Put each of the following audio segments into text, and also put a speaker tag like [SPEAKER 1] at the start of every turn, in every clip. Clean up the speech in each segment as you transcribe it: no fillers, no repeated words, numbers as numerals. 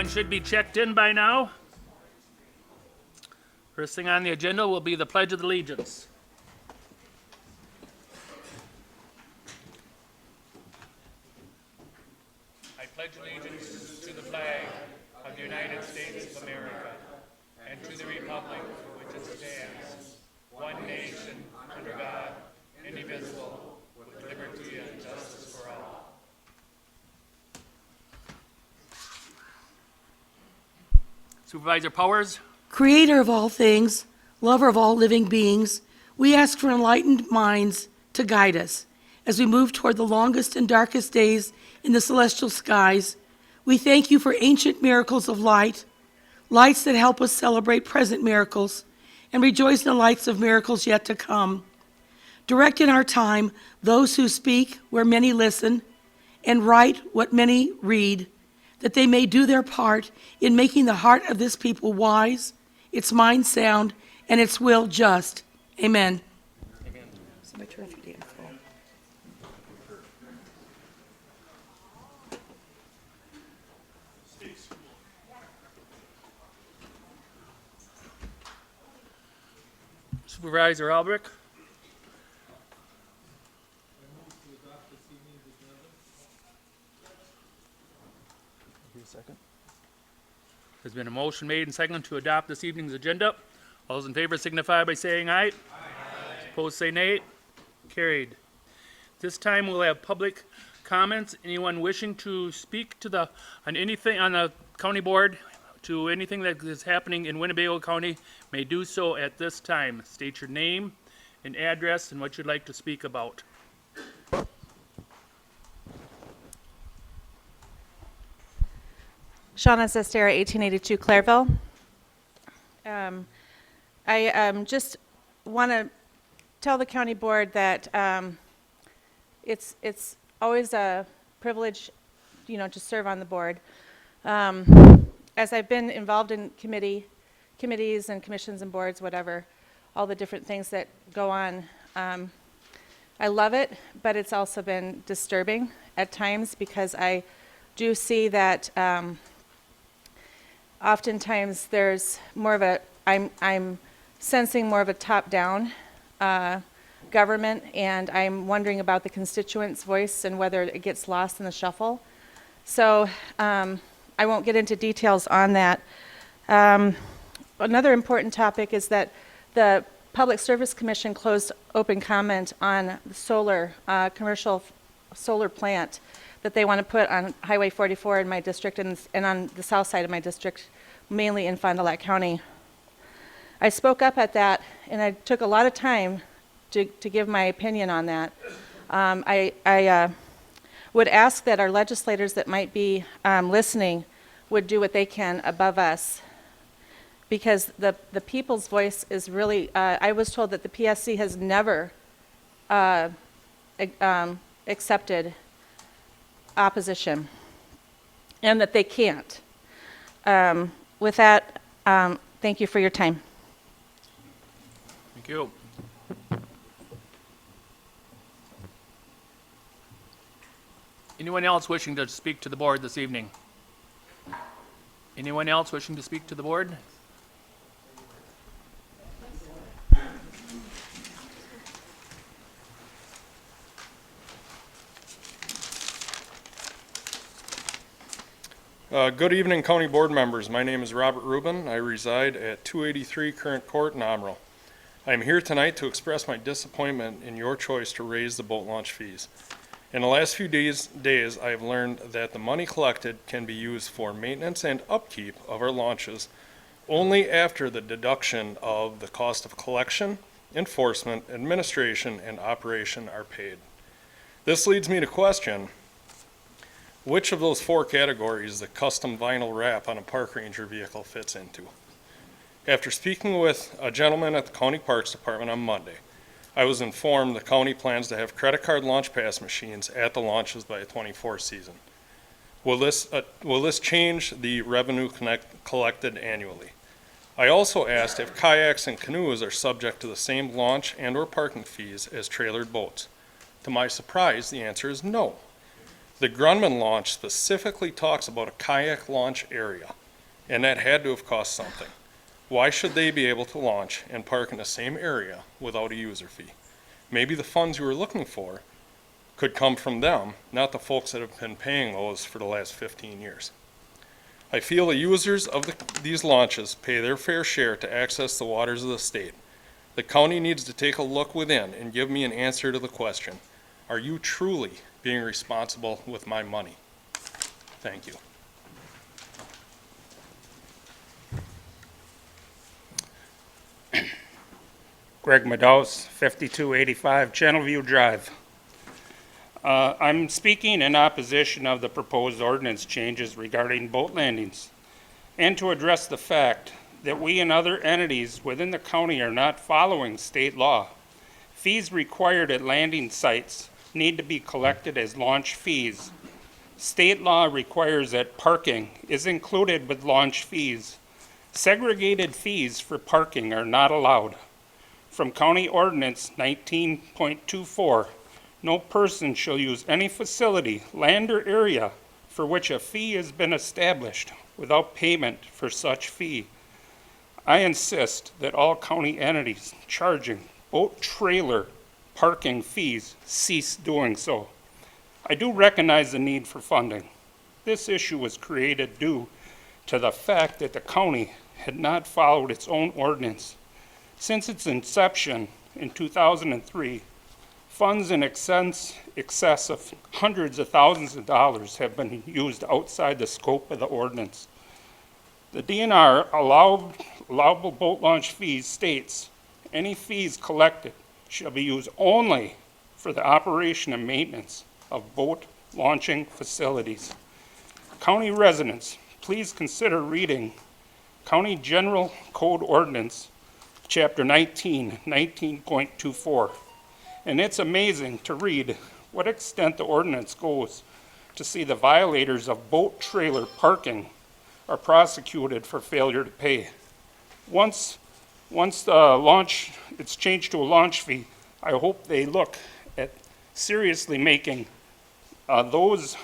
[SPEAKER 1] Everyone should be checked in by now. First thing on the agenda will be the Pledge of Allegiance. I pledge allegiance to the flag of the United States of America and to the republic for which it stands, one nation, under God, indivisible, with liberty and justice for all. Supervisor Powers.
[SPEAKER 2] Creator of all things, lover of all living beings, we ask for enlightened minds to guide us as we move toward the longest and darkest days in the celestial skies. We thank you for ancient miracles of light, lights that help us celebrate present miracles and rejoice in the lights of miracles yet to come. Direct in our time those who speak where many listen and write what many read, that they may do their part in making the heart of this people wise, its mind sound, and its will just. Amen.
[SPEAKER 1] Amen.
[SPEAKER 2] Somebody turn off your damn phone.
[SPEAKER 1] Supervisor Albrecht. There's been a motion made and seconded to adopt this evening's agenda. All those in favor signify by saying aye. Aye. Opposed say nay. Carried. This time we'll have public comments. Anyone wishing to speak to on anything on the county board to anything that is happening in Winnebago County may do so at this time. State your name and address and what you'd like to speak about.
[SPEAKER 3] Shauna Zestera, 1882 Clairville. I just want to tell the county board that it's always a privilege, to serve on the board. As I've been involved in committees and commissions and boards, whatever, all the different things that go on, I love it, but it's also been disturbing at times because I do see that oftentimes there's more of I'm sensing more of a top-down government, and I'm wondering about the constituents' voice and whether it gets lost in the shuffle. So I won't get into details on that. Another important topic is that the Public Service Commission closed open comment on the solar, commercial solar plant that they want to put on Highway 44 in my district and on the south side of my district, mainly in Fond du Lac County. I spoke up at that, and I took a lot of time to give my opinion on that. I would ask that our legislators that might be listening would do what they can above us, because the people's voice is really, I was told that the PSC has never accepted opposition, and that they can't. With that, thank you for your time.
[SPEAKER 1] Thank you. Anyone else wishing to speak to the board this evening? Anyone else wishing to speak to the board?
[SPEAKER 4] Good evening, County Board members. My name is Robert Rubin. I reside at 283 Current Court in Amarillo. I am here tonight to express my disappointment in your choice to raise the boat launch fees. In the last few days, I have learned that the money collected can be used for maintenance and upkeep of our launches only after the deduction of the cost of collection, enforcement, administration, and operation are paid. This leads me to question, which of those four categories the custom vinyl wrap on a park ranger vehicle fits into? After speaking with a gentleman at the County Parks Department on Monday, I was informed the county plans to have credit card launch pass machines at the launches by the 24th season. Will this change the revenue collected annually? I also asked if kayaks and canoes are subject to the same launch and/or parking fees as trailered boats. To my surprise, the answer is no. The Grumman launch specifically talks about a kayak launch area, and that had to have cost something. Why should they be able to launch and park in the same area without a user fee? Maybe the funds you were looking for could come from them, not the folks that have been paying those for the last 15 years. I feel the users of these launches pay their fair share to access the waters of the state. The county needs to take a look within and give me an answer to the question, are you truly being responsible with my money? Thank you.
[SPEAKER 5] Greg Meadows, 5285 Channelview Drive. I'm speaking in opposition of the proposed ordinance changes regarding boat landings and to address the fact that we and other entities within the county are not following state law. Fees required at landing sites need to be collected as launch fees. State law requires that parking is included with launch fees. Segregated fees for parking are not allowed. From County Ordinance 19.24, no person shall use any facility, land, or area for which a fee has been established without payment for such fee. I insist that all county entities charging boat trailer parking fees cease doing so. I do recognize the need for funding. This issue was created due to the fact that the county had not followed its own ordinance. Since its inception in 2003, funds in excess of hundreds of thousands of dollars have been used outside the scope of the ordinance. The DNR allowable boat launch fees states any fees collected shall be used only for the operation and maintenance of boat launching facilities. County residents, please consider reading County General Code Ordinance, Chapter 19, 19.24. And it's amazing to read what extent the ordinance goes to see the violators of boat trailer parking are prosecuted for failure to pay. Once the launch, it's changed to a launch fee, I hope they look at seriously making those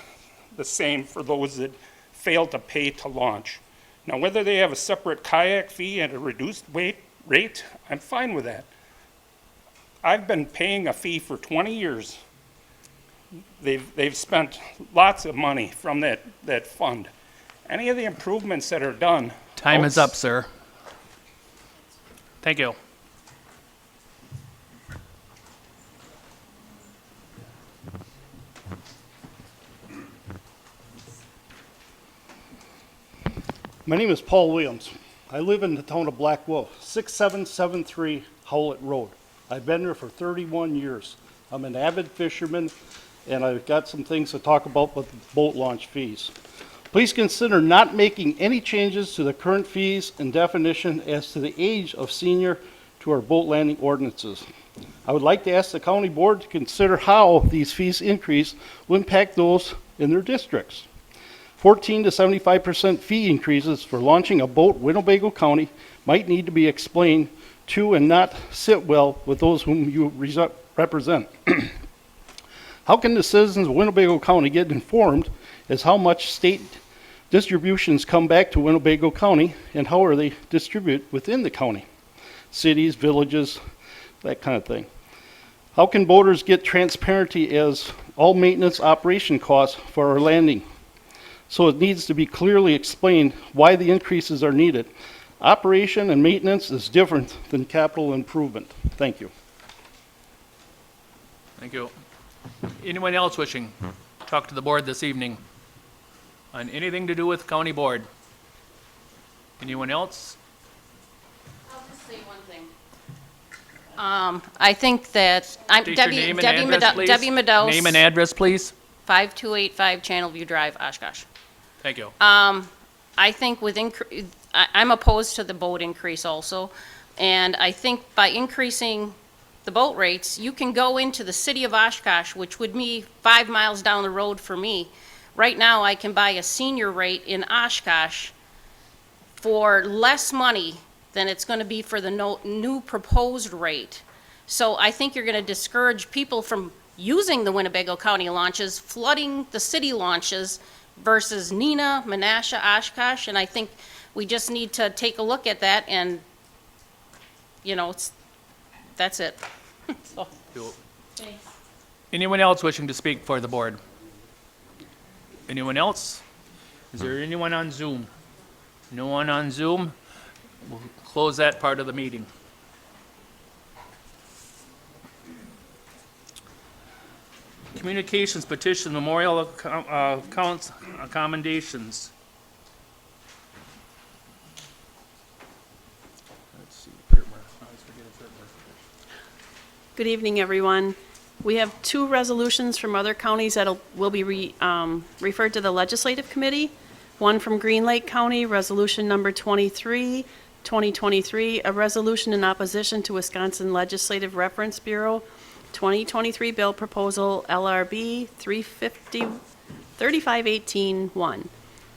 [SPEAKER 5] the same for those that fail to pay to launch. Now, whether they have a separate kayak fee at a reduced rate, I'm fine with that. I've been paying a fee for 20 years. They've spent lots of money from that fund. Any of the improvements that are done.
[SPEAKER 1] Time is up, sir. Thank you.
[SPEAKER 6] My name is Paul Williams. I live in the town of Black Wolf, 6773 Howlett Road. I've been there for 31 years. I'm an avid fisherman, and I've got some things to talk about with boat launch fees. Please consider not making any changes to the current fees and definition as to the age of senior to our boat landing ordinances. I would like to ask the county board to consider how these fees increase will impact those in their districts. 14 to 75% fee increases for launching a boat in Winnebago County might need to be explained to and not sit well with those whom you represent. How can the citizens of Winnebago County get informed as how much state distributions come back to Winnebago County and how are they distributed within the county? Cities, villages, that kind of thing. How can boaters get transparency as all maintenance operation costs for our landing? So it needs to be clearly explained why the increases are needed. Operation and maintenance is different than capital improvement. Thank you.
[SPEAKER 1] Thank you. Anyone else wishing to talk to the board this evening on anything to do with county board? Anyone else?
[SPEAKER 7] I'll just say one thing. I think that, I'm
[SPEAKER 1] State your name and address, please.
[SPEAKER 7] Debbie Meadows.
[SPEAKER 1] Name and address, please.
[SPEAKER 7] 5285 Channelview Drive, Oshkosh.
[SPEAKER 1] Thank you.
[SPEAKER 7] I think I'm opposed to the boat increase also, and I think by increasing the boat rates, you can go into the city of Oshkosh, which would be 5 miles down the road for me. Right now, I can buy a senior rate in Oshkosh for less money than it's going to be for the new proposed rate. So I think you're going to discourage people from using the Winnebago County launches, flooding the city launches versus Neenah, Menasha, Oshkosh, and I think we just need to take a look at that and, that's it. So, thanks.
[SPEAKER 1] Anyone else wishing to speak for the board? Anyone else? Is there anyone on Zoom? No one on Zoom? We'll close that part of the meeting. Communications petition memorial accounts accommodations. Let's see.
[SPEAKER 8] Good evening, everyone. We have two resolutions from other counties that will be referred to the Legislative Committee. One from Green Lake County, Resolution Number 23, 2023, a resolution in opposition to Wisconsin Legislative Reference Bureau 2023 Bill Proposal LRB 3518-1.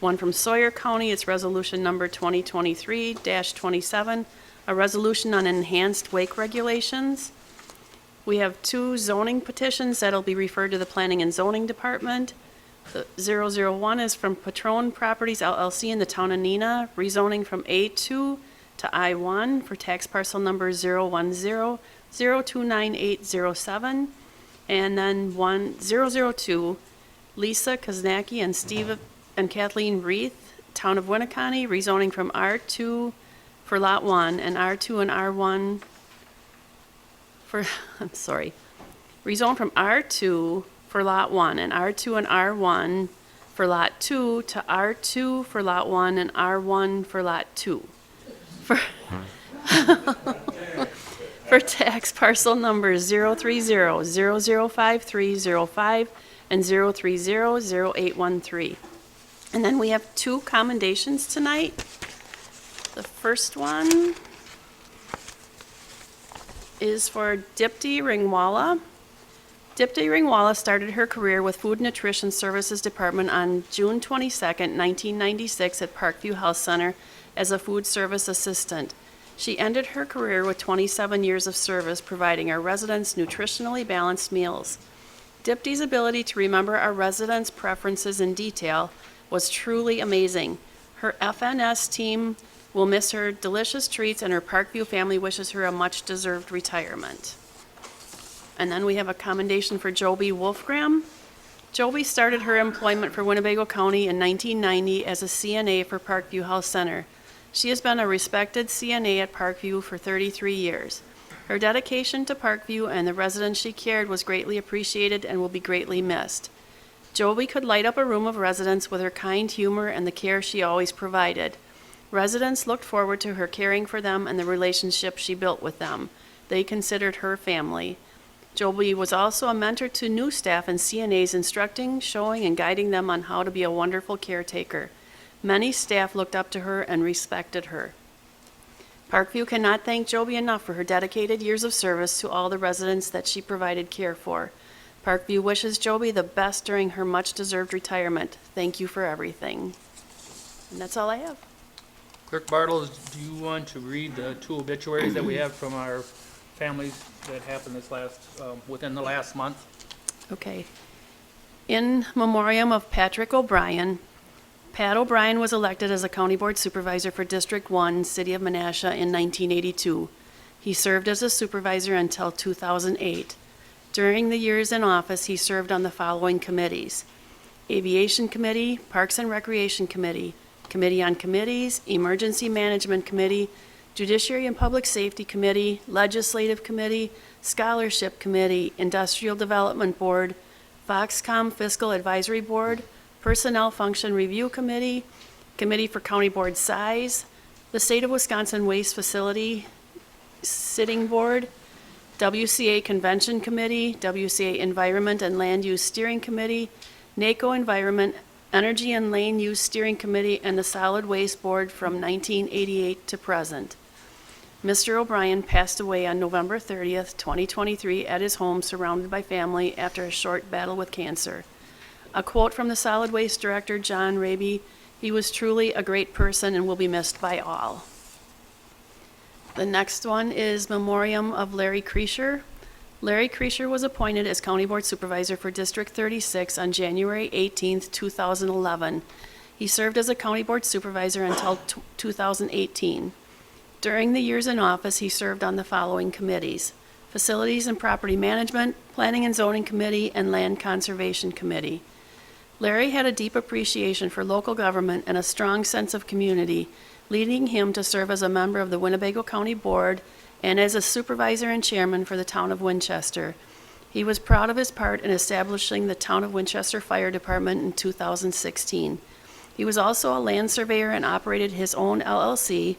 [SPEAKER 8] One from Sawyer County, it's Resolution Number 2023-27, a resolution on enhanced wake regulations. We have two zoning petitions that'll be referred to the Planning and Zoning Department. The 001 is from Patron Properties LLC in the town of Neenah, rezoning from A2 to I1 for tax parcel number 010-029807. And then 002, Lisa Koznacki and Steve and Kathleen Reith, town of Winneconne, rezoning from R2 for Lot 1 and R2 and R1 rezone from R2 for Lot 1 and R2 and R1 for Lot 2 to R2 for Lot 1 and R1 for Lot 2. For tax parcel numbers 030-005305 and 030-0813. And then we have two commendations tonight. The first one is for Dipti Ringwala. Dipti Ringwala started her career with Food Nutrition Services Department on June 22nd, 1996 at Parkview Health Center as a food service assistant. She ended her career with 27 years of service providing our residents nutritionally balanced meals. Dipti's ability to remember our residents' preferences in detail was truly amazing. Her FNS team will miss her delicious treats, and her Parkview family wishes her a much-deserved retirement. And then we have a commendation for Joby Wolfgram. Joby started her employment for Winnebago County in 1990 as a CNA for Parkview Health Center. She has been a respected CNA at Parkview for 33 years. Her dedication to Parkview and the residents she cared was greatly appreciated and will be greatly missed. Joby could light up a room of residents with her kind humor and the care she always provided. Residents looked forward to her caring for them and the relationship she built with them. They considered her family. Joby was also a mentor to new staff and CNAs, instructing, showing, and guiding them on how to be a wonderful caretaker. Many staff looked up to her and respected her. Parkview cannot thank Joby enough for her dedicated years of service to all the residents that she provided care for. Parkview wishes Joby the best during her much-deserved retirement. Thank you for everything. And that's all I have.
[SPEAKER 1] Clerk Bartles, do you want to read the two obituaries that we have from our families that happened within the last month?
[SPEAKER 8] Okay. In memoriam of Patrick O'Brien, Pat O'Brien was elected as a county board supervisor for District 1, City of Menasha in 1982. He served as a supervisor until 2008. During the years in office, he served on the following committees: Aviation Committee, Parks and Recreation Committee, Committee on Committees, Emergency Management Committee, Judiciary and Public Safety Committee, Legislative Committee, Scholarship Committee, Industrial Development Board, Foxcom Fiscal Advisory Board, Personnel Function Review Committee, Committee for County Board Size, the State of Wisconsin Waste Facility Sitting Board, WCA Convention Committee, WCA Environment and Land Use Steering Committee, NACO Environment, Energy and Land Use Steering Committee, and the Solid Waste Board from 1988 to present. Mr. O'Brien passed away on November 30th, 2023 at his home surrounded by family after a short battle with cancer. A quote from the Solid Waste Director, John Raby: "He was truly a great person and will be missed by all." The next one is memoriam of Larry Kreischer. Larry Creasure was appointed as County Board Supervisor for District 36 on January 18, 2011. He served as a County Board Supervisor until 2018. During the years in office, he served on the following committees: Facilities and Property Management, Planning and Zoning Committee, and Land Conservation Committee. Larry had a deep appreciation for local government and a strong sense of community, leading him to serve as a member of the Winnebago County Board and as a supervisor and chairman for the town of Winchester. He was proud of his part in establishing the Town of Winchester Fire Department in 2016. He was also a land surveyor and operated his own LLC,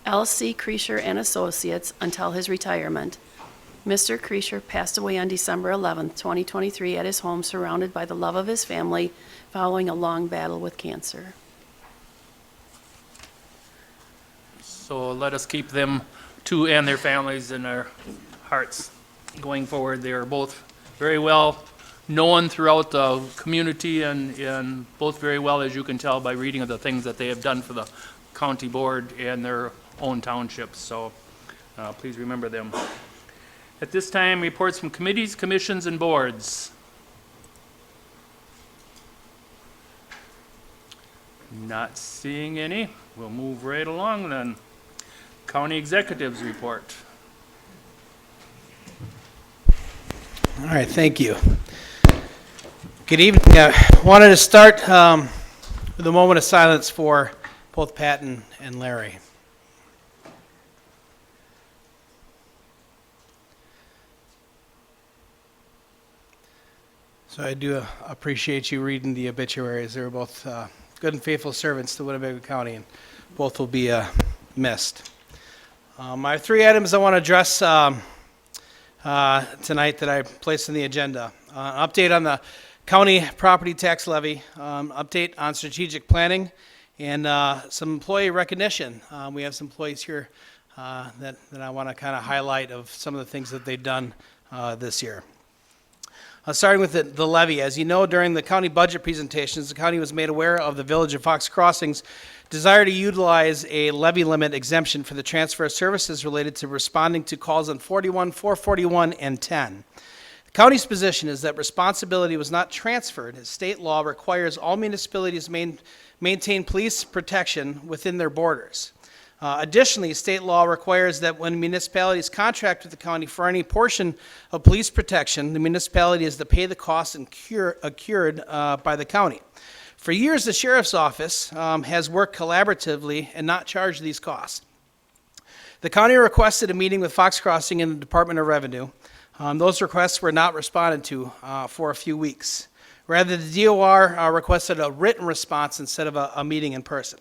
[SPEAKER 8] LC Creasure and Associates, until his retirement. Mr. Creasure passed away on December 11, 2023, at his home, surrounded by the love of his family, following a long battle with cancer.
[SPEAKER 1] So let us keep them two and their families in our hearts going forward. They are both very well known throughout the community and both very well, as you can tell by reading of the things that they have done for the county board and their own townships. So please remember them. At this time, reports from committees, commissions, and boards. Not seeing any. We'll move right along then. County executives report.
[SPEAKER 9] All right, thank you. Good evening. Wanted to start with a moment of silence for both Pat and Larry. So I do appreciate you reading the obituaries. They were both good and faithful servants to Winnebago County, and both will be missed. I have three items I want to address tonight that I placed on the agenda. Update on the county property tax levy, update on strategic planning, and some employee recognition. We have some employees here that I want to kind of highlight of some of the things that they've done this year. Starting with the levy. As you know, during the county budget presentations, the county was made aware of the Village of Fox Crossing's desire to utilize a levy limit exemption for the transfer of services related to responding to calls on 41, 441, and 10. The county's position is that responsibility was not transferred, as state law requires all municipalities maintain police protection within their borders. Additionally, state law requires that when municipalities contract with the county for any portion of police protection, the municipality is to pay the costs incurred by the county. For years, the sheriff's office has worked collaboratively and not charged these costs. The county requested a meeting with Fox Crossing and the Department of Revenue. Those requests were not responded to for a few weeks. Rather, the DOR requested a written response instead of a meeting in person.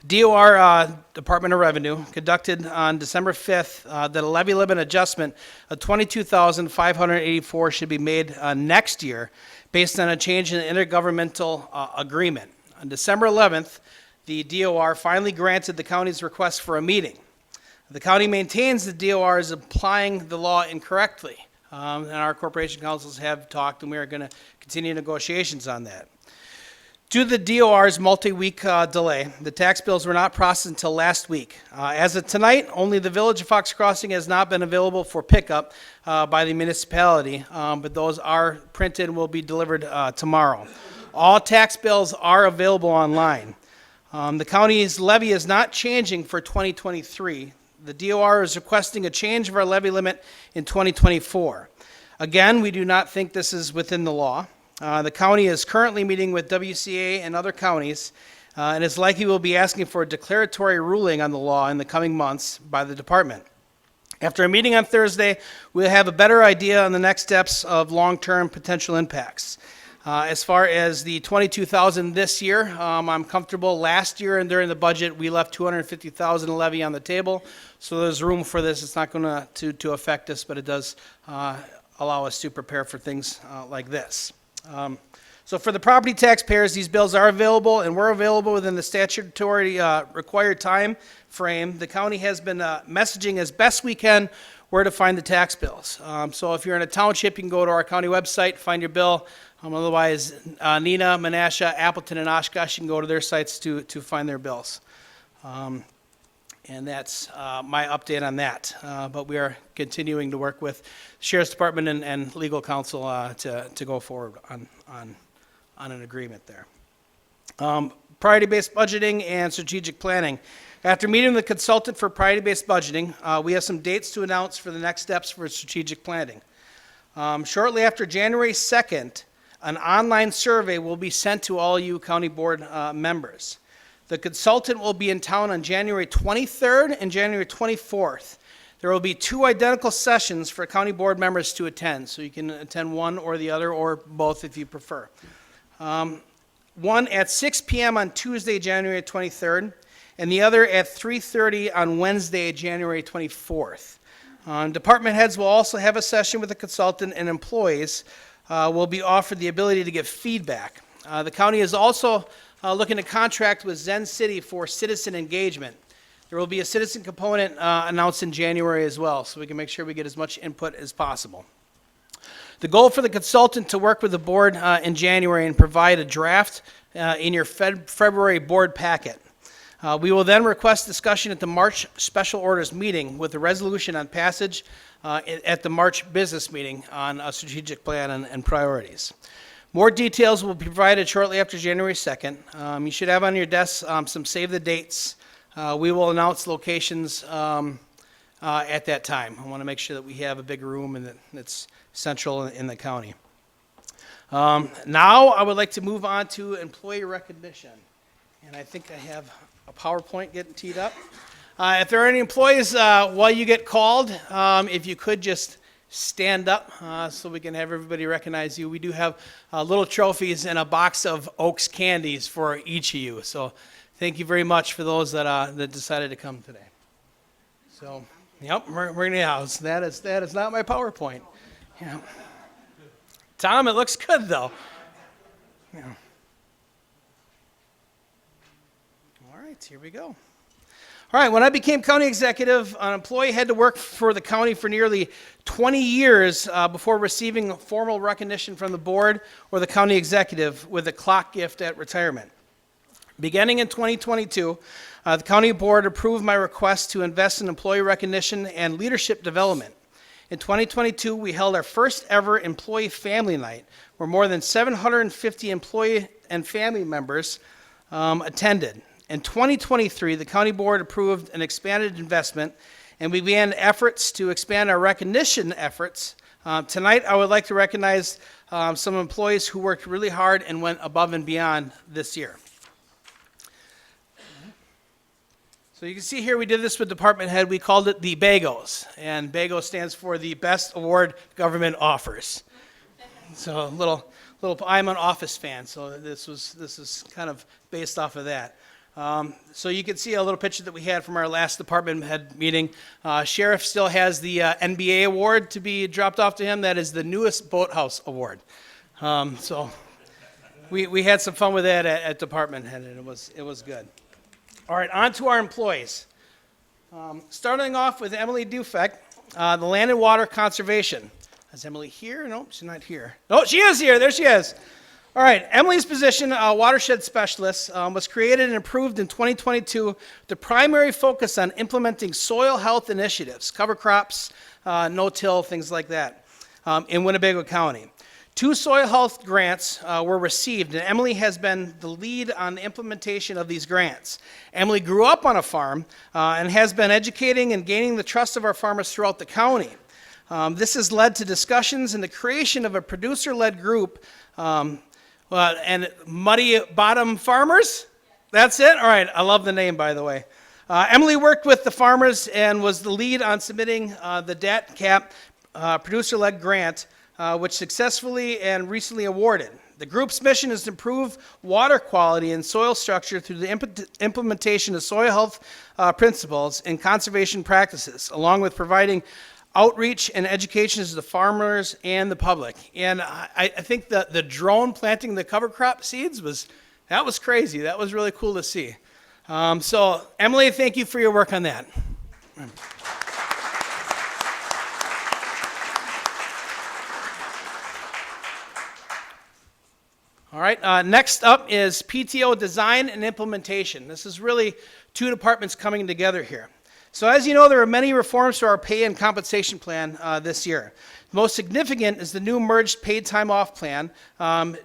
[SPEAKER 9] DOR, Department of Revenue, conducted on December 5th that a levy limit adjustment of $22,584 should be made next year based on a change in the intergovernmental agreement. On December 11th, the DOR finally granted the county's request for a meeting. The county maintains the DOR is applying the law incorrectly, and our corporation councils have talked, and we are going to continue negotiations on that. Due to the DOR's multi-week delay, the tax bills were not processed until last week. As of tonight, only the Village of Fox Crossing has not been available for pickup by the municipality, but those are printed and will be delivered tomorrow. All tax bills are available online. The county's levy is not changing for 2023. The DOR is requesting a change of our levy limit in 2024. Again, we do not think this is within the law. The county is currently meeting with WCA and other counties, and it's likely we'll be asking for a declaratory ruling on the law in the coming months by the department. After a meeting on Thursday, we'll have a better idea on the next steps of long-term potential impacts. As far as the $22,000 this year, I'm comfortable. Last year and during the budget, we left $250,000 levy on the table, so there's room for this. It's not going to affect us, but it does allow us to prepare for things like this. So for the property taxpayers, these bills are available, and we're available within the statutory required time frame. The county has been messaging as best we can where to find the tax bills. So if you're in a township, you can go to our county website, find your bill. Otherwise, Neenah, Menasha, Appleton, and Oshkosh, you can go to their sites to find their bills. And that's my update on that. But we are continuing to work with Sheriff's Department and legal counsel to go forward on an agreement there. Priority-based budgeting and strategic planning. After meeting with the consultant for priority-based budgeting, we have some dates to announce for the next steps for strategic planning. Shortly after January 2nd, an online survey will be sent to all you county board members. The consultant will be in town on January 23rd and January 24th. There will be 2 identical sessions for county board members to attend, so you can attend one or the other, or both if you prefer. One at 6 p.m. on Tuesday, January 23rd, and the other at 3:30 on Wednesday, January 24th. Department heads will also have a session with the consultant, and employees will be offered the ability to give feedback. The county is also looking to contract with Zen City for citizen engagement. There will be a citizen component announced in January as well, so we can make sure we get as much input as possible. The goal for the consultant to work with the board in January and provide a draft in your February board packet. We will then request discussion at the March special orders meeting with a resolution on passage at the March business meeting on a strategic plan and priorities. More details will be provided shortly after January 2nd. You should have on your desk some save the dates. We will announce locations at that time. I want to make sure that we have a big room and that it's central in the county. Now I would like to move on to employee recognition. And I think I have a PowerPoint getting teed up. If there are any employees while you get called, if you could just stand up so we can have everybody recognize you. We do have little trophies and a box of Oaks candies for each of you. So thank you very much for those that decided to come today. So, yep, we're in the house. That is not my PowerPoint. Yeah. Tom, it looks good though. Yeah. All right, here we go. All right, when I became county executive, an employee had to work for the county for nearly 20 years before receiving formal recognition from the board or the county executive with a clock gift at retirement. Beginning in 2022, the county board approved my request to invest in employee recognition and leadership development. In 2022, we held our first ever employee family night, where more than 750 employee and family members attended. In 2023, the county board approved an expanded investment, and we began efforts to expand our recognition efforts. Tonight, I would like to recognize some employees who worked really hard and went above and beyond this year. So you can see here we did this with department head. We called it the BAGOs, and BAGO stands for the Best Award Government Offers. So a little I'm an Office fan, so this is kind of based off of that. So you can see a little picture that we had from our last department head meeting. Sheriff still has the NBA award to be dropped off to him. That is the newest boathouse award. So we had some fun with that at department head, and it was good. All right, on to our employees. Starting off with Emily Dufek, the Land and Water Conservation. Is Emily here? No, she's not here. No, she is here. There she is. All right, Emily's position, watershed specialist, was created and approved in 2022 with the primary focus on implementing soil health initiatives, cover crops, no-till, things like that, in Winnebago County. 2 soil health grants were received, and Emily has been the lead on the implementation of these grants. Emily grew up on a farm and has been educating and gaining the trust of our farmers throughout the county. This has led to discussions and the creation of a producer-led group and Muddy Bottom Farmers? That's it? All right, I love the name, by the way. Emily worked with the farmers and was the lead on submitting the DAT-CAP producer-led grant, which successfully and recently awarded. The group's mission is to improve water quality and soil structure through the implementation of soil health principles and conservation practices, along with providing outreach and education to the farmers and the public. And I think the drone planting the cover crop seeds was crazy. That was really cool to see. So Emily, thank you for your work on that. All right, next up is PTO design and implementation. This is really 2 departments coming together here. So as you know, there are many reforms to our pay and compensation plan this year. Most significant is the new merged paid time off plan.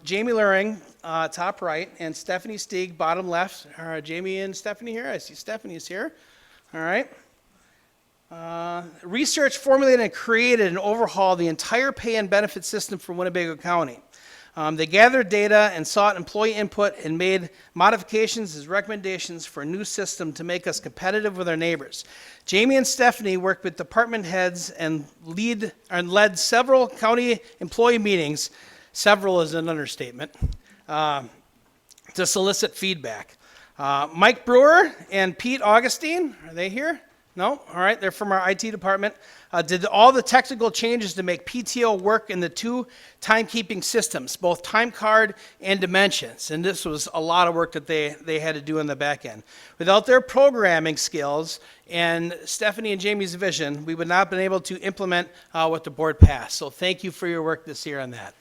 [SPEAKER 9] Jamie Luring, top right, and Stephanie Stieg, bottom left. Are Jamie and Stephanie here? I see Stephanie's here. All right. Research formulated and created and overhauled the entire pay and benefit system for Winnebago County. They gathered data and sought employee input and made modifications as recommendations for a new system to make us competitive with our neighbors. Jamie and Stephanie worked with department heads and led several county employee meetings, several is an understatement, to solicit feedback. Mike Brewer and Pete Augustine, are they here? No? All right, they're from our IT department. Did all the technical changes to make PTO work in the two timekeeping systems, both time card and dimensions. And this was a lot of work that they had to do on the back end. Without their programming skills and Stephanie and Jamie's vision, we would not have been able to implement what the board passed. So thank you for your work this year on that.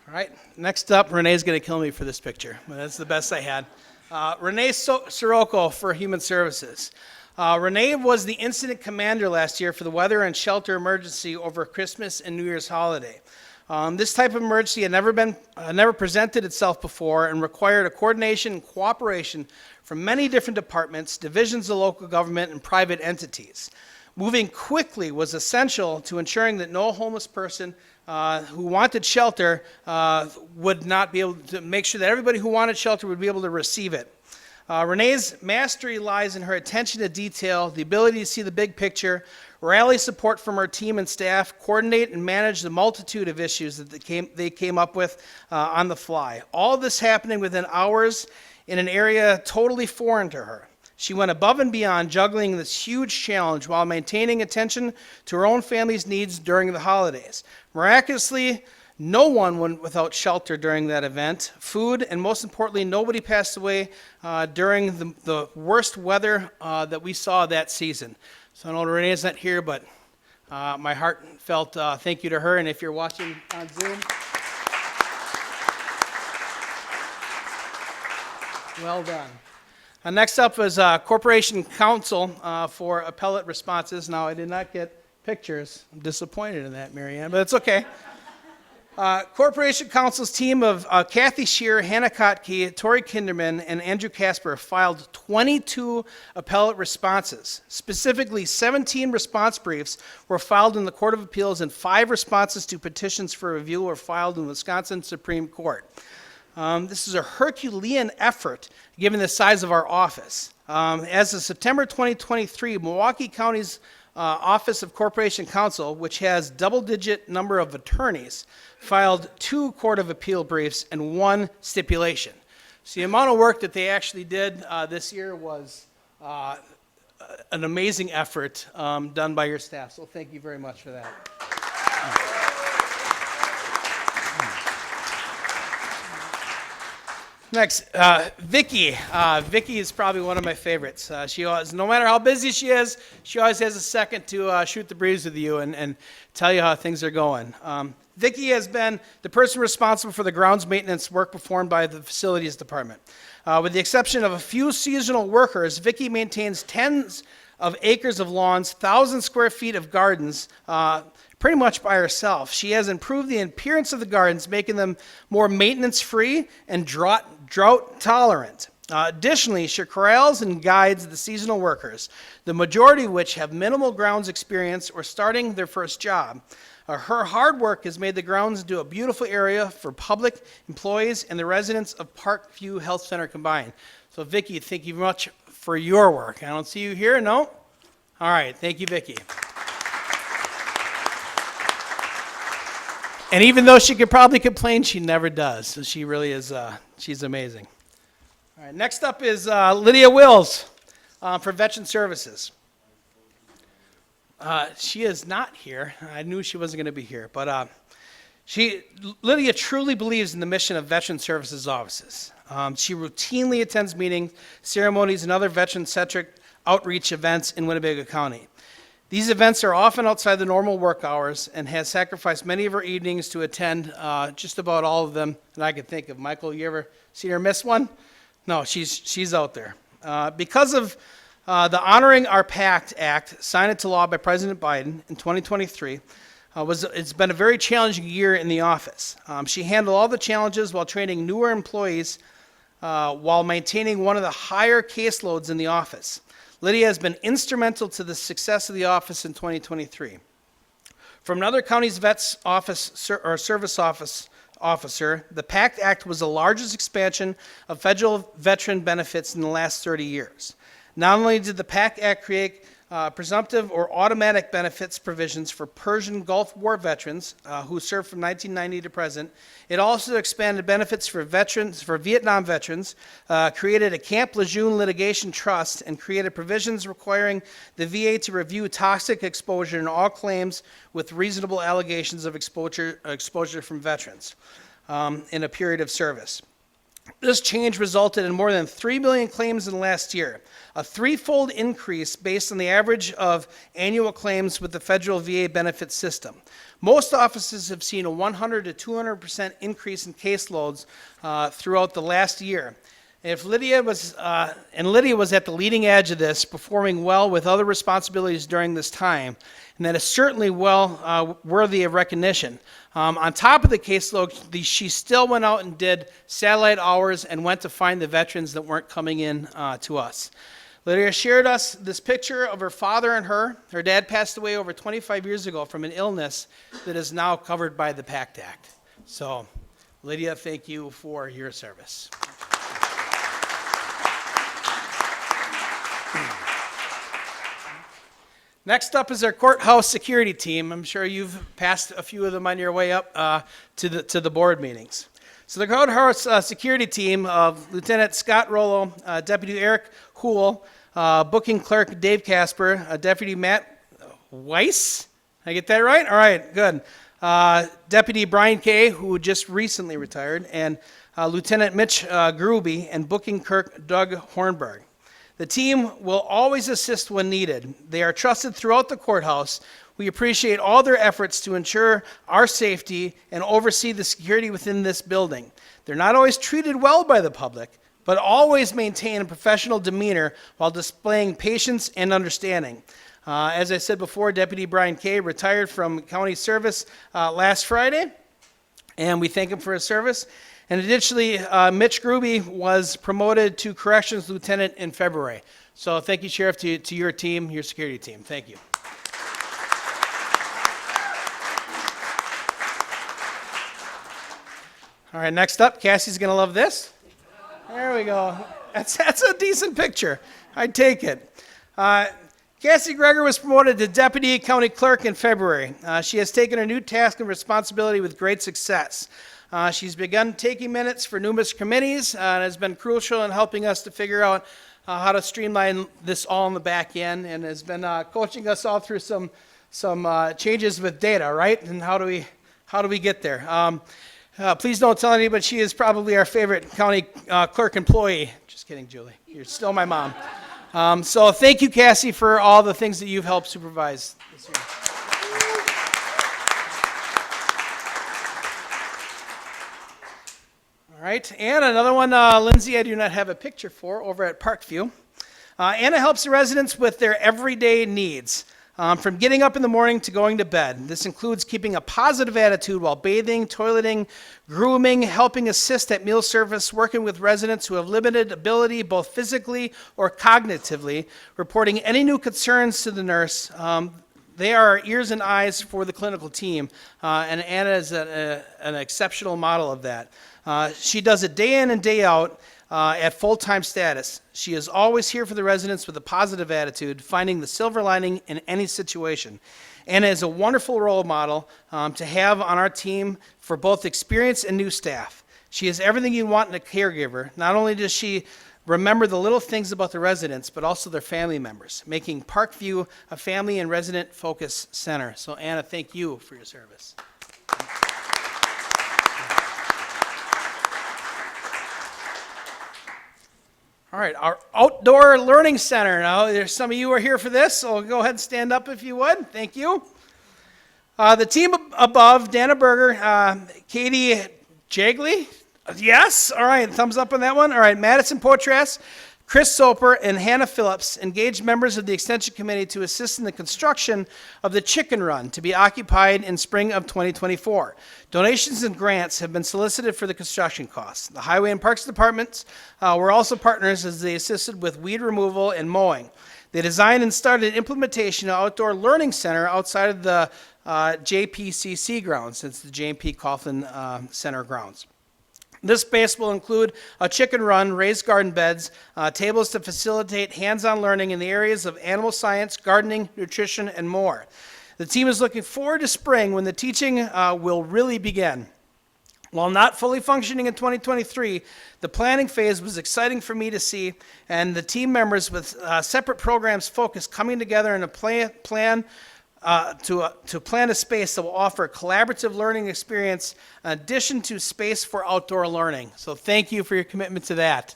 [SPEAKER 9] All right, next up, Renee's going to kill me for this picture, but that's the best I had. Renee Sirocco for Human Services. Renee was the incident commander last year for the weather and shelter emergency over Christmas and New Year's holiday. This type of emergency had never presented itself before and required a coordination and cooperation from many different departments, divisions of local government, and private entities. Moving quickly was essential to ensuring that no homeless person who wanted shelter would not be able to make sure that everybody who wanted shelter would be able to receive it. Renee's mastery lies in her attention to detail, the ability to see the big picture, rally support from her team and staff, coordinate and manage the multitude of issues that they came up with on the fly. All this happening within hours in an area totally foreign to her. She went above and beyond, juggling this huge challenge while maintaining attention to her own family's needs during the holidays. Miraculously, no one went without shelter during that event, food, and most importantly, nobody passed away during the worst weather that we saw that season. So I know Renee's not here, but my heartfelt thank you to her, and if you're watching on Zoom, well done. Next up is Corporation Counsel for Appellate Responses. Now, I did not get pictures. I'm disappointed in that, Mary Ann, but it's okay. Corporation Counsel's team of Kathy Shear, Hannah Kotke, Tori Kinderman, and Andrew Casper filed 22 appellate responses. Specifically, 17 response briefs were filed in the Court of Appeals and 5 responses to petitions for review were filed in Wisconsin Supreme Court. This is a Herculean effort given the size of our office. As of September 2023, Milwaukee County's Office of Corporation Counsel, which has double-digit number of attorneys, filed 2 Court of Appeal briefs and 1 stipulation. So the amount of work that they actually did this year was an amazing effort done by your staff. So thank you very much for that. Next, Vicky. Vicky is probably one of my favorites. She always, no matter how busy she is, she always has a second to shoot the breeze with you and tell you how things are going. Vicky has been the person responsible for the grounds maintenance work performed by the facilities department. With the exception of a few seasonal workers, Vicky maintains tens of acres of lawns, 1,000 square feet of gardens, pretty much by herself. She has improved the appearance of the gardens, making them more maintenance-free and drought-tolerant. Additionally, she corrals and guides the seasonal workers, the majority of which have minimal grounds experience or starting their first job. Her hard work has made the grounds into a beautiful area for public employees and the residents of Parkview Health Center combined. So, Vicki, thank you very much for your work. I don't see you here, no? All right, thank you, Vicki. And even though she could probably complain, she never does. So she really is, she's amazing. All right, next up is Lydia Wills for Veteran Services. She is not here. I knew she wasn't going to be here, but Lydia truly believes in the mission of Veteran Services offices. She routinely attends meetings, ceremonies, and other veteran-centric outreach events in Winnebago County. These events are often outside the normal work hours and has sacrificed many of her evenings to attend just about all of them that I could think of. Michael, you ever seen her miss one? No, she's out there. Because of the Honoring Our Pact Act, signed into law by President Biden in 2023, it's been a very challenging year in the office. She handled all the challenges while training newer employees while maintaining one of the higher caseloads in the office. Lydia has been instrumental to the success of the office in 2023. From another county's vet's office or service officer, the PACT Act was the largest expansion of federal veteran benefits in the last 30 years. Not only did the PACT Act create presumptive or automatic benefits provisions for Persian Gulf War veterans who served from 1990 to present, it also expanded benefits for Vietnam veterans, created a Camp Lejeune litigation trust, and created provisions requiring the VA to review toxic exposure in all claims with reasonable allegations of exposure from veterans in a period of service. This change resulted in more than 3 million claims in the last year, a threefold increase based on the average of annual claims with the federal VA benefit system. Most offices have seen a 100 to 200% increase in caseloads throughout the last year. And Lydia was at the leading edge of this, performing well with other responsibilities during this time, and that is certainly well worthy of recognition. On top of the caseload, she still went out and did satellite hours and went to find the veterans that weren't coming in to us. Lydia shared us this picture of her father and her. Her dad passed away over 25 years ago from an illness that is now covered by the PACT Act. So, Lydia, thank you for your service. Next up is our courthouse security team. I'm sure you've passed a few of them on your way up to the board meetings. So the courthouse security team of Lieutenant Scott Rollo, Deputy Eric Hool, Booking Clerk Dave Casper, Deputy Matt Weiss. Did I get that right? All right, good. Deputy Brian Kay, who just recently retired, and Lieutenant Mitch Gruby, and Booking Clerk Doug Hornberg. The team will always assist when needed. They are trusted throughout the courthouse. We appreciate all their efforts to ensure our safety and oversee the security within this building. They're not always treated well by the public, but always maintain a professional demeanor while displaying patience and understanding. As I said before, Deputy Brian Kay retired from county service last Friday, and we thank him for his service. And additionally, Mitch Gruby was promoted to Corrections Lieutenant in February. So thank you, Sheriff, to your team, your security team. Thank you. All right, next up, Cassie's going to love this. There we go. That's a decent picture. I'd take it. Cassie Greger was promoted to Deputy County Clerk in February. She has taken her new task and responsibility with great success. She's begun taking minutes for numerous committees and has been crucial in helping us to figure out how to streamline this all in the back end, and has been coaching us all through some changes with data, right? And how do we get there? Please don't tell anybody, she is probably our favorite county clerk employee. Just kidding, Julie. You're still my mom. So thank you, Cassie, for all the things that you've helped supervise this year. All right, and another one, Lindsay, I do not have a picture for, over at Parkview. Anna helps the residents with their everyday needs, from getting up in the morning to going to bed. This includes keeping a positive attitude while bathing, toileting, grooming, helping assist at meal service, working with residents who have limited ability, both physically or cognitively, reporting any new concerns to the nurse. They are our ears and eyes for the clinical team, and Anna is an exceptional model of that. She does it day in and day out at full-time status. She is always here for the residents with a positive attitude, finding the silver lining in any situation. Anna is a wonderful role model to have on our team for both experienced and new staff. She is everything you want in a caregiver. Not only does she remember the little things about the residents, but also their family members, making Parkview a family and resident-focused center. So Anna, thank you for your service. All right, our Outdoor Learning Center. Now, there's some of you who are here for this, so go ahead and stand up if you would. Thank you. The team above, Dana Berger, Katie Jagley. Yes, all right, thumbs up on that one. All right, Madison Potras, Chris Soper, and Hannah Phillips engaged members of the Extension Committee to assist in the construction of the Chicken Run to be occupied in spring of 2024. Donations and grants have been solicited for the construction costs. The Highway and Parks Departments were also partners as they assisted with weed removal and mowing. They designed and started implementation of Outdoor Learning Center outside of the JPCC grounds, it's the J.P. Coughlin Center grounds. This space will include a chicken run, raised garden beds, tables to facilitate hands-on learning in the areas of animal science, gardening, nutrition, and more. The team is looking forward to spring when the teaching will really begin. While not fully functioning in 2023, the planning phase was exciting for me to see, and the team members with separate programs focused coming together in a plan to plan a space that will offer a collaborative learning experience in addition to space for outdoor learning. So thank you for your commitment to that.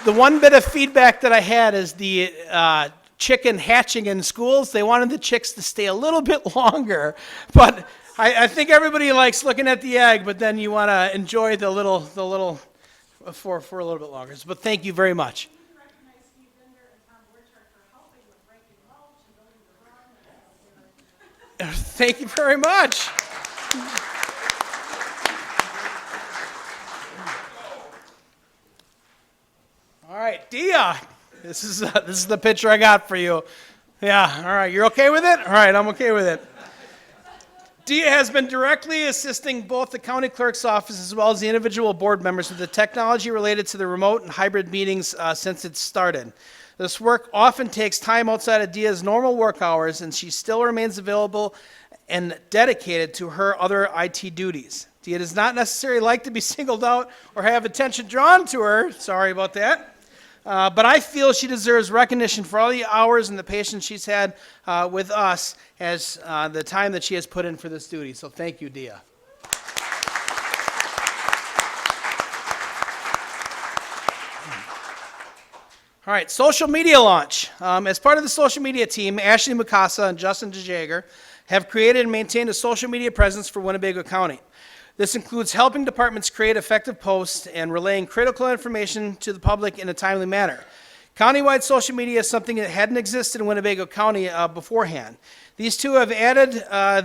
[SPEAKER 9] The one bit of feedback that I had is the chicken hatching in schools. They wanted the chicks to stay a little bit longer, but I think everybody likes looking at the egg, but then you want to enjoy the little for a little bit longer. But thank you very much. Thank you very much. All right, Dia, this is the picture I got for you. Yeah, all right, you're okay with it? All right, I'm okay with it. Dia has been directly assisting both the county clerk's office as well as the individual board members with the technology related to the remote and hybrid meetings since it started. This work often takes time outside of Dia's normal work hours, and she still remains available and dedicated to her other IT duties. Dia does not necessarily like to be singled out or have attention drawn to her. Sorry about that. But I feel she deserves recognition for all the hours and the patience she's had with us as the time that she has put in for this duty. So thank you, Dia. All right, social media launch. As part of the social media team, Ashley Mukasa and Justin DeJager have created and maintained a social media presence for Winnebago County. This includes helping departments create effective posts and relaying critical information to the public in a timely manner. Countywide social media is something that hadn't existed in Winnebago County beforehand. These two have added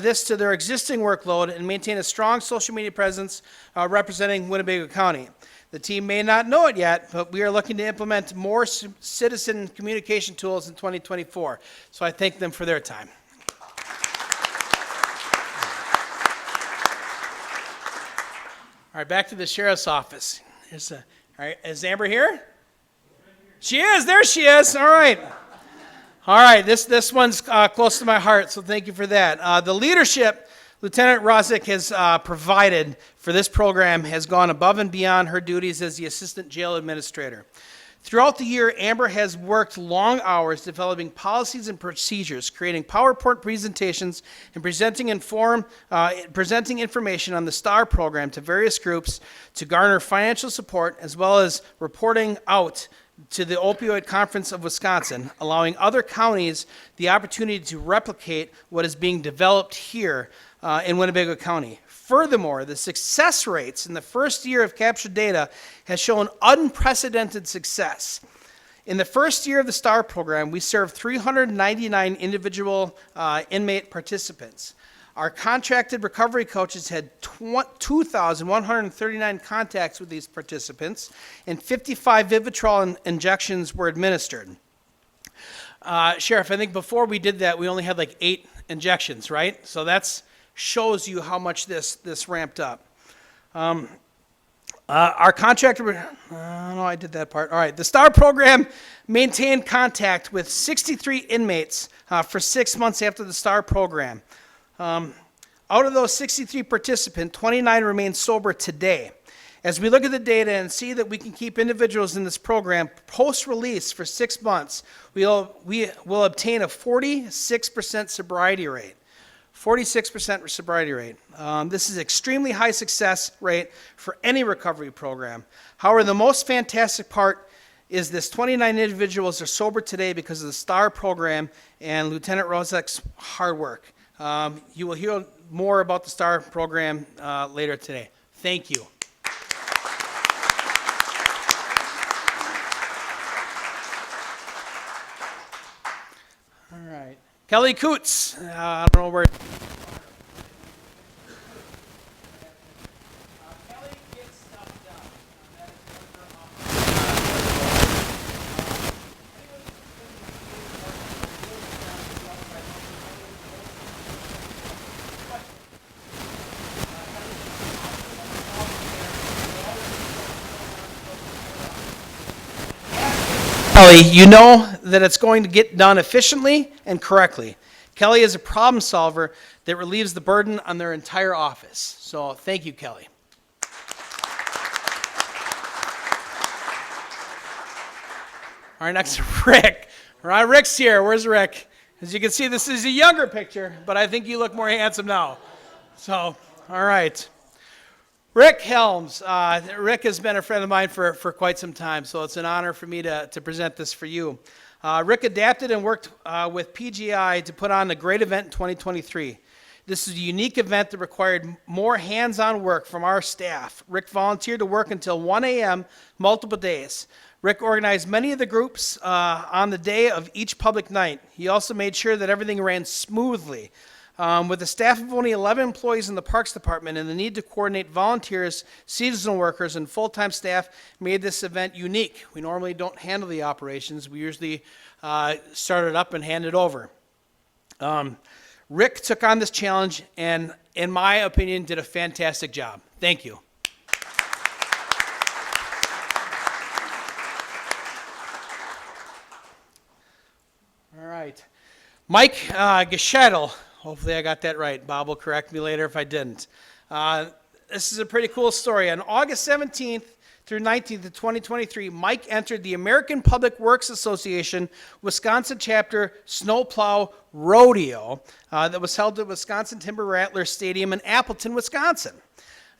[SPEAKER 9] this to their existing workload and maintain a strong social media presence representing Winnebago County. The team may not know it yet, but we are looking to implement more citizen communication tools in 2024. So I thank them for their time. All right, back to the sheriff's office. All right, is Amber here? She is. There she is. All right. All right, this one's close to my heart, so thank you for that. The leadership Lieutenant Rosick has provided for this program has gone above and beyond her duties as the Assistant Jail Administrator. Throughout the year, Amber has worked long hours developing policies and procedures, creating PowerPoint presentations, and presenting information on the STAR program to various groups to garner financial support, as well as reporting out to the Opioid Conference of Wisconsin, allowing other counties the opportunity to replicate what is being developed here in Winnebago County. Furthermore, the success rates in the first year of captured data has shown unprecedented success. In the first year of the STAR program, we served 399 individual inmate participants. Our contracted recovery coaches had 2,139 contacts with these participants, and 55 Vivitrol injections were administered. Sheriff, I think before we did that, we only had like 8 injections, right? So that's shows you how much this ramped up. Our contractor, no, I did that part. All right, the STAR program maintained contact with 63 inmates for 6 months after the STAR program. Out of those 63 participants, 29 remain sober today. As we look at the data and see that we can keep individuals in this program post-release for 6 months, we will obtain a 46% sobriety rate. 46% sobriety rate. This is extremely high success rate for any recovery program. However, the most fantastic part is this 29 individuals are sober today because of the STAR program and Lieutenant Rozek's hard work. You will hear more about the STAR program later today. Thank you. All right. Kelly Coots. I don't know where. Kelly gets stuff done. That is one of her Kelly, you know that it's going to get done efficiently and correctly. Kelly is a problem solver that relieves the burden on their entire office. So thank you, Kelly. All right, next, Rick. Rick's here. Where's Rick? As you can see, this is a younger picture, but I think you look more handsome now. So, all right. Rick Helms. Rick has been a friend of mine for quite some time, so it's an honor for me to present this for you. Rick adapted and worked with PGI to put on a great event in 2023. This is a unique event that required more hands-on work from our staff. Rick volunteered to work until 1 a.m. multiple days. Rick organized many of the groups on the day of each public night. He also made sure that everything ran smoothly. With a staff of only 11 employees in the Parks Department and the need to coordinate volunteers, seasonal workers, and full-time staff made this event unique. We normally don't handle the operations. We usually start it up and hand it over. Rick took on this challenge and, in my opinion, did a fantastic job. Thank you. All right. Mike Geschettel. Hopefully I got that right. Bob will correct me later if I didn't. This is a pretty cool story. On August 17th through 19th of 2023, Mike entered the American Public Works Association Wisconsin Chapter Snowplow Rodeo that was held at Wisconsin Timber Rattler Stadium in Appleton, Wisconsin.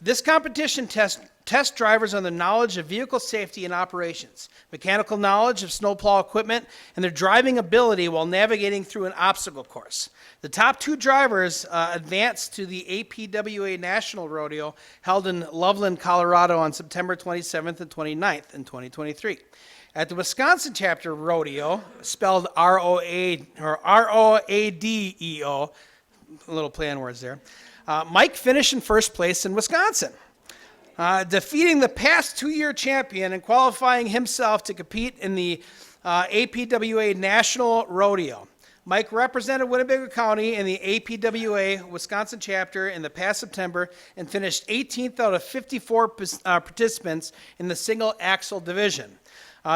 [SPEAKER 9] This competition tests drivers on their knowledge of vehicle safety and operations, mechanical knowledge of snowplow equipment, and their driving ability while navigating through an obstacle course. The top two drivers advanced to the APWA National Rodeo held in Loveland, Colorado on September 27th and 29th in 2023. At the Wisconsin Chapter Rodeo, spelled R-O-A-D-E-O, a little play on words there, Mike finished in first place in Wisconsin, defeating the past two-year champion and qualifying himself to compete in the APWA National Rodeo. Mike represented Winnebago County in the APWA Wisconsin chapter in the past September and finished 18th out of 54 participants in the single axle division.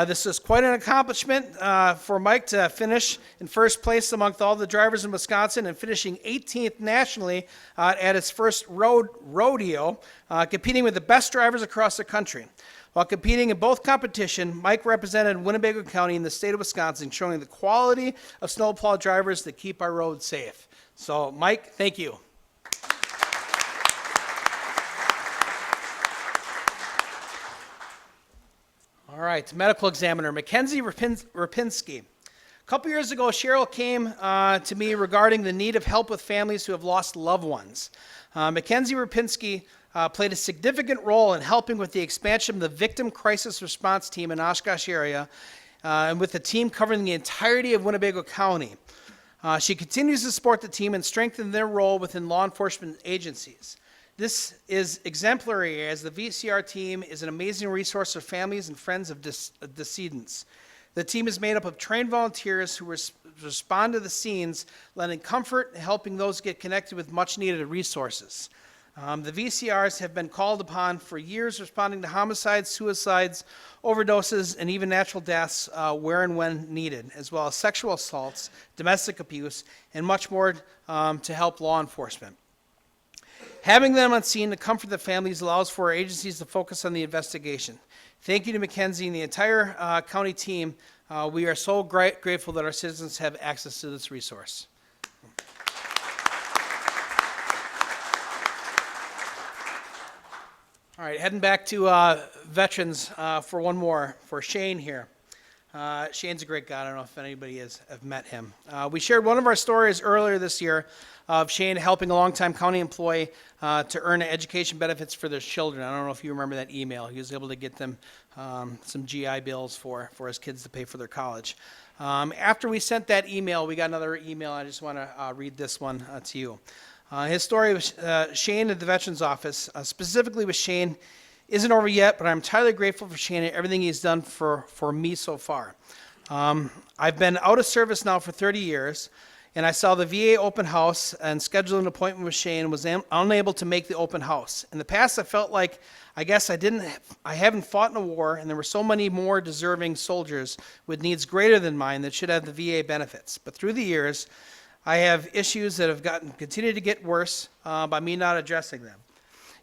[SPEAKER 9] This is quite an accomplishment for Mike to finish in first place amongst all the drivers in Wisconsin and finishing 18th nationally at his first rodeo, competing with the best drivers across the country. While competing in both competitions, Mike represented Winnebago County in the state of Wisconsin, showing the quality of snowplow drivers that keep our roads safe. So, Mike, thank you. All right, medical examiner, Mackenzie Rapinski. A couple years ago, Cheryl came to me regarding the need of help with families who have lost loved ones. Mackenzie Rapinski played a significant role in helping with the expansion of the Victim Crisis Response Team in Oshkosh area and with the team covering the entirety of Winnebago County. She continues to support the team and strengthen their role within law enforcement agencies. This is exemplary as the VCR team is an amazing resource for families and friends of decedents. The team is made up of trained volunteers who respond to the scenes, lending comfort and helping those get connected with much-needed resources. The VCRs have been called upon for years, responding to homicides, suicides, overdoses, and even natural deaths where and when needed, as well as sexual assaults, domestic abuse, and much more to help law enforcement. Having them on scene to comfort the families allows for our agencies to focus on the investigation. Thank you to Mackenzie and the entire county team. We are so grateful that our citizens have access to this resource. right, heading back to veterans for one more, for Shane here. Shane's a great guy. I don't know if anybody have met him. We shared one of our stories earlier this year of Shane helping a longtime county employee to earn education benefits for their children. I don't know if you remember that email. He was able to get them some GI bills for his kids to pay for their college. After we sent that email, we got another email. I just want to read this one to you. His story was Shane at the Veterans Office, specifically with Shane, isn't over yet, but I'm entirely grateful for Shane and everything he's done for me so far. I've been out of service now for 30 years, and I saw the VA open house and scheduled an appointment with Shane, was unable to make the open house. In the past, I felt like, I guess I haven't fought in a war, and there were so many more deserving soldiers with needs greater than mine that should have the VA benefits. But through the years, I have issues that have continued to get worse by me not addressing them.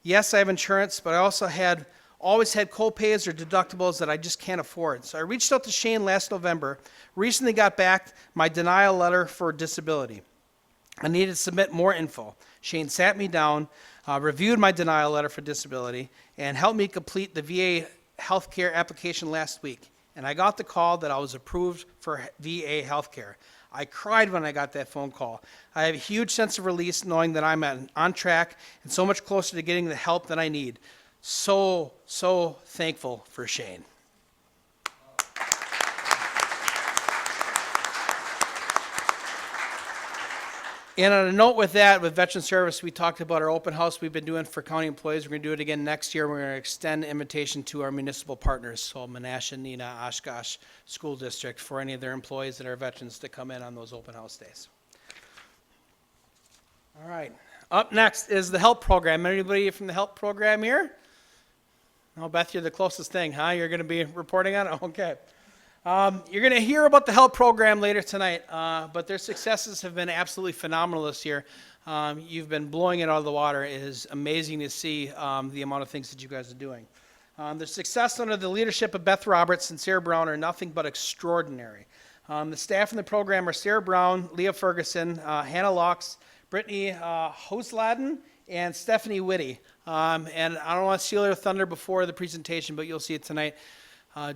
[SPEAKER 9] Yes, I have insurance, but I also always had co-pays or deductibles that I just can't afford. So I reached out to Shane last November, recently got back my denial letter for disability. I needed to submit more info. Shane sat me down, reviewed my denial letter for disability, and helped me complete the VA healthcare application last week. And I got the call that I was approved for VA healthcare. I cried when I got that phone call. I have a huge sense of release knowing that I'm on track and so much closer to getting the help that I need. So thankful for Shane. And on a note with that, with Veteran Service, we talked about our open house we've been doing for county employees. We're going to do it again next year. We're going to extend the invitation to our municipal partners, so Menasha, Neenah, Oshkosh School District, for any of their employees that are veterans to come in on those open house days. All right. Up next is the HELP program. Anybody from the HELP program here? Oh, Beth, you're the closest thing, huh? You're going to be reporting on it? Okay. You're going to hear about the HELP program later tonight, but their successes have been absolutely phenomenal this year. You've been blowing it out of the water. It is amazing to see the amount of things that you guys are doing. The success under the leadership of Beth Roberts and Sarah Brown are nothing but extraordinary. The staff in the program are Sarah Brown, Leah Ferguson, Hannah Locks, Brittany Hosladen, and Stephanie Whitty. And I don't want to steal their thunder before the presentation, but you'll see it tonight.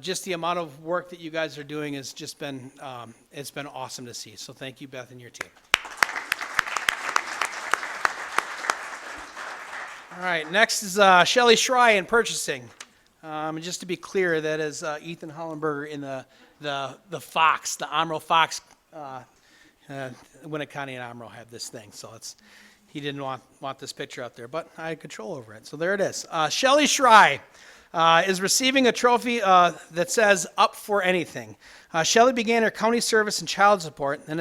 [SPEAKER 9] Just the amount of work that you guys are doing has just been, it's been awesome to see. So thank you, Beth, and your team. All right, next is Shelley Schrei in purchasing. And just to be clear, that is Ethan Hollenberger in the Fox, the Amro Fox. Winnebago County and Amro have this thing, so he didn't want this picture out there, but I had control over it. So there it is. Shelley Schrei is receiving a trophy that says "Up for Anything." Shelley began her county service in child support, and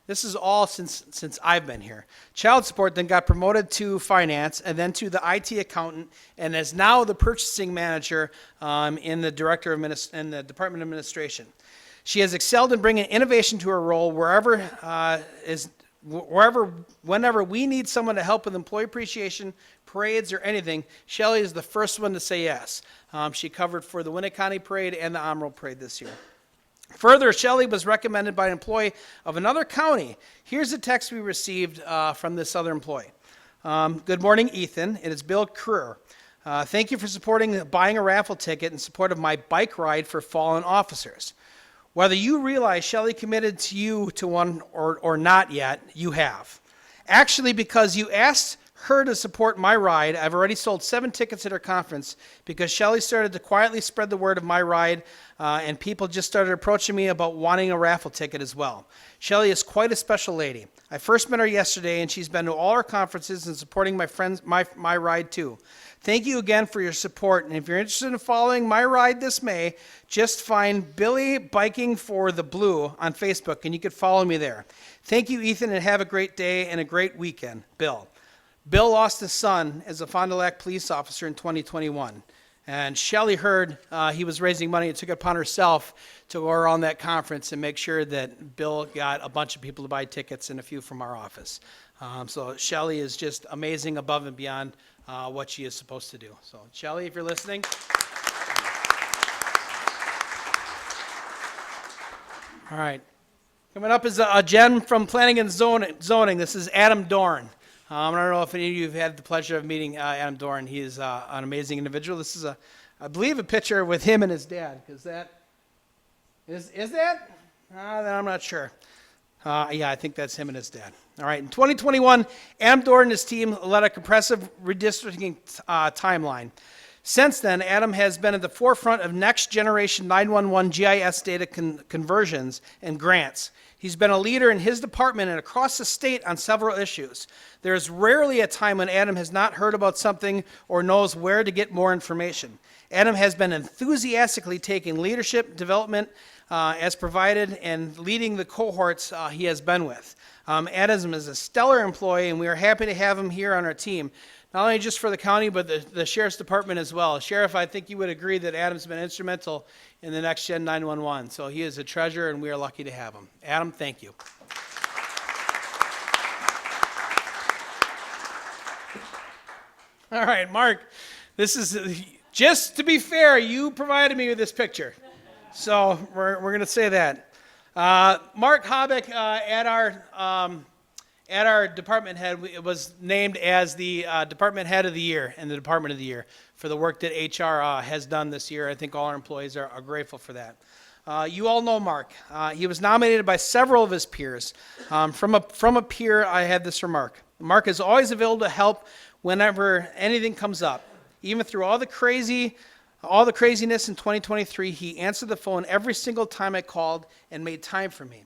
[SPEAKER 9] this is all since I've been here. Child support, then got promoted to finance, and then to the IT accountant, and is now the purchasing manager in the in the Department of Administration. She has excelled in bringing innovation to her role whenever we need someone to help with employee appreciation, parades, or anything. Shelley is the first one to say yes. She covered for the Winnebago County Parade and the Amro Parade this year. Further, Shelley was recommended by an employee of another county. Here's a text we received from this other employee. Good morning, Ethan. It is Bill Kerr. Thank you for buying a raffle ticket in support of my bike ride for fallen officers. Whether you realize Shelley committed to one or not yet, you have. Actually, because you asked her to support my ride, I've already sold 7 tickets at her conference because Shelley started to quietly spread the word of my ride, and people just started approaching me about wanting a raffle ticket as well. Shelley is quite a special lady. I first met her yesterday, and she's been to all our conferences and supporting my friends, my ride too. Thank you again for your support, and if you're interested in following my ride this May, just find Billy Biking for the Blue on Facebook, and you can follow me there. Thank you, Ethan, and have a great day and a great weekend. Bill. Bill lost his son as a Fond du Lac police officer in 2021, and Shelley heard he was raising money and took it upon herself to go around that conference and make sure that Bill got a bunch of people to buy tickets and a few from our office. So Shelley is just amazing above and beyond what she is supposed to do. So Shelley, if you're listening. All right. Coming up is a gem from Planning and Zoning. This is Adam Dorn. I don't know if any of you have had the pleasure of meeting Adam Doran. He is an amazing individual. This is, I believe, a picture with him and his dad. Is that? I'm not sure. Yeah, I think that's him and his dad. All right, in 2021, Adam Doran and his team led a compressive redistricting timeline. Since then, Adam has been at the forefront of next generation 911 GIS data conversions and grants. He's been a leader in his department and across the state on several issues. There is rarely a time when Adam has not heard about something or knows where to get more information. Adam has been enthusiastically taking leadership development as provided and leading the cohorts he has been with. Adam is a stellar employee, and we are happy to have him here on our team, not only just for the county, but the Sheriff's Department as well. Sheriff, I think you would agree that Adam's been instrumental in the Next Gen 911, so he is a treasure, and we are lucky to have him. Adam, thank you. All right, Mark, this is, just to be fair, you provided me with this picture. So we're going to say that. Mark Habeck at our department head was named as the department head of the year and the department of the year for the work that HR has done this year. I think all our employees are grateful for that. You all know Mark. He was nominated by several of his peers. From a peer, I had this remark. Mark is always available to help whenever anything comes up. Even through all the craziness in 2023, he answered the phone every single time I called and made time for me.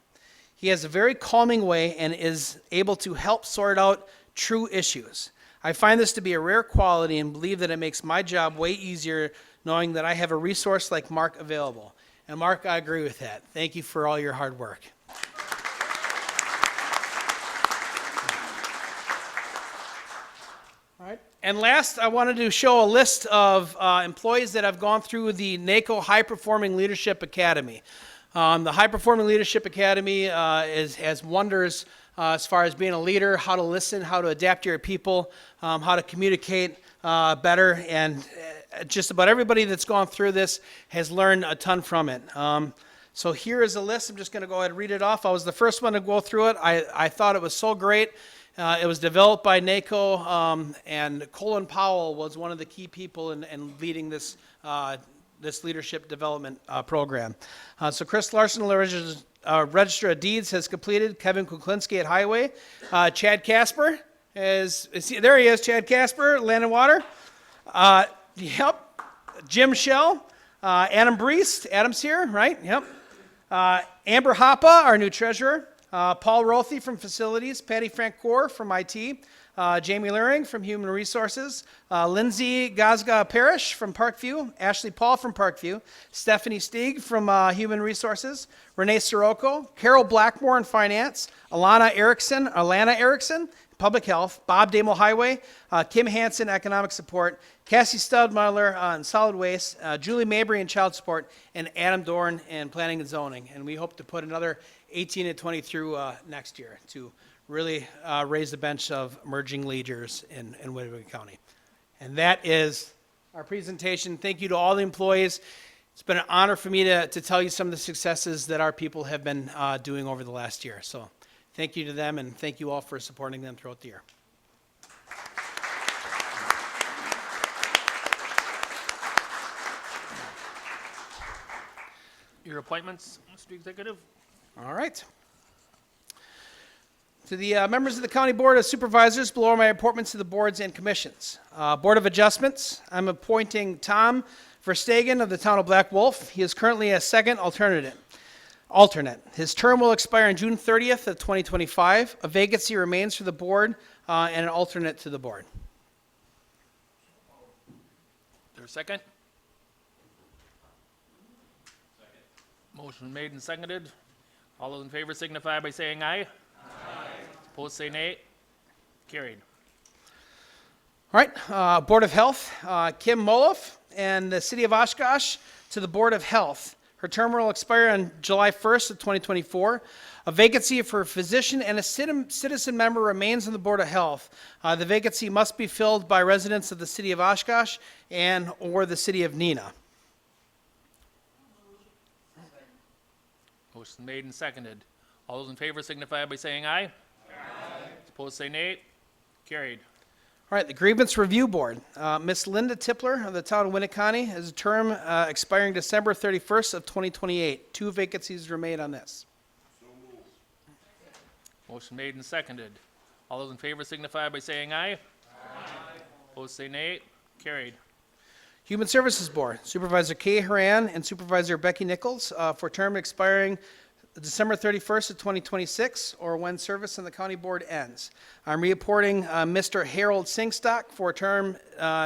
[SPEAKER 9] He has a very calming way and is able to help sort out true issues. I find this to be a rare quality and believe that it makes my job way easier knowing that I have a resource like Mark available. And Mark, I agree with that. Thank you for all your hard work. All right. And last, I wanted to show a list of employees that have gone through the NACO High Performing Leadership Academy. The High Performing Leadership Academy has wonders as far as being a leader, how to listen, how to adapt to your people, how to communicate better, and just about everybody that's gone through this has learned a ton from it. So here is a list. I'm just going to go ahead and read it off. I was the first one to go through it. I thought it was so great. It was developed by NACO, and Colin Powell was one of the key people in leading this leadership development program. So Chris Larson, the Register of Deeds, has completed. Kevin Kuklinski at Highway. Chad Casper, there he is, Chad Casper, Land and Water. Yep. Jim Shell. Adam Breest, Adam's here, right? Yep. Amber Hoppe, our new treasurer. Paul Rothy from Facilities. Patty Francoeur from IT. Jamie Luring from Human Resources, Lindsay Gazga Parrish from Parkview, Ashley Paul from Parkview, Stephanie Stieg from Human Resources, Renee Sirocco, Carol Blackmore in Finance, Alana Erickson, Public Health, Bob Damel Highway, Kim Hansen Economic Support, Cassie Studmuller on Solid Waste, Julie Mabry in Child Support, and Adam Dorn in Planning and Zoning. And we hope to put another 18 and 20 through next year to really raise the bench of emerging leaders in Winnebago County. And that is our presentation. Thank you to all the employees. It's been an honor for me to tell you some of the successes that our people have been doing over the last year. So thank you to them, and thank you all for supporting them throughout the year.
[SPEAKER 1] Your appointments, Mr. Executive.
[SPEAKER 9] All right. To the members of the County Board of Supervisors, below are my appointments to the boards and commissions. Board of Adjustments, I'm appointing Tom Verstegen of the town of Black Wolf. He is currently a second alternate. His term will expire on June 30th of 2025. A vacancy remains for the board and an alternate to the board.
[SPEAKER 1] Is there a second? Motion made and seconded. All those in favor signify by saying aye. Opposed, say nay. Carried.
[SPEAKER 9] All right, Board of Health, Kim Moloff and the City of Oshkosh to the Board of Health. Her term will expire on July 1st of 2024. A vacancy for a physician and a citizen member remains on the Board of Health. The vacancy must be filled by residents of the City of Oshkosh and or the City of Neenah.
[SPEAKER 1] Motion made and seconded. All those in favor signify by saying aye. Opposed, say nay. Carried.
[SPEAKER 9] All right, the Grievance Review Board. Miss Linda Tipler of the town of Winneconne has a term expiring December 31st of 2028. 2 vacancies remain on this.
[SPEAKER 1] Motion made and seconded. All those in favor signify by saying aye. Aye. Opposed, say nay. Carried.
[SPEAKER 9] Human Services Board, Supervisor Kay Haran and Supervisor Becky Nichols for a term expiring December 31st of 2026 or when service on the county board ends. I'm reappointing Mr. Harold Singstock for a term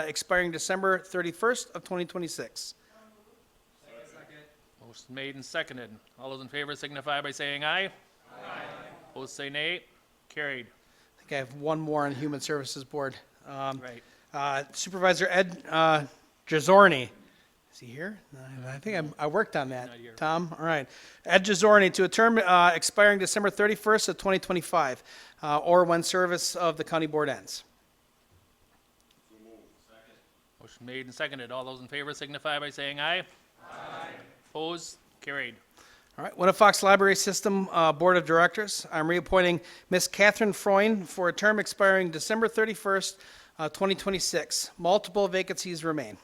[SPEAKER 9] expiring December 31st of 2026.
[SPEAKER 1] Motion made and seconded. All those in favor signify by saying aye. Aye. Opposed, say nay. Carried.
[SPEAKER 9] I think I have one more on Human Services Board.
[SPEAKER 1] Right.
[SPEAKER 9] Supervisor Ed Jazorni. Is he here? I think I worked on that.
[SPEAKER 1] Not here.
[SPEAKER 9] Tom, all right. Ed Jazorni to a term expiring December 31st of 2025 or when service of the county board ends.
[SPEAKER 1] Motion made and seconded. All those in favor signify by saying aye. Aye. Opposed, carried.
[SPEAKER 9] All right, Winnefox Library System Board of Directors. I'm reappointing Miss Catherine Freund for a term expiring December 31st, 2026. Multiple vacancies remain.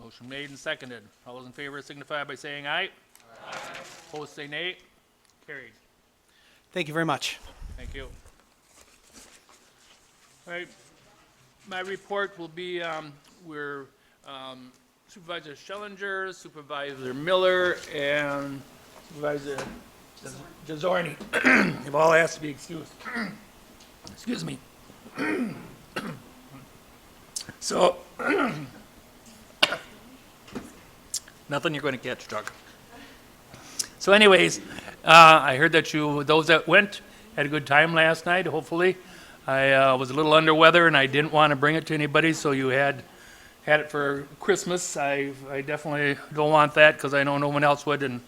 [SPEAKER 1] Motion made and seconded. All those in favor signify by saying aye. Aye. Opposed, say nay. Carried.
[SPEAKER 9] Thank you very much.
[SPEAKER 1] Thank you. All right, my report will be, we're Supervisor Schellinger, Supervisor Miller, and Supervisor Jazorni have all asked to be excused. Excuse me. So, nothing you're going to catch, Chuck. So anyways, I heard that those that went, had a good time last night, hopefully. I was a little under weather and I didn't want to bring it to anybody, so you had it for Christmas. I definitely don't want that because I know no one else would. And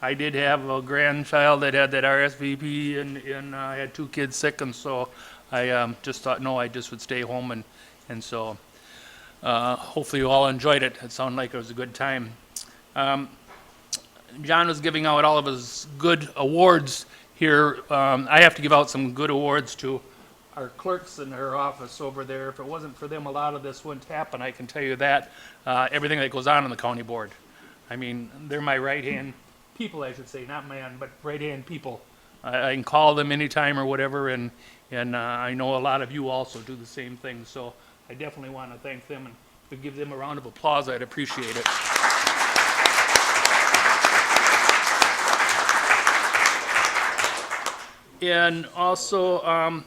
[SPEAKER 1] I did have a grandchild that had that RSVP and I had 2 kids sick, and so I just thought, no, I just would stay home. And so hopefully you all enjoyed it. It sounded like it was a good time. John was giving out all of his good awards here. I have to give out some good awards to our clerks in her office over there. If it wasn't for them, a lot of this wouldn't happen, I can tell you that. Everything that goes on in the county board. I mean, they're my right-hand people, I should say, not man, but right-hand people. I can call them anytime or whatever, and I know a lot of you also do the same thing, so I definitely want to thank them, and to give them a round of applause, I'd appreciate it. And also,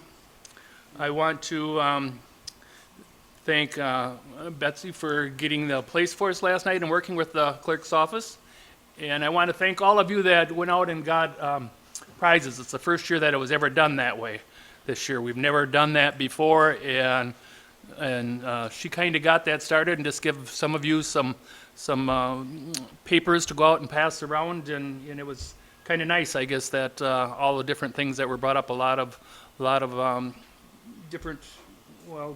[SPEAKER 1] I want to thank Betsy for getting the place for us last night and working with the clerk's office. And I want to thank all of you that went out and got prizes. It's the first year that it was ever done that way this year. We've never done that before, and she kind of got that started and just give some of you some papers to go out and pass around, and it was kind of nice, I guess, that all the different things that were brought up, a lot of different,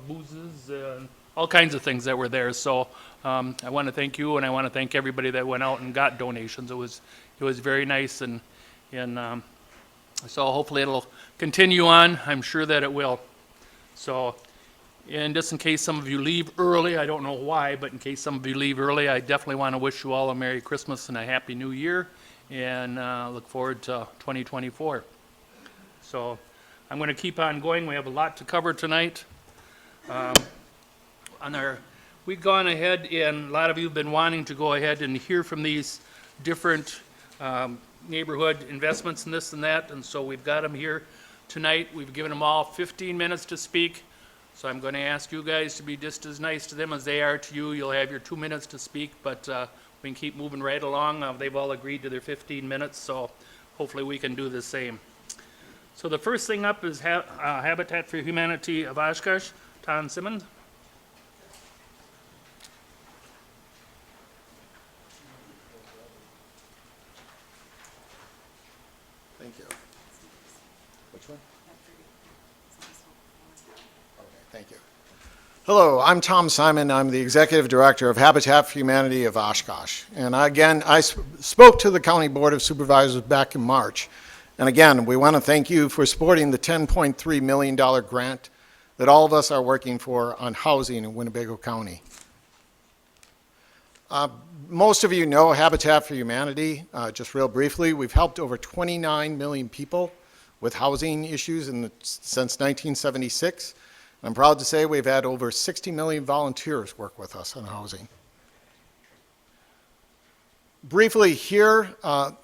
[SPEAKER 1] boozes and all kinds of things that were there. So I want to thank you, and I want to thank everybody that went out and got donations. It was very nice, and so hopefully it'll continue on. I'm sure that it will. So, and just in case some of you leave early, I don't know why, but in case some of you leave early, I definitely want to wish you all a Merry Christmas and a Happy New Year, and look forward to 2024. So I'm going to keep on going. We have a lot to cover tonight. We've gone ahead, and a lot of you have been wanting to go ahead and hear from these different neighborhood investments and this and that, and so we've got them here tonight. We've given them all 15 minutes to speak, so I'm going to ask you guys to be just as nice to them as they are to you. You'll have your 2 minutes to speak, but we can keep moving right along. They've all agreed to their 15 minutes, so hopefully we can do the same. So the first thing up is Habitat for Humanity of Oshkosh. Tom Simmons.
[SPEAKER 10] Thank you. Which one? Okay, thank you. Hello, I'm Tom Simon. I'm the Executive Director of Habitat for Humanity of Oshkosh. And I spoke to the County Board of Supervisors back in March. And again, we want to thank you for supporting the $10.3 million grant that all of us are working for on housing in Winnebago County. Most of you know Habitat for Humanity. Just real briefly, we've helped over 29 million people with housing issues since 1976. I'm proud to say we've had over 60 million volunteers work with us on housing. Briefly here,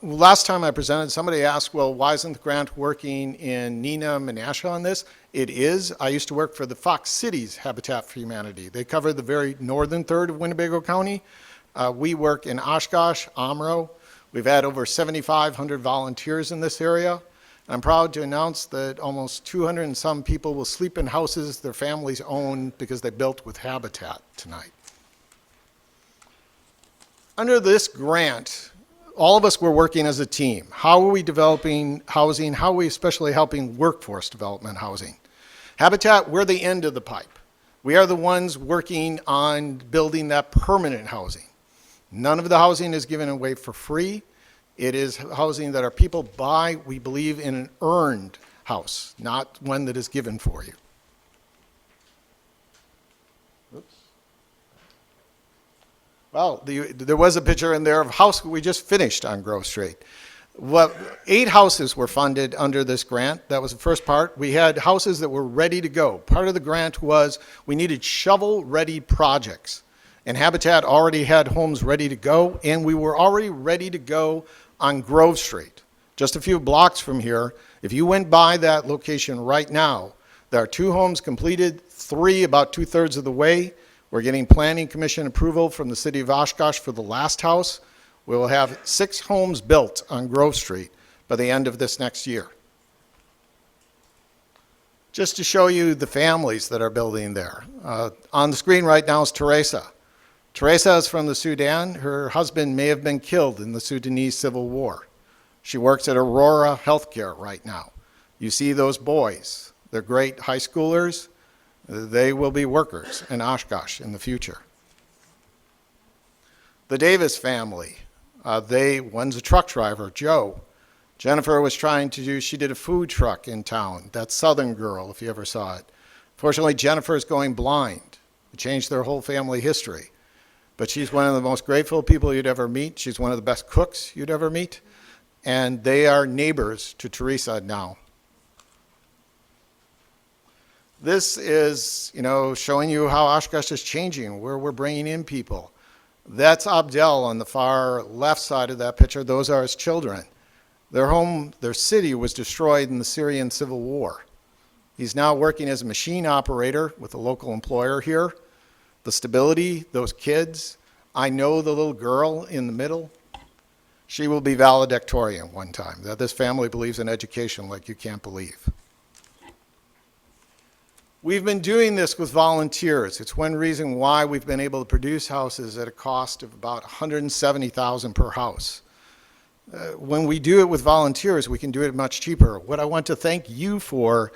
[SPEAKER 10] last time I presented, somebody asked, well, why isn't the grant working in Neenah, Menasha on this? It is. I used to work for the Fox Cities Habitat for Humanity. They cover the very northern third of Winnebago County. We work in Oshkosh, Omro. We've had over 7,500 volunteers in this area. I'm proud to announce that almost 200 and some people will sleep in houses their families own because they built with Habitat tonight. Under this grant, all of us were working as a team. How are we developing housing? How are we especially helping workforce development housing? Habitat, we're the end of the pipe. We are the ones working on building that permanent housing. None of the housing is given away for free. It is housing that our people buy. We believe in an earned house, not one that is given for you. Oops. Well, there was a picture in there of a house we just finished on Grove Street. 8 houses were funded under this grant. That was the first part. We had houses that were ready to go. Part of the grant was we needed shovel-ready projects. And Habitat already had homes ready to go, and we were already ready to go on Grove Street. Just a few blocks from here, if you went by that location right now, there are 2 homes completed, 3 about 2/3 of the way. We're getting Planning Commission approval from the city of Oshkosh for the last house. We will have 6 homes built on Grove Street by the end of this next year. Just to show you the families that are building there. On the screen right now is Teresa. Teresa is from the Sudan. Her husband may have been killed in the Sudanese civil war. She works at Aurora Healthcare right now. You see those boys. They're great high schoolers. They will be workers in Oshkosh in the future. The Davis family, one's a truck driver, Joe. Jennifer was she did a food truck in town, that Southern girl, if you ever saw it. Fortunately, Jennifer is going blind. It changed their whole family history. But she's one of the most grateful people you'd ever meet. She's one of the best cooks you'd ever meet. And they are neighbors to Teresa now. This is, showing you how Oshkosh is changing, where we're bringing in people. That's Abdel on the far left side of that picture. Those are his children. Their city was destroyed in the Syrian civil war. He's now working as a machine operator with a local employer here. The stability, those kids. I know the little girl in the middle. She will be valedictorian one time. This family believes in education like you can't believe. We've been doing this with volunteers. It's one reason why we've been able to produce houses at a cost of about $170,000 per house. When we do it with volunteers, we can do it much cheaper. What I want to thank you for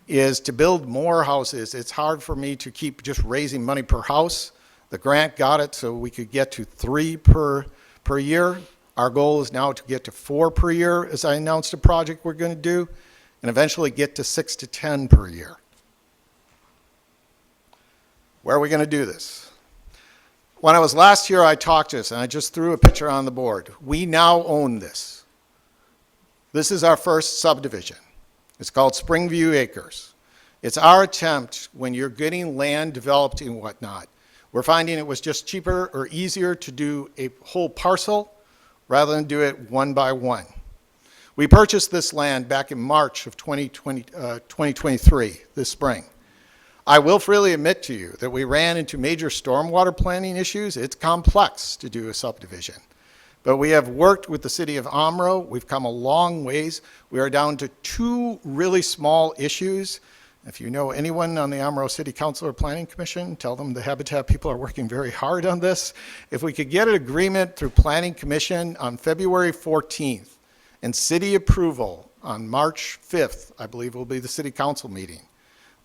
[SPEAKER 10] is to build more houses. It's hard for me to keep just raising money per house. The grant got it so we could get to 3 per year. Our goal is now to get to 4 per year, as I announced a project we're going to do, and eventually get to 6 to 10 per year. Where are we going to do this? When I was last here, I talked to us, and I just threw a picture on the board. We now own this. This is our first subdivision. It's called Springview Acres. It's our attempt when you're getting land developed and whatnot. We're finding it was just cheaper or easier to do a whole parcel rather than do it one by one. We purchased this land back in March of 2023, this spring. I will freely admit to you that we ran into major stormwater planning issues. It's complex to do a subdivision. But we have worked with the city of Omro. We've come a long ways. We are down to 2 really small issues. If you know anyone on the Omro City Council or Planning Commission, tell them the Habitat people are working very hard on this. If we could get an agreement through Planning Commission on February 14th and city approval on March 5th, I believe will be the city council meeting,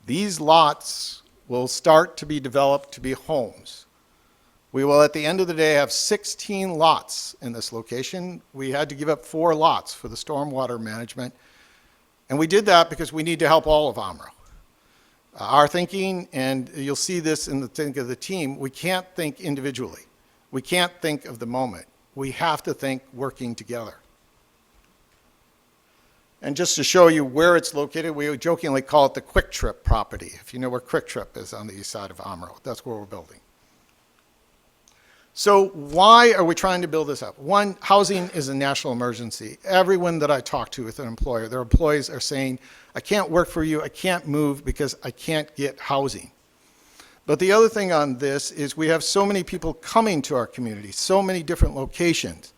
[SPEAKER 10] these lots will start to be developed to be homes. We will, at the end of the day, have 16 lots in this location. We had to give up 4 lots for the stormwater management. And we did that because we need to help all of Amro. Our thinking, and you'll see this in the think of the team, we can't think individually. We can't think of the moment. We have to think working together. And just to show you where it's located, we jokingly call it the Quick Trip property. If you know where Quick Trip is on the east side of Amro, that's where we're building. So why are we trying to build this up? One, housing is a national emergency. Everyone that I talk to with an employer, their employees are saying, I can't work for you, I can't move because I can't get housing. But the other thing on this is we have so many people coming to our community, so many different locations,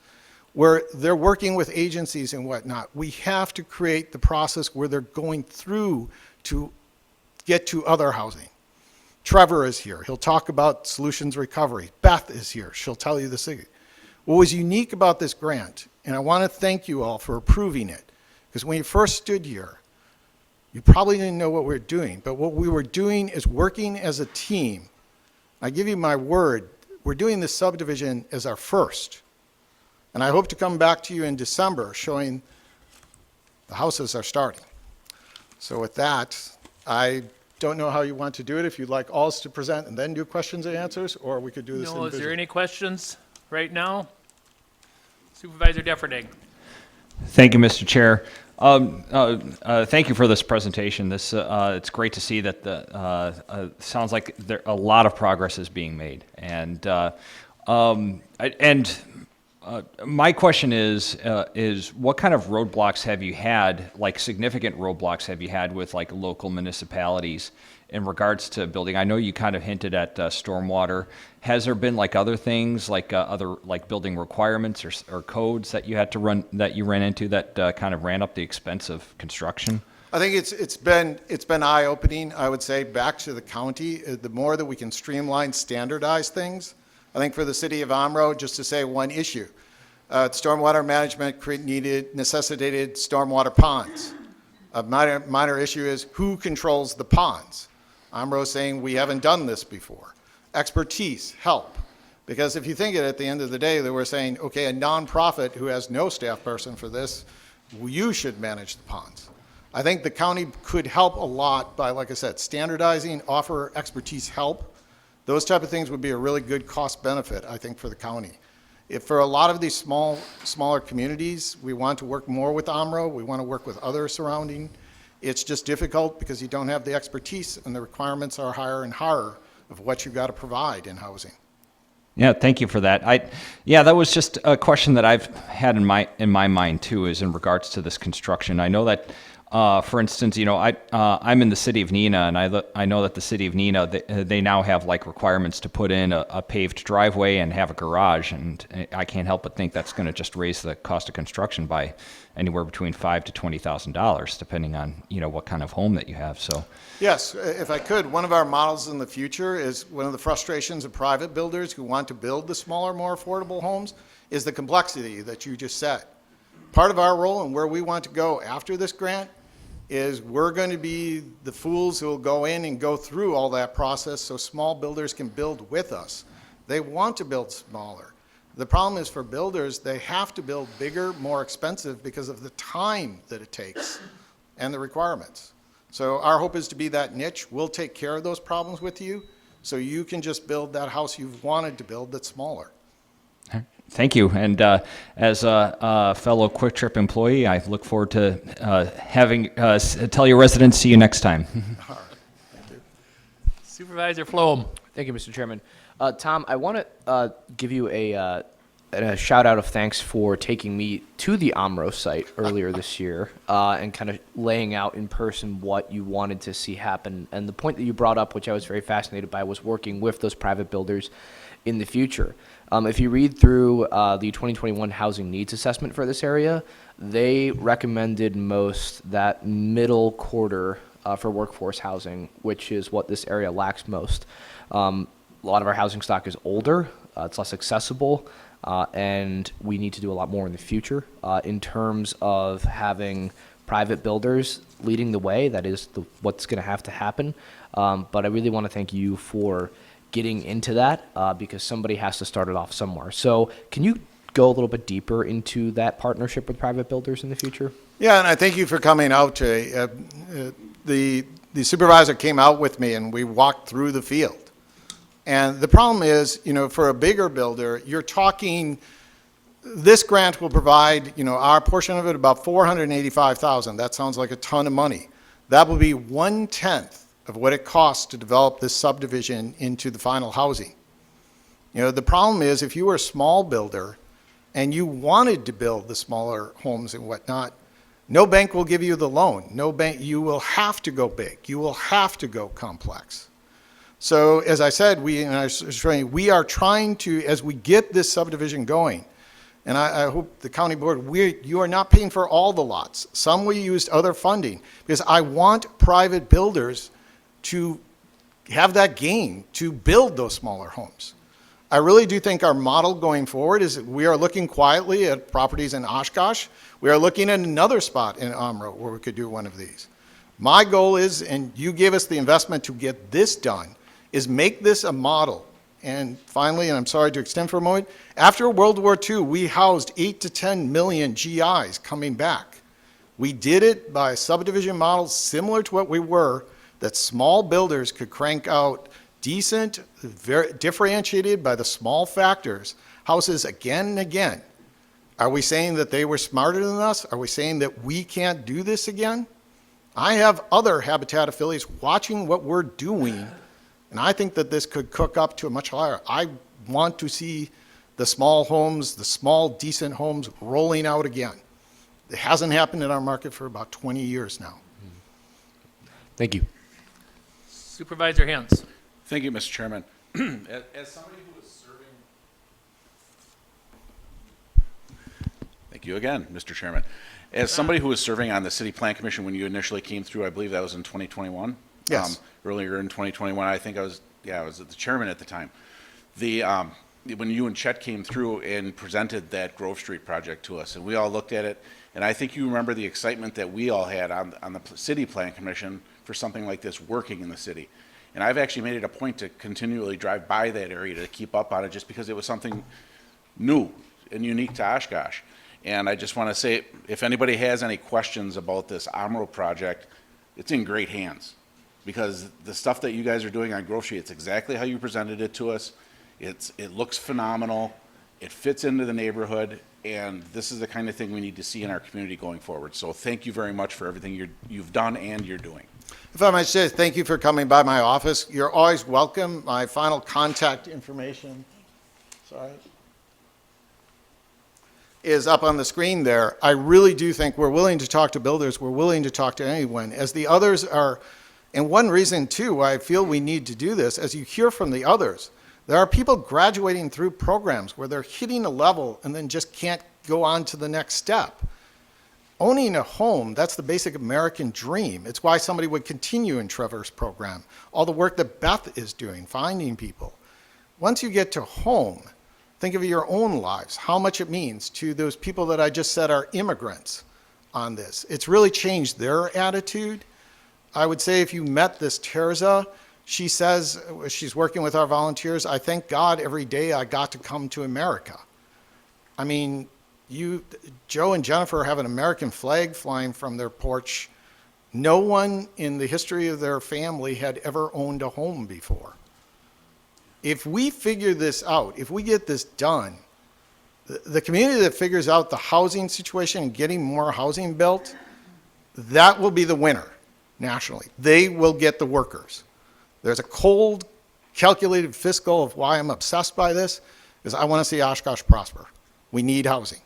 [SPEAKER 10] where they're working with agencies and whatnot. We have to create the process where they're going through to get to other housing. Trevor is here. He'll talk about solutions recovery. Beth is here. She'll tell you the secret. What was unique about this grant, and I want to thank you all for approving it, because when you first stood here, you probably didn't know what we were doing, but what we were doing is working as a team. I give you my word, we're doing this subdivision as our first. And I hope to come back to you in December showing the houses are starting. So with that, I don't know how you want to do it, if you'd like all to present and then do questions and answers, or we could do this
[SPEAKER 1] No, is
[SPEAKER 10] individually.
[SPEAKER 1] there any questions right now? Supervisor Defferning.
[SPEAKER 11] Thank you, Mr. Chair. Thank you for this presentation. It's great to see that sounds like a lot of progress is being made. My question is what kind of roadblocks have you had, like significant roadblocks have you had with like local municipalities in regards to building? I know you kind of hinted at stormwater. Has there been like other things, like other like building requirements or codes that you had to you ran into that kind of ran up the expense of construction?
[SPEAKER 10] I think it's been eye-opening, I would say, back to the county. The more that we can streamline, standardize things, I think for the city of Amro, just to say one issue, stormwater management necessitated stormwater ponds. A minor issue is who controls the ponds. Amro saying we haven't done this before. Expertise, help. Because if you think it, at the end of the day, they were saying, okay, a nonprofit who has no staff person for this, you should manage the ponds. I think the county could help a lot by, like I said, standardizing, offer expertise help. Those type of things would be a really good cost benefit, I think, for the county. If for a lot of these smaller communities, we want to work more with Amro, we want to work with other surrounding. It's just difficult because you don't have the expertise and the requirements are higher and higher of what you got to provide in housing.
[SPEAKER 11] Yeah, thank you for that. That was just a question that I've had in my mind too, is in regards to this construction. I know that, for instance, I'm in the city of Neenah, and I know that the city of Neenah, they now have like requirements to put in a paved driveway and have a garage, and I can't help but think that's going to just raise the cost of construction by anywhere between $5,000 to $20,000, depending on what kind of home that you have. So.
[SPEAKER 10] Yes, if I could, one of our models in the future is one of the frustrations of private builders who want to build the smaller, more affordable homes is the complexity that you just said. Part of our role and where we want to go after this grant is we're going to be the fools who will go in and go through all that process so small builders can build with us. They want to build smaller. The problem is for builders, they have to build bigger, more expensive because of the time that it takes and the requirements. So our hope is to be that niche. We'll take care of those problems with you so you can just build that house you've wanted to build that's smaller.
[SPEAKER 11] Thank you. And as a fellow Quick Trip employee, I look forward to having tell your residents see you next time.
[SPEAKER 10] All right. Thank you.
[SPEAKER 1] Supervisor Floam.
[SPEAKER 12] Thank you, Mr. Chairman. Tom, I want to give you a shout out of thanks for taking me to the Amro site earlier this year and kind of laying out in person what you wanted to see happen. And the point that you brought up, which I was very fascinated by, was working with those private builders in the future. If you read through the 2021 housing needs assessment for this area, they recommended most that middle quarter for workforce housing, which is what this area lacks most. A lot of our housing stock is older, it's less accessible, and we need to do a lot more in the future in terms of having private builders leading the way. That is what's going to have to happen. But I really want to thank you for getting into that because somebody has to start it off somewhere. So can you go a little bit deeper into that partnership with private builders in the future?
[SPEAKER 10] Yeah, and I thank you for coming out today. The supervisor came out with me and we walked through the field. And the problem is, for a bigger builder, you're talking, this grant will provide, our portion of it, about $485,000. That sounds like a ton of money. That will be 1/10 of what it costs to develop this subdivision into the final housing. The problem is, if you were a small builder and you wanted to build the smaller homes and whatnot, no bank will give you the loan. No bank, you will have to go big. You will have to go complex. So as I said, we are trying to, as we get this subdivision going, and I hope the county board, you are not paying for all the lots. Some we used other funding, because I want private builders to have that gain to build those smaller homes. I really do think our model going forward is that we are looking quietly at properties in Oshkosh. We are looking at another spot in Amro where we could do one of these. My goal is, and you gave us the investment to get this done, is make this a model. And finally, and I'm sorry to extend for a moment, after World War II, we housed 8 to 10 million GIs coming back. We did it by a subdivision model similar to what we were, that small builders could crank out decent, very differentiated by the small factors, houses again and again. Are we saying that they were smarter than us? Are we saying that we can't do this again? I have other Habitat affiliates watching what we're doing, and I think that this could cook up to a much higher. I want to see the small homes, the small decent homes rolling out again. It hasn't happened in our market for about 20 years now.
[SPEAKER 12] Thank you.
[SPEAKER 1] Supervisor Hens.
[SPEAKER 13] Thank you, Mr. Chairman. As somebody who is serving... Thank you again, Mr. Chairman. As somebody who was serving on the City Plan Commission when you initially came through, I believe that was in 2021.
[SPEAKER 10] Yes.
[SPEAKER 13] Earlier in 2021, I think I was the chairman at the time. When you and Chet came through and presented that Grove Street project to us, and we all looked at it, and I think you remember the excitement that we all had on the City Plan Commission for something like this working in the city. And I've actually made it a point to continually drive by that area to keep up on it, just because it was something new and unique to Oshkosh. And I just want to say, if anybody has any questions about this Amro project, it's in great hands. Because the stuff that you guys are doing on Grove Street, it's exactly how you presented it to us. It looks phenomenal. It fits into the neighborhood. And this is the kind of thing we need to see in our community going forward. So thank you very much for everything you've done and you're doing.
[SPEAKER 10] If I might say, thank you for coming by my office. You're always welcome. My final contact information, is up on the screen there. I really do think we're willing to talk to builders. We're willing to talk to anyone, as the others are. And one reason, too, why I feel we need to do this, as you hear from the others, there are people graduating through programs where they're hitting a level and then just can't go on to the next step. Owning a home, that's the basic American dream. It's why somebody would continue in Trevor's program. All the work that Beth is doing, finding people. Once you get to home, think of your own lives, how much it means to those people that I just said are immigrants on this. It's really changed their attitude. I would say if you met this Terza, she says, she's working with our volunteers, I thank God every day I got to come to America. I mean, Joe and Jennifer have an American flag flying from their porch. No one in the history of their family had ever owned a home before. If we figure this out, if we get this done, the community that figures out the housing situation and getting more housing built, that will be the winner nationally. They will get the workers. There's a cold, calculated fiscal of why I'm obsessed by this, is I want to see Oshkosh prosper. We need housing.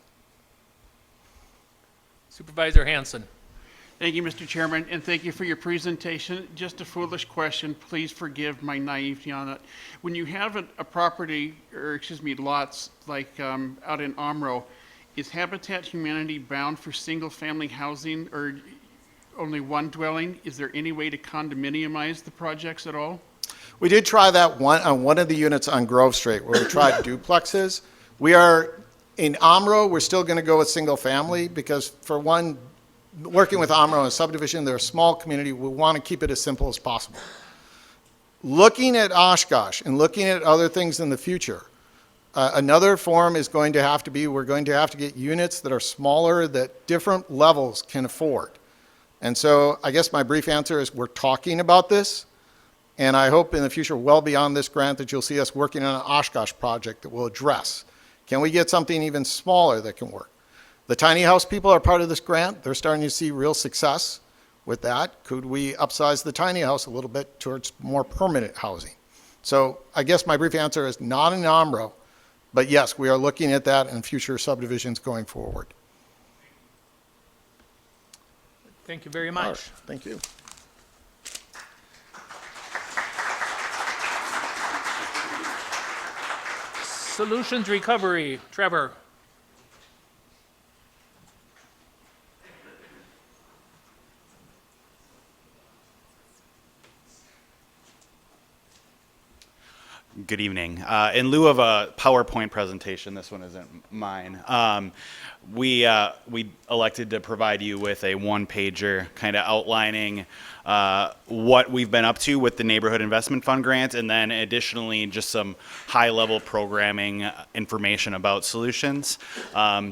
[SPEAKER 1] Supervisor Hanson.
[SPEAKER 14] Thank you, Mr. Chairman, and thank you for your presentation. Just a foolish question. Please forgive my naivety on it. When you have a property, or excuse me, lots like out in Amro, is Habitat Humanity bound for single-family housing or only one dwelling? Is there any way to condominiumize the projects at all?
[SPEAKER 10] We did try that on one of the units on Grove Street where we tried duplexes. We are, in Amro, we're still going to go with single family because for one, working with Amro and subdivision, they're a small community. We want to keep it as simple as possible. looking at Oshkosh and looking at other things in the future, another form is going to have to be, we're going to have to get units that are smaller that different levels can afford. And so I guess my brief answer is we're talking about this, and I hope in the future, well beyond this grant, that you'll see us working on an Oshkosh project that will address, can we get something even smaller that can work? The tiny house people are part of this grant. They're starting to see real success with that. Could we upsize the tiny house a little bit towards more permanent housing? So I guess my brief answer is not an OMRO, but yes, we are looking at that in future subdivisions going forward.
[SPEAKER 1] Thank you very
[SPEAKER 10] All
[SPEAKER 1] much.
[SPEAKER 10] right, thank you.
[SPEAKER 1] Solutions Recovery, Trevor.
[SPEAKER 15] Good evening. In lieu of a PowerPoint presentation, this one isn't mine. We elected to provide you with a one-pager kind of outlining what we've been up to with the Neighborhood Investment Fund grant, and then additionally just some high-level programming information about solutions,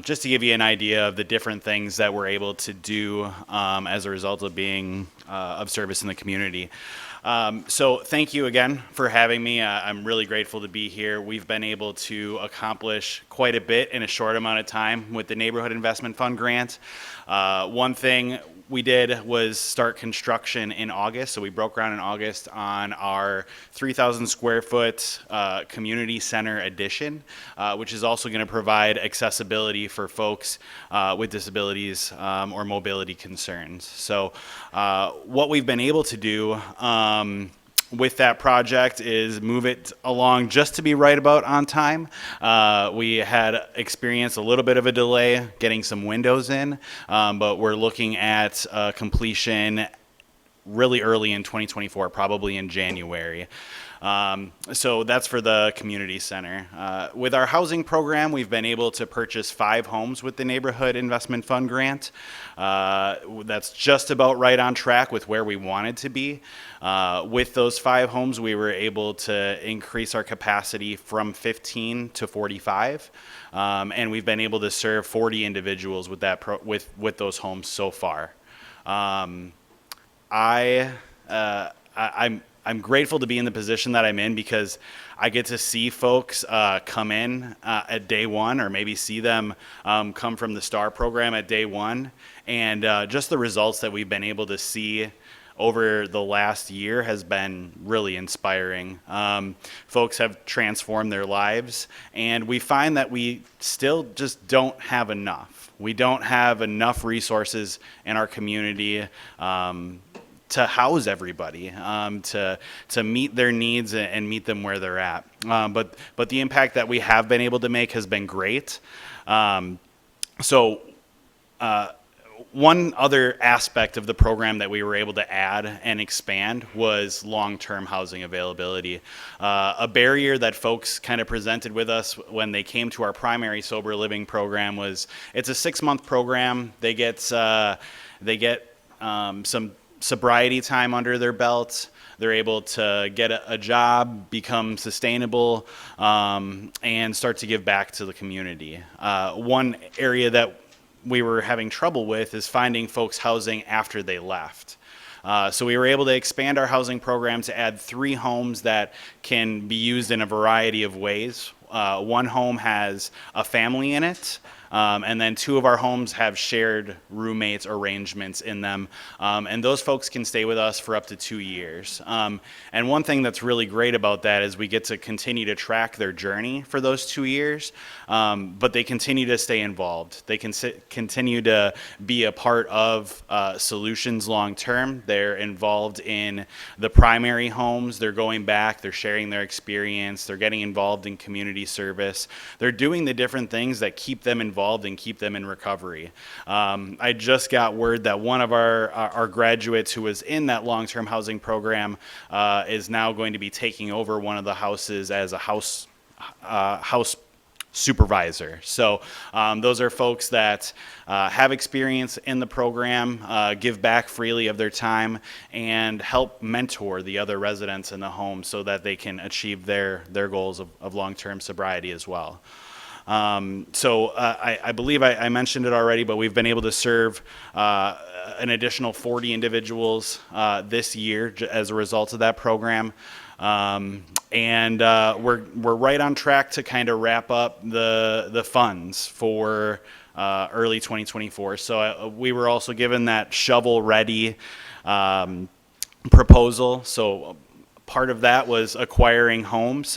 [SPEAKER 15] just to give you an idea of the different things that we're able to do as a result of being of service in the community. So thank you again for having me. I'm really grateful to be here. We've been able to accomplish quite a bit in a short amount of time with the Neighborhood Investment Fund grant. One thing we did was start construction in August. So we broke ground in August on our 3,000 square foot community center addition, which is also going to provide accessibility for folks with disabilities or mobility concerns. So what we've been able to do with that project is move it along just to be right about on time. We had experienced a little bit of a delay getting some windows in, but we're looking at completion really early in 2024, probably in January. So that's for the community center. With our housing program, we've been able to purchase 5 homes with the Neighborhood Investment Fund grant. That's just about right on track with where we wanted to be. With those 5 homes, we were able to increase our capacity from 15 to 45, and we've been able to serve 40 individuals with that with those homes so far. I'm grateful to be in the position that I'm in because I get to see folks come in at day one, or maybe see them come from the STAR program at day one. And just the results that we've been able to see over the last year has been really inspiring. Folks have transformed their lives, and we find that we still just don't have enough. We don't have enough resources in our community to house everybody, to meet their needs and meet them where they're at. But the impact that we have been able to make has been great. One other aspect of the program that we were able to add and expand was long-term housing availability. A barrier that folks kind of presented with us when they came to our primary sober living program was it's a 6-month program. They get some sobriety time under their belt. They're able to get a job, become sustainable, and start to give back to the community. One area that we were having trouble with is finding folks housing after they left. So we were able to expand our housing program to add 3 homes that can be used in a variety of ways. One home has a family in it. And then 2 of our homes have shared roommates arrangements in them. And those folks can stay with us for up to 2 years. And one thing that's really great about that is we get to continue to track their journey for those 2 years, but they continue to stay involved. They can continue to be a part of solutions long term. They're involved in the primary homes. They're going back. They're sharing their experience. They're getting involved in community service. They're doing the different things that keep them involved and keep them in recovery. I just got word that one of our graduates who was in that long-term housing program is now going to be taking over one of the houses as a house supervisor. So those are folks that have experience in the program, give back freely of their time, and help mentor the other residents in the home so that they can achieve their goals of long-term sobriety as well. I believe I mentioned it already, but we've been able to serve an additional 40 individuals this year as a result of that program. We're right on track to kind of wrap up the funds for early 2024. So we were also given that shovel-ready proposal. So part of that was acquiring homes,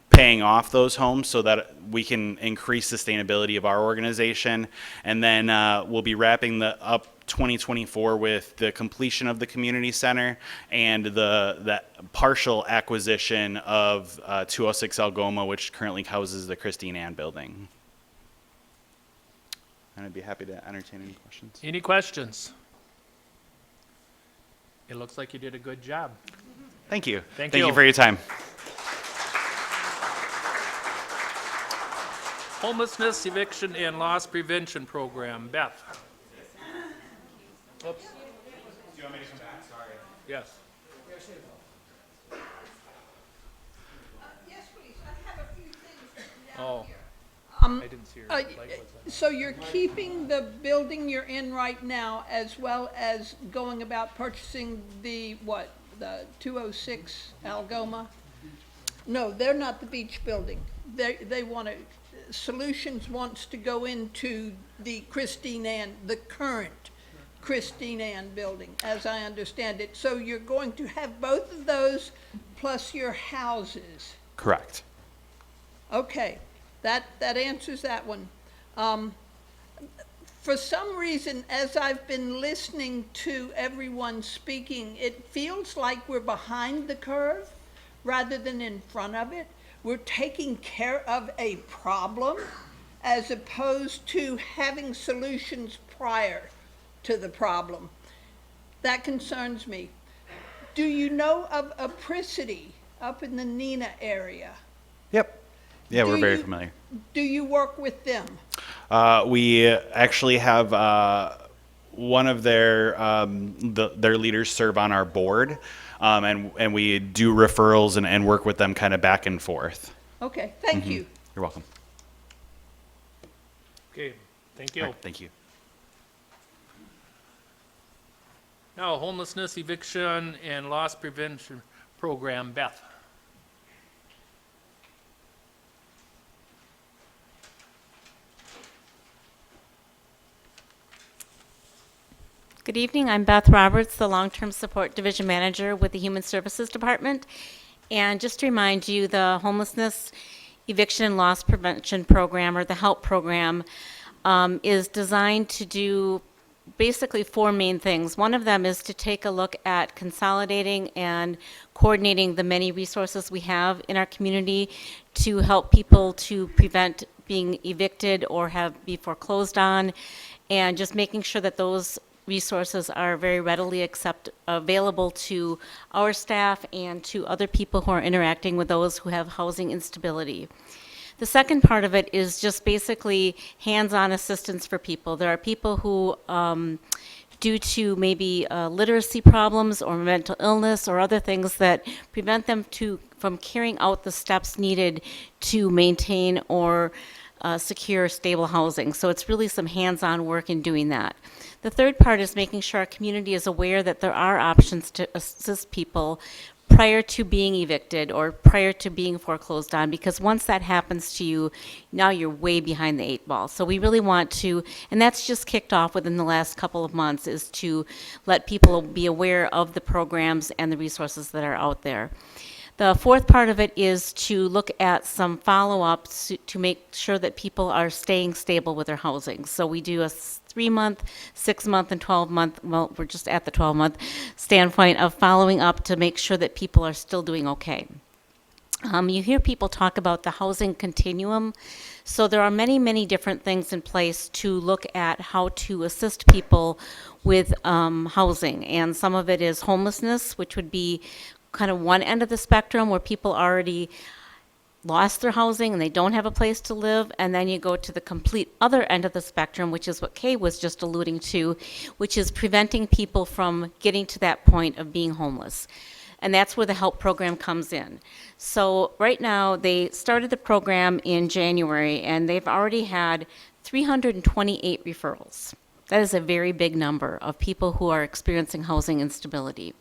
[SPEAKER 15] paying off those homes so that we can increase sustainability of our organization. And then we'll be wrapping up 2024 with the completion of the community center and the partial acquisition of 206 Algoma, which currently houses the Christine Ann building. And I'd be happy to entertain any questions.
[SPEAKER 1] Any questions? It looks like you did a good job.
[SPEAKER 15] Thank you.
[SPEAKER 1] Thank
[SPEAKER 15] you
[SPEAKER 1] you.
[SPEAKER 15] for your time.
[SPEAKER 1] Homelessness, Eviction, and Loss Prevention Program. Beth? Oops.
[SPEAKER 15] Do you want me to come back? Sorry.
[SPEAKER 1] Yes.
[SPEAKER 16] Yes, please. I have a few things down
[SPEAKER 1] Oh,
[SPEAKER 16] here.
[SPEAKER 1] I didn't see your light was on.
[SPEAKER 16] So you're keeping the building you're in right now as well as going about purchasing the 206 Algoma? No, they're not the beach building. They want to, Solutions wants to go into the Christine Ann, the current Christine Ann building, as I understand it. So you're going to have both of those plus your houses.
[SPEAKER 15] Correct.
[SPEAKER 16] Okay, that answers that one. For some reason, as I've been listening to everyone speaking, it feels like we're behind the curve rather than in front of it. We're taking care of a problem as opposed to having solutions prior to the problem. That concerns me. Do you know of Apricity up in the Neenah area?
[SPEAKER 15] Yep. Yeah, we're very
[SPEAKER 16] you-
[SPEAKER 15] familiar.
[SPEAKER 16] Do you work with them?
[SPEAKER 15] We actually have one of their leaders serve on our board, and we do referrals and work with them kind of back and forth.
[SPEAKER 16] Okay, thank you.
[SPEAKER 15] You're welcome.
[SPEAKER 1] Okay, thank you.
[SPEAKER 15] All right, thank you.
[SPEAKER 1] Now, Homelessness, Eviction, and Loss Prevention Program. Beth?
[SPEAKER 17] Good evening. I'm Beth Roberts, the Long-Term Support Division Manager with the Human Services Department. And just to remind you, the Homelessness, Eviction, and Loss Prevention Program, or the HELP program, is designed to do basically four main things. One of them is to take a look at consolidating and coordinating the many resources we have in our community to help people to prevent being evicted or be foreclosed on, and just making sure that those resources are very readily available to our staff and to other people who are interacting with those who have housing instability. The second part of it is just basically hands-on assistance for people. There are people who, due to maybe literacy problems or mental illness or other things that prevent them from carrying out the steps needed to maintain or secure stable housing. So it's really some hands-on work in doing that. The third part is making sure our community is aware that there are options to assist people prior to being evicted or prior to being foreclosed on, because once that happens to you, now you're way behind the eight ball. So we really want to, and that's just kicked off within the last couple of months, is to let people be aware of the programs and the resources that are out there. The fourth part of it is to look at some follow-ups to make sure that people are staying stable with their housing. So we do a 3-month, 6-month, and 12-month, well, we're just at the 12-month standpoint of following up to make sure that people are still doing okay. You hear people talk about the housing continuum. So there are many, many different things in place to look at how to assist people with housing. And some of it is homelessness, which would be kind of one end of the spectrum where people already lost their housing and they don't have a place to live, and then you go to the complete other end of the spectrum, which is what Kay was just alluding to, which is preventing people from getting to that point of being homeless. And that's where the HELP program comes in. So right now, they started the program in January, and they've already had 328 referrals. That is a very big number of people who are experiencing housing instability.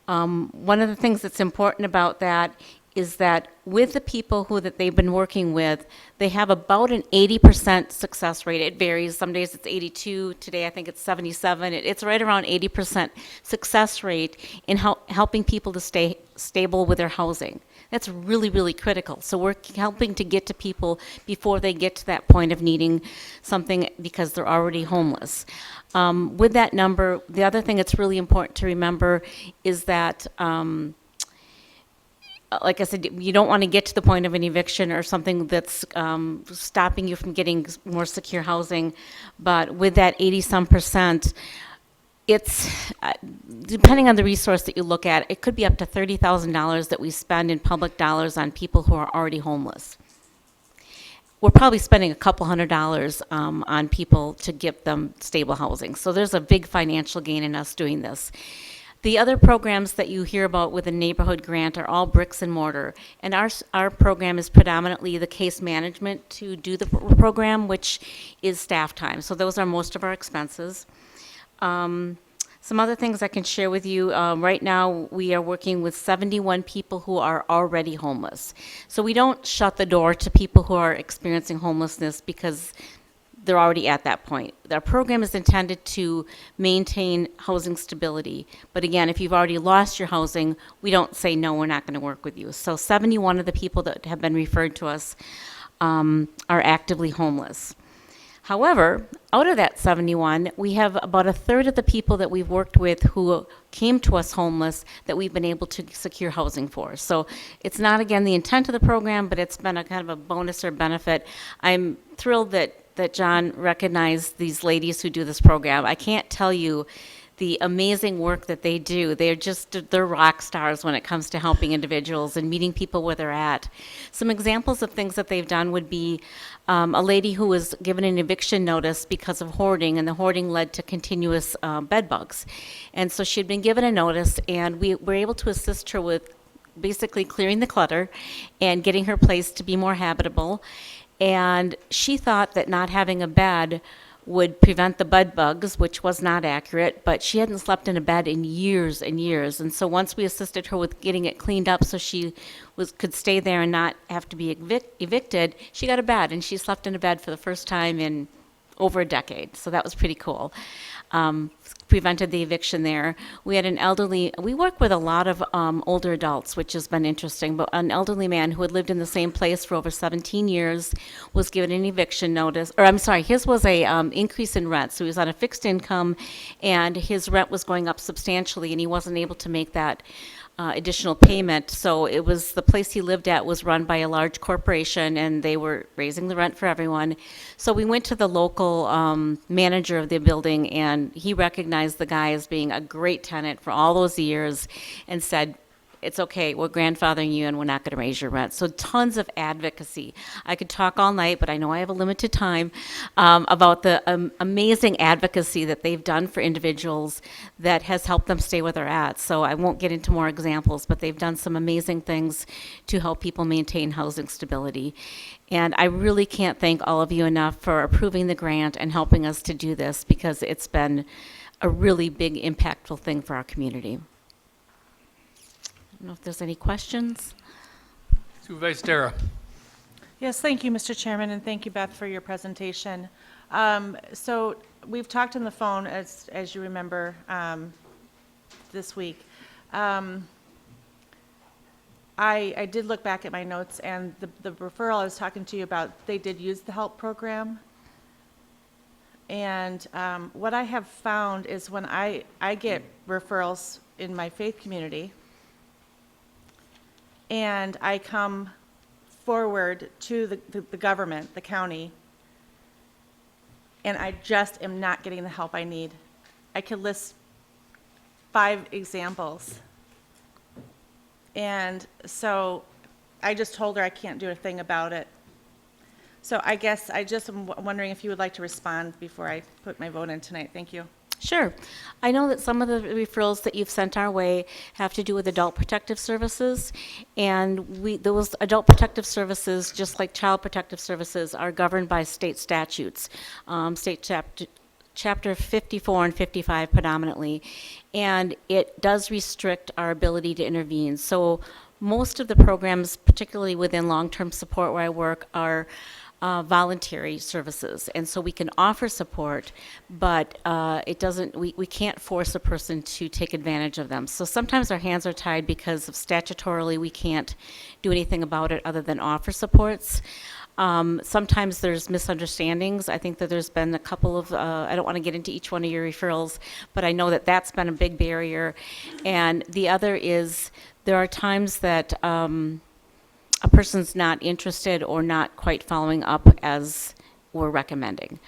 [SPEAKER 17] One of the things that's important about that is that with the people that they've been working with, they have about an 80% success rate. It varies. Some days it's 82. Today I think it's 77. It's right around 80% success rate in helping people to stay stable with their housing. That's really, really critical. So we're helping to get to people before they get to that point of needing something because they're already homeless. With that number, the other thing that's really important to remember is that like I said, you don't want to get to the point of an eviction or something that's stopping you from getting more secure housing. But with that 80-some%, it's, depending on the resource that you look at, it could be up to $30,000 that we spend in public dollars on people who are already homeless. We're probably spending a couple $100 on people to give them stable housing. So there's a big financial gain in us doing this. The other programs that you hear about with the neighborhood grant are all bricks and mortar. And our program is predominantly the case management to do the program, which is staff time. So those are most of our expenses. Some other things I can share with you. Right now, we are working with 71 people who are already homeless. So we don't shut the door to people who are experiencing homelessness because they're already at that point. Our program is intended to maintain housing stability. But again, if you've already lost your housing, we don't say, no, we're not going to work with you. So 71 of the people that have been referred to us are actively homeless. However, out of that 71, we have about a third of the people that we've worked with who came to us homeless that we've been able to secure housing for. So it's not, again, the intent of the program, but it's been a kind of a bonus or benefit. I'm thrilled that John recognized these ladies who do this program. I can't tell you the amazing work that they do. They're rock stars when it comes to helping individuals and meeting people where they're at. Some examples of things that they've done would be a lady who was given an eviction notice because of hoarding, and the hoarding led to continuous bed bugs. And so she'd been given a notice, and we were able to assist her with basically clearing the clutter and getting her place to be more habitable. And she thought that not having a bed would prevent the bed bugs, which was not accurate, but she hadn't slept in a bed in years and years. And so once we assisted her with getting it cleaned up so she could stay there and not have to be evicted, she got a bed, and she slept in a bed for the first time in over a decade. So that was pretty cool. Prevented the eviction there. We had an elderly, we work with a lot of older adults, which has been interesting, but an elderly man who had lived in the same place for over 17 years was given an eviction notice, or I'm sorry, his was a increase in rent. So he was on a fixed income, and his rent was going up substantially, and he wasn't able to make that additional payment. So it was, the place he lived at was run by a large corporation, and they were raising the rent for everyone. So we went to the local manager of the building, and he recognized the guy as being a great tenant for all those years and said, it's okay, we're grandfathering you and we're not going to raise your rent. So tons of advocacy. I could talk all night, but I know I have a limited time, about the amazing advocacy that they've done for individuals that has helped them stay where they're at. So I won't get into more examples, but they've done some amazing things to help people maintain housing stability. And I really can't thank all of you enough for approving the grant and helping us to do this, because it's been a really big, impactful thing for our community. I don't know if there's any questions.
[SPEAKER 1] Supervisor Stara.
[SPEAKER 3] Yes, thank you, Mr. Chairman, and thank you, Beth, for your presentation. So we've talked on the phone, as you remember, this week. I did look back at my notes, and the referral I was talking to you about, they did use the HELP program. And what I have found is when I get referrals in my faith community, and I come forward to the government, the county, and I just am not getting the help I need. I could list 5 examples. And so I just told her I can't do a thing about it. So I guess I just am wondering if you would like to respond before I put my vote in tonight. Thank you.
[SPEAKER 17] Sure. I know that some of the referrals that you've sent our way have to do with adult protective services, and those adult protective services, just like child protective services, are governed by state statutes, Chapter 54 and 55 predominantly, and it does restrict our ability to intervene. So most of the programs, particularly within long-term support where I work, are voluntary services, and so we can offer support, but it doesn't. We can't force a person to take advantage of them. So sometimes our hands are tied because of statutorily we can't do anything about it other than offer supports. Sometimes there's misunderstandings. I think that there's been a couple of, I don't want to get into each one of your referrals, but I know that that's been a big barrier. And the other is there are times that a person's not interested or not quite following up as we're recommending.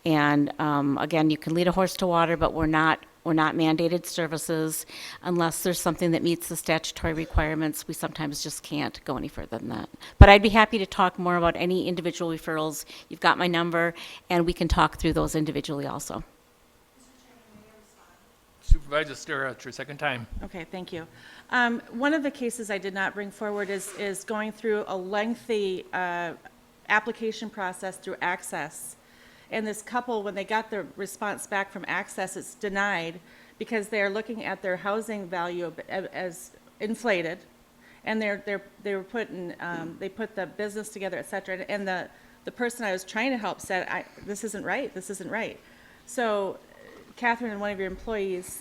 [SPEAKER 17] And again, you can lead a horse to water, but we're not mandated services unless there's something that meets the statutory requirements. We sometimes just can't go any further than that. But I'd be happy to talk more about any individual referrals. You've got my number, and we can talk through those individually also.
[SPEAKER 1] Supervisor Stara, it's your second time.
[SPEAKER 3] Okay, thank you. One of the cases I did not bring forward is going through a lengthy application process through Access. And this couple, when they got the response back from Access, it's denied because they're looking at their housing value as inflated, and they were putting they put the business together, et cetera. And the person I was trying to help said, "This isn't right. This isn't right." So, Catherine, and one of your employees,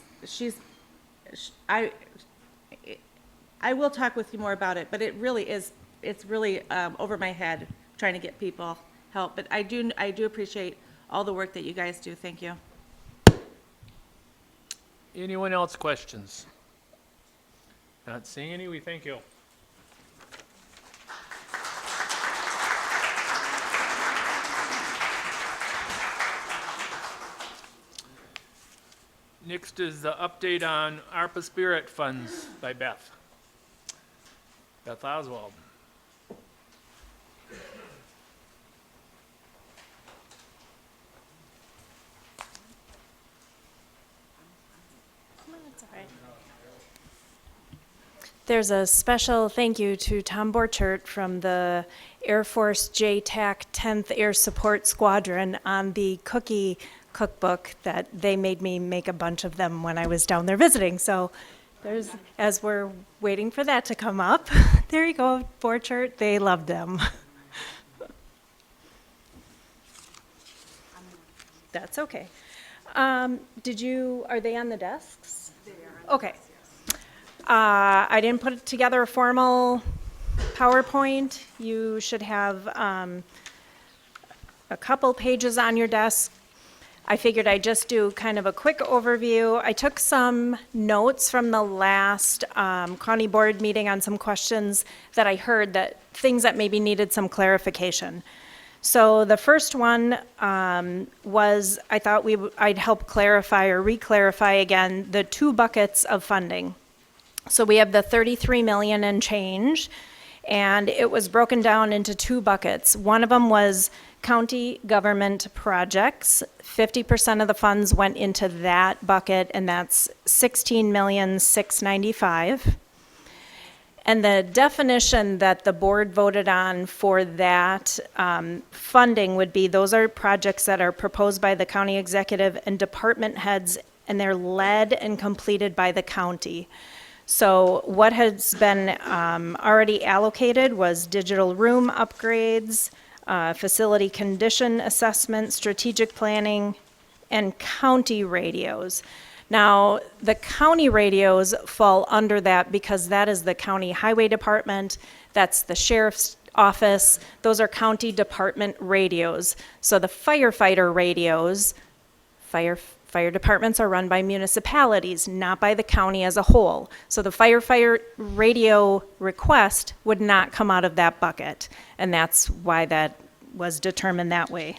[SPEAKER 3] I will talk with you more about it, but it really is. It's really over my head trying to get people help, but I do appreciate all the work that you guys do. Thank you.
[SPEAKER 1] Anyone else questions? Not seeing any, we thank you. Next is the update on ARPA Spirit funds by Beth Oswald.
[SPEAKER 18] There's a special thank you to Tom Borchert from the Air Force JTAC 10th Air Support Squadron on the cookie cookbook that they made me make a bunch of them when I was down there visiting. So there's, as we're waiting for that to come up, there you go, Borchert, they loved them. That's okay. Are they on the desks? They are. Okay. I didn't put together a formal PowerPoint. You should have a couple pages on your desk. I figured I'd just do kind of a quick overview. I took some notes from the last county board meeting on some questions that I heard, that things that maybe needed some clarification. So the first one was, I thought I'd help clarify or re-clarify again the two buckets of funding. So we have the 33 million and change, and it was broken down into two buckets. One of them was county government projects. 50% of the funds went into that bucket, and that's 16,695,000. And the definition that the board voted on for that funding would be, those are projects that are proposed by the county executive and department heads, and they're led and completed by the county. So what has been already allocated was digital room upgrades, facility condition assessment, strategic planning, and county radios. Now, the county radios fall under that because that is the county highway department, that's the sheriff's office, those are county department radios. So the firefighter radios, fire departments are run by municipalities, not by the county as a whole. So the firefighter radio request would not come out of that bucket, and that's why that was determined that way.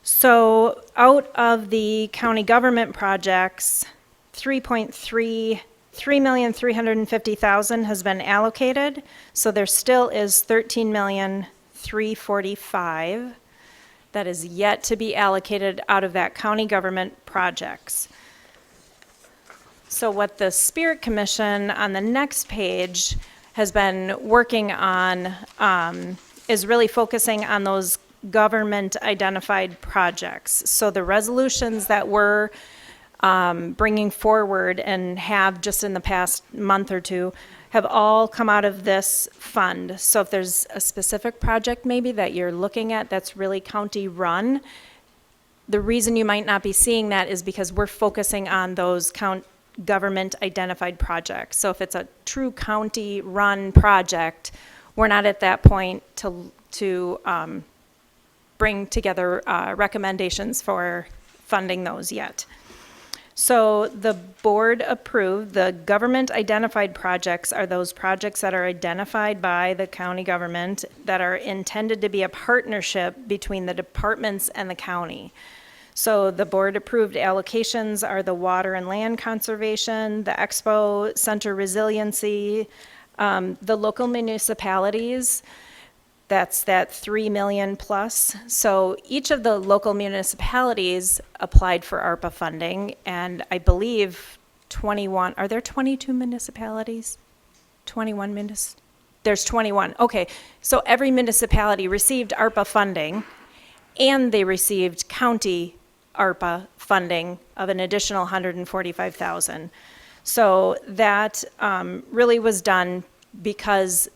[SPEAKER 18] So out of the county government projects, 3.3 $3,350,000 has been allocated, so there still is $13,345,000 that is yet to be allocated out of that county government projects. So what the Spirit Commission on the next page has been working on is really focusing on those government-identified projects. So the resolutions that we're bringing forward and have just in the past month or two have all come out of this fund. So if there's a specific project maybe that you're looking at that's really county-run, the reason you might not be seeing that is because we're focusing on those government-identified projects. So if it's a true county-run project, we're not at that point to bring together recommendations for funding those yet. So the board approved, the government identified projects are those projects that are identified by the county government that are intended to be a partnership between the departments and the county. So the board approved allocations are the water and land conservation, the expo center resiliency, the local municipalities, that's that 3 million plus. So each of the local municipalities applied for ARPA funding, and I believe 21, are there 22 municipalities? 21 there's 21, okay. So every municipality received ARPA funding, and they received county ARPA funding of an additional $145,000. So that really was done because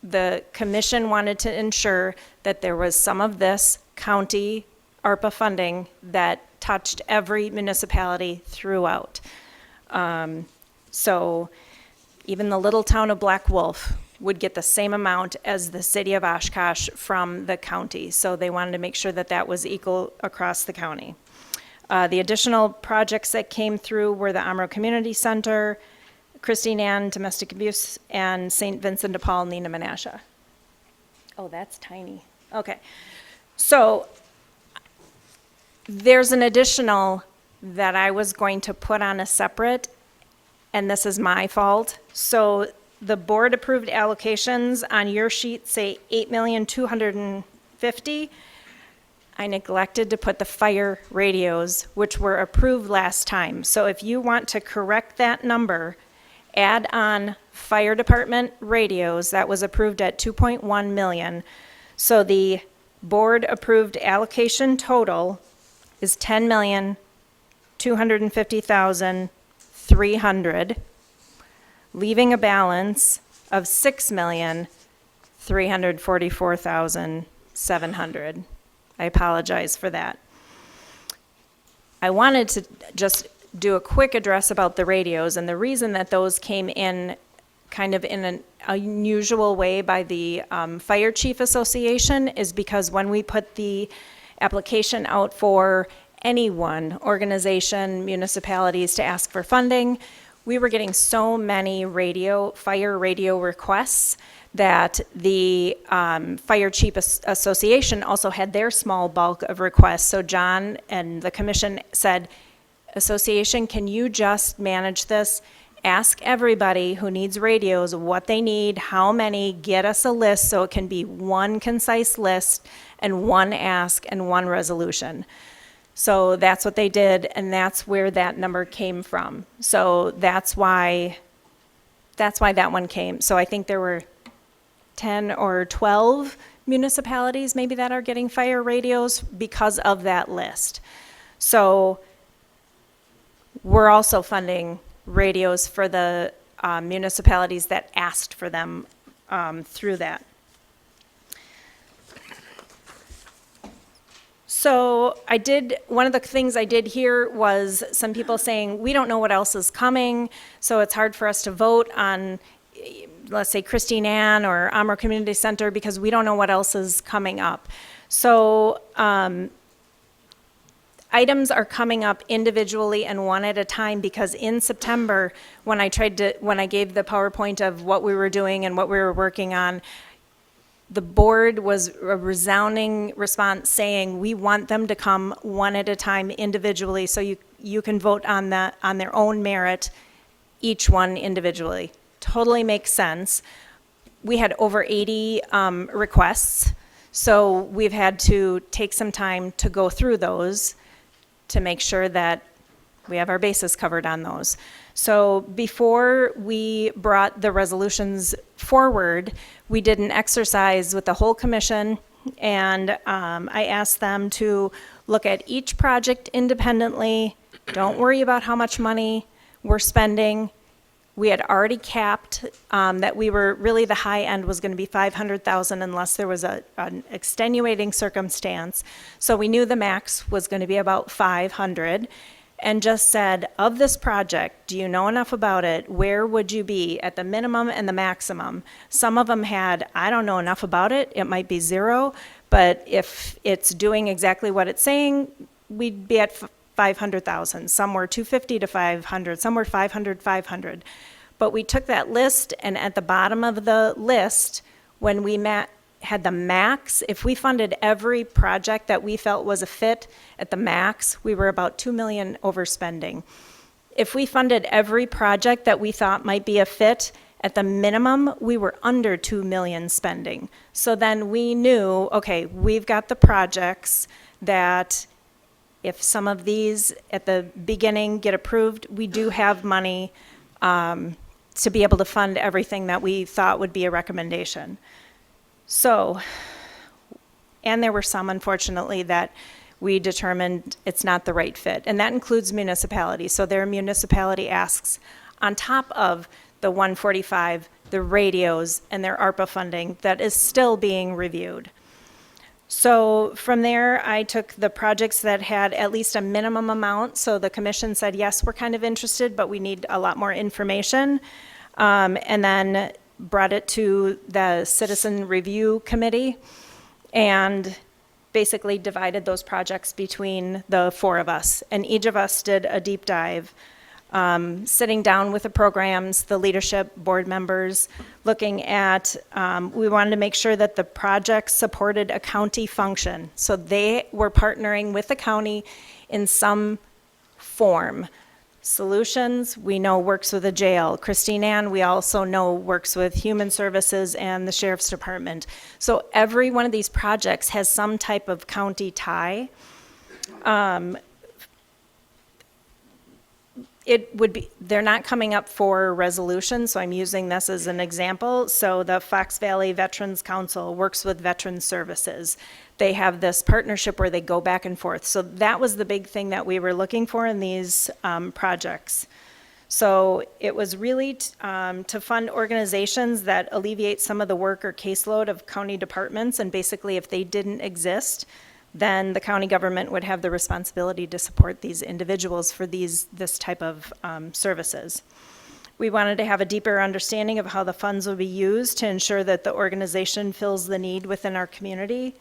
[SPEAKER 18] the commission wanted to ensure that there was some of this county ARPA funding that touched every municipality throughout. So even the little town of Black Wolf would get the same amount as the city of Oshkosh from the county. So they wanted to make sure that that was equal across the county. The additional projects that came through were the Amro Community Center, Christine Ann Domestic Abuse, and St. Vincent de Paul, Nina Menasha. Oh, that's tiny. Okay. So there's an additional that I was going to put on a separate, and this is my fault. So the board approved allocations on your sheet say $8,250,000. I neglected to put the fire radios, which were approved last time. So if you want to correct that number, add on fire department radios, that was approved at 2.1 million. So the board approved allocation total is 10,250,300, leaving a balance of 6,344,700. I apologize for that. I wanted to just do a quick address about the radios, and the reason that those came in kind of in an unusual way by the Fire Chief Association is because when we put the application out for anyone, organization, municipalities to ask for funding, we were getting so many fire radio requests that the Fire Chief Association also had their small bulk of requests. So John and the commission said, Association, can you just manage this? Ask everybody who needs radios what they need, how many, get us a list so it can be one concise list and one ask and one resolution. So that's what they did, and that's where that number came from. So that's why that one came. So I think there were 10 or 12 municipalities maybe that are getting fire radios because of that list. So we're also funding radios for the municipalities that asked for them through that. So one of the things I did here was some people saying, we don't know what else is coming, so it's hard for us to vote on, let's say, Christine Ann or Amro Community Center because we don't know what else is coming up. So items are coming up individually and one at a time because in September, when I gave the PowerPoint of what we were doing and what we were working on, the board was a resounding response saying we want them to come one at a time individually so you can vote on their own merit each one individually. Totally makes sense. We had over 80 requests, so we've had to take some time to go through those to make sure that we have our bases covered on those. So before we brought the resolutions forward, we did an exercise with the whole commission, and I asked them to look at each project independently. Don't worry about how much money we're spending. We had already capped that we were, really the high end was going to be 500,000 unless there was an extenuating circumstance. So we knew the max was going to be about 500, and just said, of this project, do you know enough about it? Where would you be at the minimum and the maximum? Some of them had, I don't know enough about it, it might be 0, but if it's doing exactly what it's saying, we'd be at 500,000. Some were 250 to 500, some were 500, 500. But we took that list, and at the bottom of the list, when we had the max, if we funded every project that we felt was a fit at the max, we were about 2 million overspending. If we funded every project that we thought might be a fit at the minimum, we were under 2 million spending. So then we knew, okay, we've got the projects that if some of these at the beginning get approved, we do have money to be able to fund everything that we thought would be a recommendation. So, and there were some, unfortunately, that we determined it's not the right fit, and that includes municipalities. So there are municipality asks on top of the 145, the radios, and their ARPA funding that is still being reviewed. So from there, I took the projects that had at least a minimum amount. So the commission said, yes, we're kind of interested, but we need a lot more information. And then brought it to the Citizen Review Committee and basically divided those projects between the 4 of us. And each of us did a deep dive, sitting down with the programs, the leadership, board members, looking at, we wanted to make sure that the projects supported a county function. So they were partnering with the county in some form. Solutions, we know works with the jail. Christine Ann, we also know works with Human Services and the Sheriff's Department. So every one of these projects has some type of county tie. It would be, they're not coming up for resolution, so I'm using this as an example. So the Fox Valley Veterans Council works with Veterans Services. They have this partnership where they go back and forth. So that was the big thing that we were looking for in these projects. So it was really to fund organizations that alleviate some of the work or caseload of county departments, and basically if they didn't exist, then the county government would have the responsibility to support these individuals for this type of services. We wanted to have a deeper understanding of how the funds will be used to ensure that the organization fills the need within our community.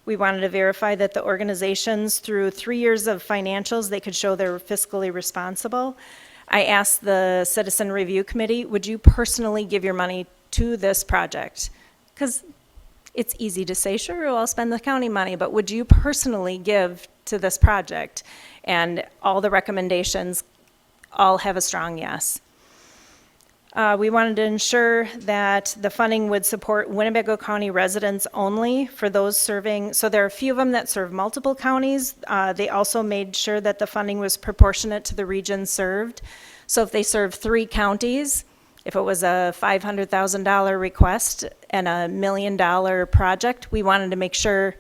[SPEAKER 18] We wanted to verify that the organizations, through 3 years of financials, they could show they're fiscally responsible. I asked the Citizen Review Committee, would you personally give your money to this project? Because it's easy to say, sure, I'll spend the county money, but would you personally give to this project? And all the recommendations all have a strong yes. We wanted to ensure that the funding would support Winnebago County residents only for those serving, so there are a few of them that serve multiple counties. They also made sure that the funding was proportionate to the region served. So if they serve 3 counties, if it was a $500,000 request and $1 million project, we wanted to make sure,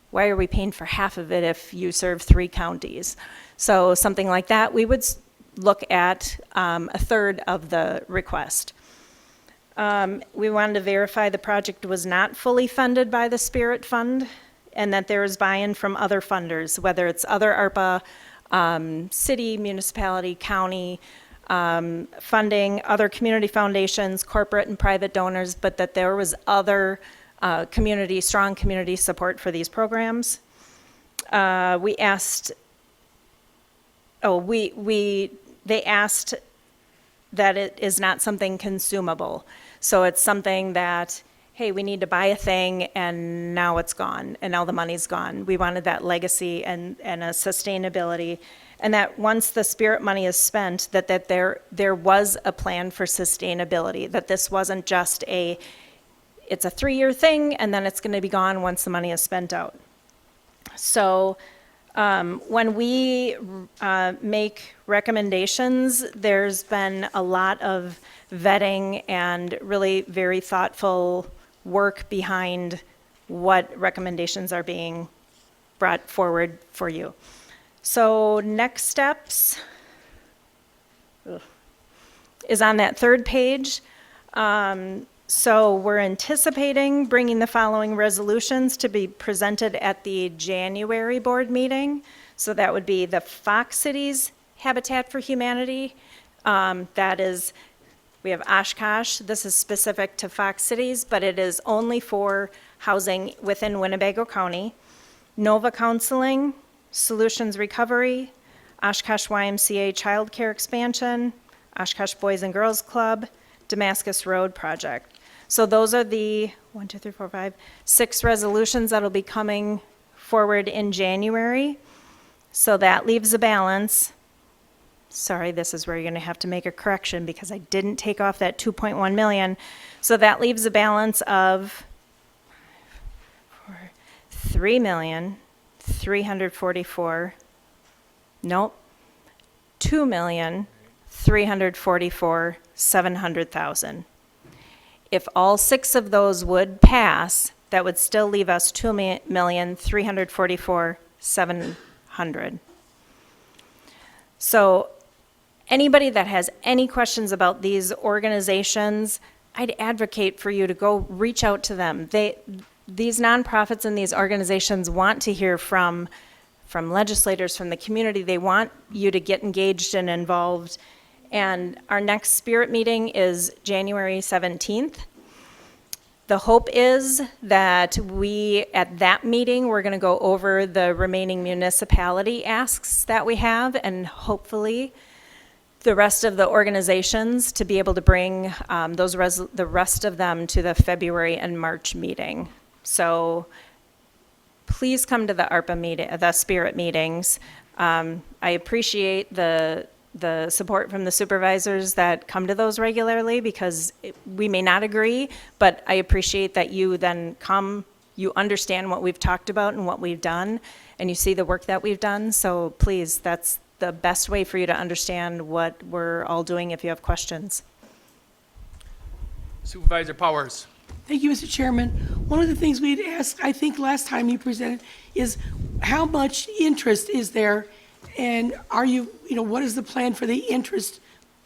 [SPEAKER 18] why are we paying for half of it if you serve 3 counties? So something like that, we would look at a third of the request. We wanted to verify the project was not fully funded by the Spirit Fund and that there was buy-in from other funders, whether it's other ARPA, city, municipality, county, funding, other community foundations, corporate and private donors, but that there was other strong community support for these programs. We asked, they asked that it is not something consumable. So it's something that, hey, we need to buy a thing and now it's gone and now the money's gone. We wanted that legacy and a sustainability. And that once the spirit money is spent, that there was a plan for sustainability, that this wasn't just it's a 3-year thing and then it's going to be gone once the money is spent out. So when we make recommendations, there's been a lot of vetting and really very thoughtful work behind what recommendations are being brought forward for you. So next steps is on that third page. So we're anticipating bringing the following resolutions to be presented at the January board meeting. So that would be the Fox Cities Habitat for Humanity. That is, we have Oshkosh. This is specific to Fox Cities, but it is only for housing within Winnebago County. Nova Counseling, Solutions Recovery, Oshkosh YMCA Child Care Expansion, Oshkosh Boys and Girls Club, Damascus Road Project. So those are the 6 resolutions that'll be coming forward in January. So that leaves a balance. Sorry, this is where you're going to have to make a correction because I didn't take off that 2.1 million. So that leaves a balance of 3,344,000. Nope. 2,344,700,000. If all 6 of those would pass, that would still leave us 2,344,700. So anybody that has any questions about these organizations, I'd advocate for you to go reach out to them. These nonprofits and these organizations want to hear from legislators, from the community. They want you to get engaged and involved. And our next Spirit meeting is January 17th. The hope is that at that meeting, we're going to go over the remaining municipality asks that we have, and hopefully the rest of the organizations to be able to bring the rest of them to the February and March meeting. So please come to the ARPA meeting, the Spirit meetings. I appreciate the support from the supervisors that come to those regularly because we may not agree, but I appreciate that you then come, you understand what we've talked about and what we've done, and you see the work that we've done. So please, that's the best way for you to understand what we're all doing if you have questions.
[SPEAKER 1] Supervisor Powers.
[SPEAKER 2] Thank you, Mr. Chairman. One of the things we'd asked, I think last time you presented, is how much interest is there, and what is the plan for the interest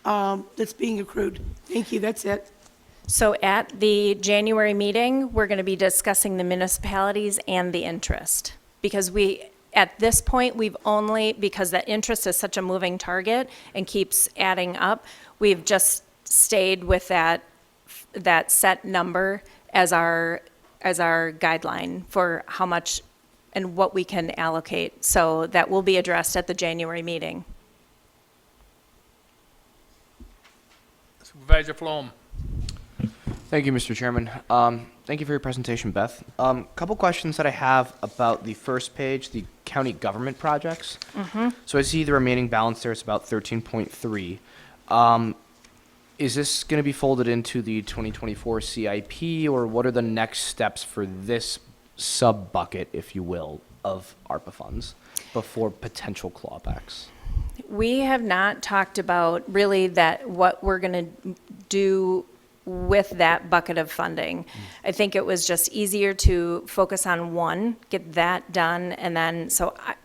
[SPEAKER 2] that's being accrued? Thank you, that's it.
[SPEAKER 18] So at the January meeting, we're going to be discussing the municipalities and the interest. Because at this point, because the interest is such a moving target and keeps adding up, we've just stayed with that set number as our guideline for how much and what we can allocate. So that will be addressed at the January meeting.
[SPEAKER 1] Supervisor Flom.
[SPEAKER 12] Thank you, Mr. Chairman. Thank you for your presentation, Beth. Couple questions that I have about the first page, the county government projects. So I see the remaining balance there is about 13.3. Is this going to be folded into the 2024 CIP, or what are the next steps for this sub-bucket, if you will, of ARPA funds before potential clawbacks?
[SPEAKER 18] We have not talked about really what we're going to do with that bucket of funding. I think it was just easier to focus on one, get that done, and then,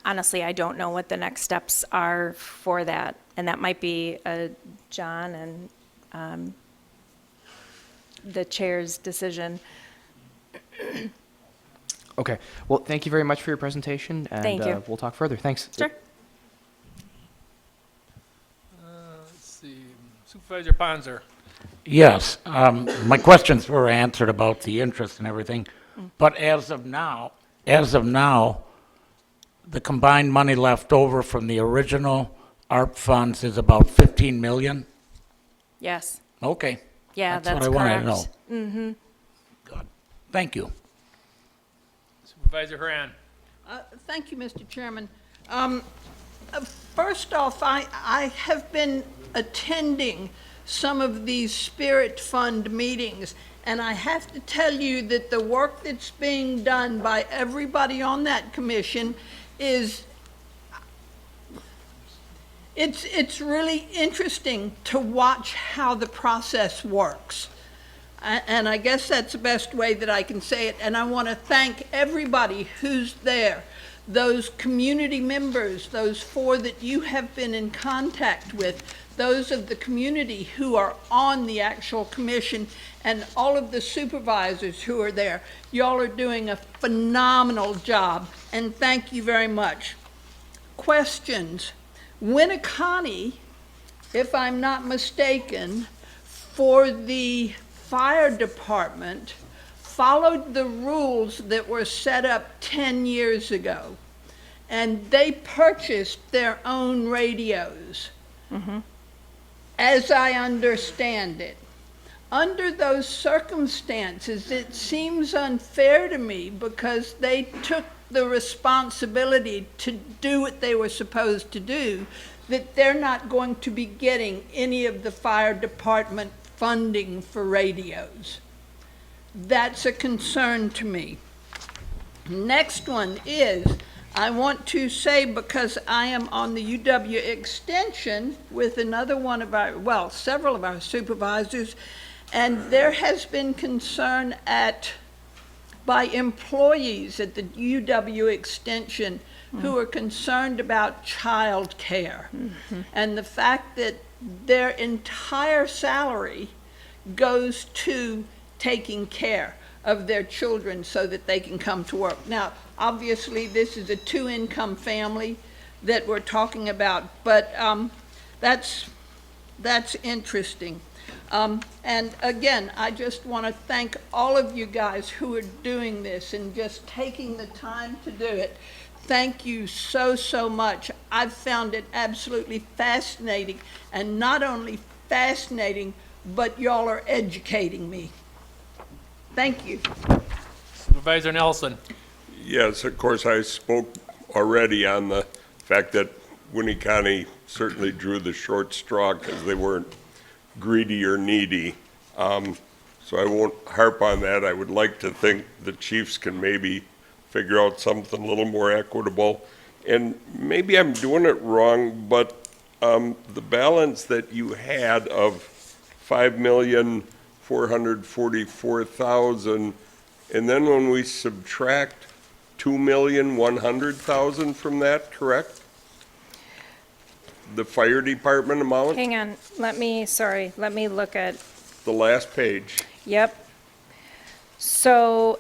[SPEAKER 18] honestly, I don't know what the next steps are for that. And that might be John and the chair's decision.
[SPEAKER 12] Okay. Well, thank you very much for your presentation, and
[SPEAKER 18] Thank you.
[SPEAKER 12] We'll talk further. Thanks.
[SPEAKER 18] Sure.
[SPEAKER 1] Let's see, Supervisor Panzer.
[SPEAKER 19] Yes, my questions were answered about the interest and everything, but as of now, the combined money left over from the original ARP funds is about 15 million?
[SPEAKER 18] Yes.
[SPEAKER 19] Okay.
[SPEAKER 18] Yeah, that's
[SPEAKER 19] what I wanted to
[SPEAKER 18] correct.
[SPEAKER 19] know.
[SPEAKER 18] Mm-hmm.
[SPEAKER 19] Good. Thank you.
[SPEAKER 1] Supervisor Haran.
[SPEAKER 16] Thank you, Mr. Chairman. First off, I have been attending some of these Spirit Fund meetings, and I have to tell you that the work that's being done by everybody on that commission is, it's really interesting to watch how the process works. And I guess that's the best way that I can say it. And I want to thank everybody who's there, those community members, those 4 that you have been in contact with, those of the community who are on the actual commission, and all of the supervisors who are there. Y'all are doing a phenomenal job, and thank you very much. Questions? Winneconne, if I'm not mistaken, for the fire department followed the rules that were set up 10 years ago, and they purchased their own radios, as I understand it. Under those circumstances, it seems unfair to me because they took the responsibility to do what they were supposed to do, that they're not going to be getting any of the fire department funding for radios. That's a concern to me. Next one is, I want to say, because I am on the UW extension with another one of our, well, several of our supervisors, and there has been concern by employees at the UW extension who are concerned about child care, and the fact that their entire salary goes to taking care of their children so that they can come to work. Now, obviously, this is a 2-income family that we're talking about, but that's interesting. And again, I just want to thank all of you guys who are doing this and just taking the time to do it. Thank you so, so much. I've found it absolutely fascinating, and not only fascinating, but y'all are educating me. Thank you.
[SPEAKER 1] Supervisor Nelson.
[SPEAKER 20] Yes, of course, I spoke already on the fact that Winneconne certainly drew the short straw because they weren't greedy or needy. So I won't harp on that. I would like to think the chiefs can maybe figure out something a little more equitable. And maybe I'm doing it wrong, but the balance that you had of $5,444,000, and then when we subtract $2,100,000 from that, correct? The fire department amount?
[SPEAKER 18] Hang on, let me look at,
[SPEAKER 20] The last page.
[SPEAKER 18] yep. So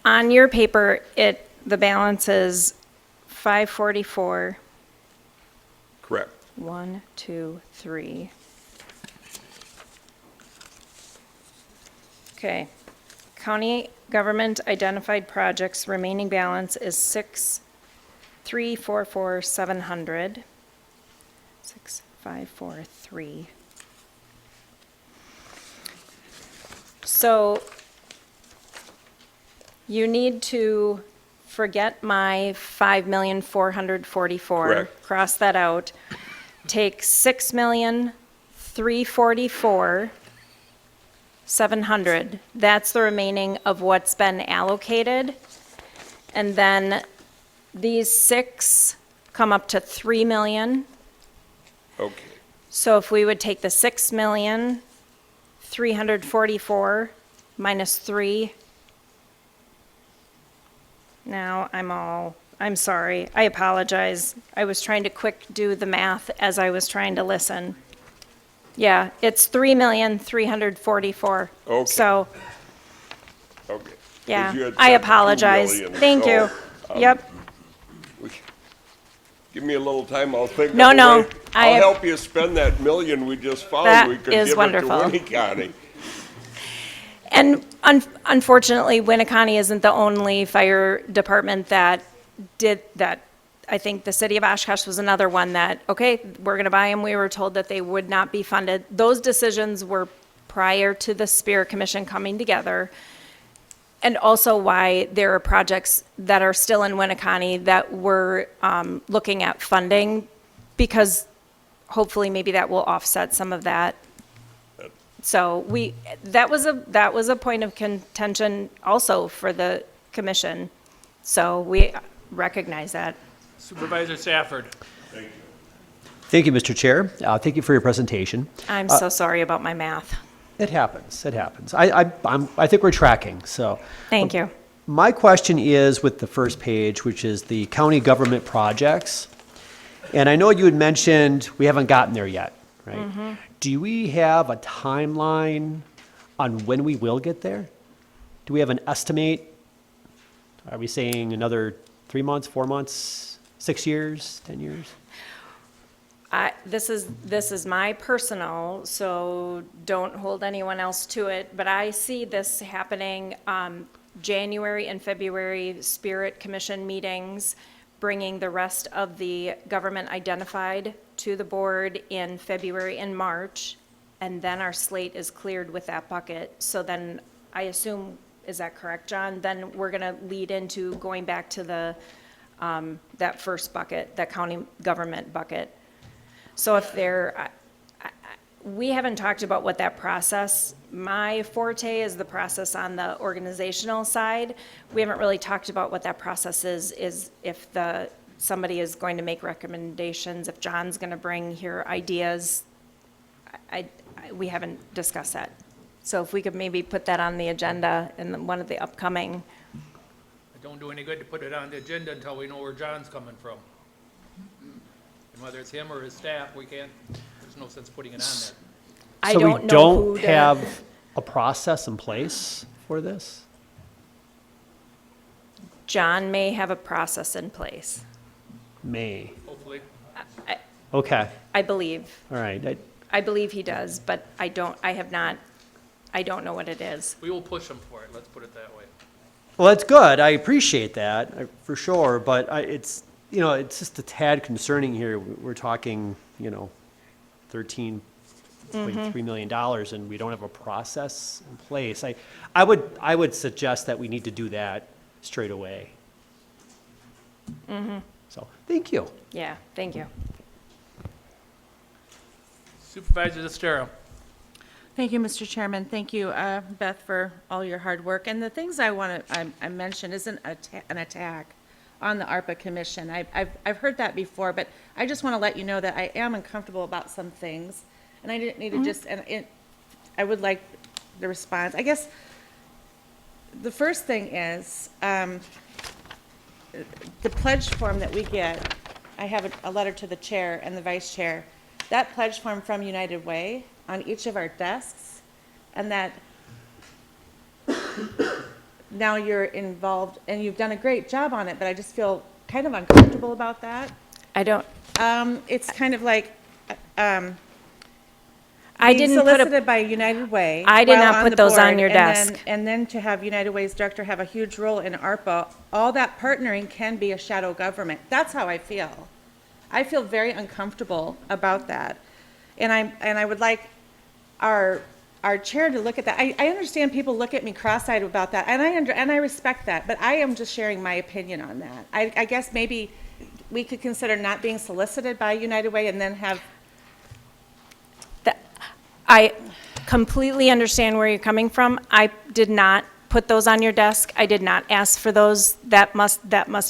[SPEAKER 18] on your paper, the balance is 544.
[SPEAKER 20] Correct.
[SPEAKER 18] 1, 2, 3. Okay. County government identified projects remaining balance is 6,344,700. 6,543. So you need to forget my 5,444,000.
[SPEAKER 20] Correct.
[SPEAKER 18] Cross that out. Take 6,344,700. That's the remaining of what's been allocated. And then these 6 come up to 3 million.
[SPEAKER 20] Okay.
[SPEAKER 18] So if we would take the 6,344,000 minus 3. Now I'm sorry, I apologize. I was trying to quick do the math as I was trying to listen. Yeah, it's 3,344,000.
[SPEAKER 20] Okay.
[SPEAKER 18] So,
[SPEAKER 20] Okay. 'Cause
[SPEAKER 18] yeah,
[SPEAKER 20] you had
[SPEAKER 18] I
[SPEAKER 20] said 2
[SPEAKER 18] apologize.
[SPEAKER 20] million,
[SPEAKER 18] Thank
[SPEAKER 20] so,
[SPEAKER 18] you. Yep.
[SPEAKER 20] Give me a little time, I'll think
[SPEAKER 18] No,
[SPEAKER 20] of a
[SPEAKER 18] no,
[SPEAKER 20] way. I'll help you spend that million we just found.
[SPEAKER 18] That
[SPEAKER 20] We could
[SPEAKER 18] is
[SPEAKER 20] give
[SPEAKER 18] wonderful.
[SPEAKER 20] it to Winneconne.
[SPEAKER 18] And unfortunately, Winneconne isn't the only fire department that did that. I think the city of Oshkosh was another one that, okay, we're going to buy them. We were told that they would not be funded. Those decisions were prior to the Spirit Commission coming together, and also why there are projects that are still in Winneconne that we're looking at funding, because hopefully maybe that will offset some of that. So that was a point of contention also for the commission. So we recognize that.
[SPEAKER 1] Supervisor Safford.
[SPEAKER 21] Thank you, Mr. Chair. Thank you for your presentation.
[SPEAKER 18] I'm so sorry about my math.
[SPEAKER 21] It happens. It happens. I think we're tracking. So.
[SPEAKER 18] Thank you.
[SPEAKER 21] My question is with the first page, which is the county government projects. And I know you had mentioned we haven't gotten there yet, right?
[SPEAKER 18] Mm-hmm.
[SPEAKER 21] Do we have a timeline on when we will get there? Do we have an estimate? Are we saying another 3 months, 4 months, 6 years, 10 years?
[SPEAKER 18] This is my personal, so don't hold anyone else to it, but I see this happening, January and February Spirit Commission meetings, bringing the rest of the government identified to the board in February and March, and then our slate is cleared with that bucket. So then, I assume, is that correct, John? Then we're gonna lead into going back to the, that first bucket, that county government bucket. So if we haven't talked about what that process, my forte is the process on the organizational side. We haven't really talked about what that process is if somebody is going to make recommendations, if John's gonna bring here ideas. We haven't discussed that. So if we could maybe put that on the agenda in one of the upcoming.
[SPEAKER 1] It don't do any good to put it on the agenda until we know where John's coming from. And whether it's him or his staff, there's no sense putting it on there.
[SPEAKER 18] I
[SPEAKER 21] So
[SPEAKER 18] don't
[SPEAKER 21] we
[SPEAKER 18] know who
[SPEAKER 21] don't
[SPEAKER 18] to-
[SPEAKER 21] have a process in place for this?
[SPEAKER 18] John may have a process in place,
[SPEAKER 21] May.
[SPEAKER 1] Hopefully.
[SPEAKER 21] Okay.
[SPEAKER 18] I believe.
[SPEAKER 21] All right.
[SPEAKER 18] I believe he does, but I don't know what it is.
[SPEAKER 1] We will push him for it, let's put it that way.
[SPEAKER 21] Well, that's good. I appreciate that for sure, but it's just a tad concerning here. We're talking, $13.3 million, and we don't have a process in place. I would suggest that we need to do that straight away.
[SPEAKER 18] Mm-hmm.
[SPEAKER 21] So, thank you.
[SPEAKER 18] Yeah, thank you.
[SPEAKER 1] Supervisor Estero.
[SPEAKER 3] Thank you, Mr. Chairman. Thank you, Beth, for all your hard work. And the things I mentioned isn't an attack on the ARPA Commission. I've heard that before, but I just want to let you know that I am uncomfortable about some things. And I didn't need to I would like the response. I guess the first thing is, the pledge form that we get, I have a letter to the chair and the vice chair. That pledge form from United Way on each of our desks, and that now you're involved, and you've done a great job on it, but I just feel kind of uncomfortable about that.
[SPEAKER 18] I don't.
[SPEAKER 3] It's kind of like,
[SPEAKER 18] I
[SPEAKER 3] being
[SPEAKER 18] didn't put
[SPEAKER 3] solicited by United Way.
[SPEAKER 18] I did
[SPEAKER 3] while
[SPEAKER 18] not
[SPEAKER 3] on
[SPEAKER 18] put
[SPEAKER 3] the
[SPEAKER 18] those on
[SPEAKER 3] board,
[SPEAKER 18] your
[SPEAKER 3] and
[SPEAKER 18] desk.
[SPEAKER 3] And then to have United Way's director have a huge role in ARPA, all that partnering can be a shadow government. That's how I feel. I feel very uncomfortable about that. And I would like our chair to look at that. I understand people look at me cross-eyed about that, and I respect that, but I am just sharing my opinion on that. I guess maybe we could consider not being solicited by United Way and then have.
[SPEAKER 18] I completely understand where you're coming from. I did not put those on your desk. I did not ask for those. That must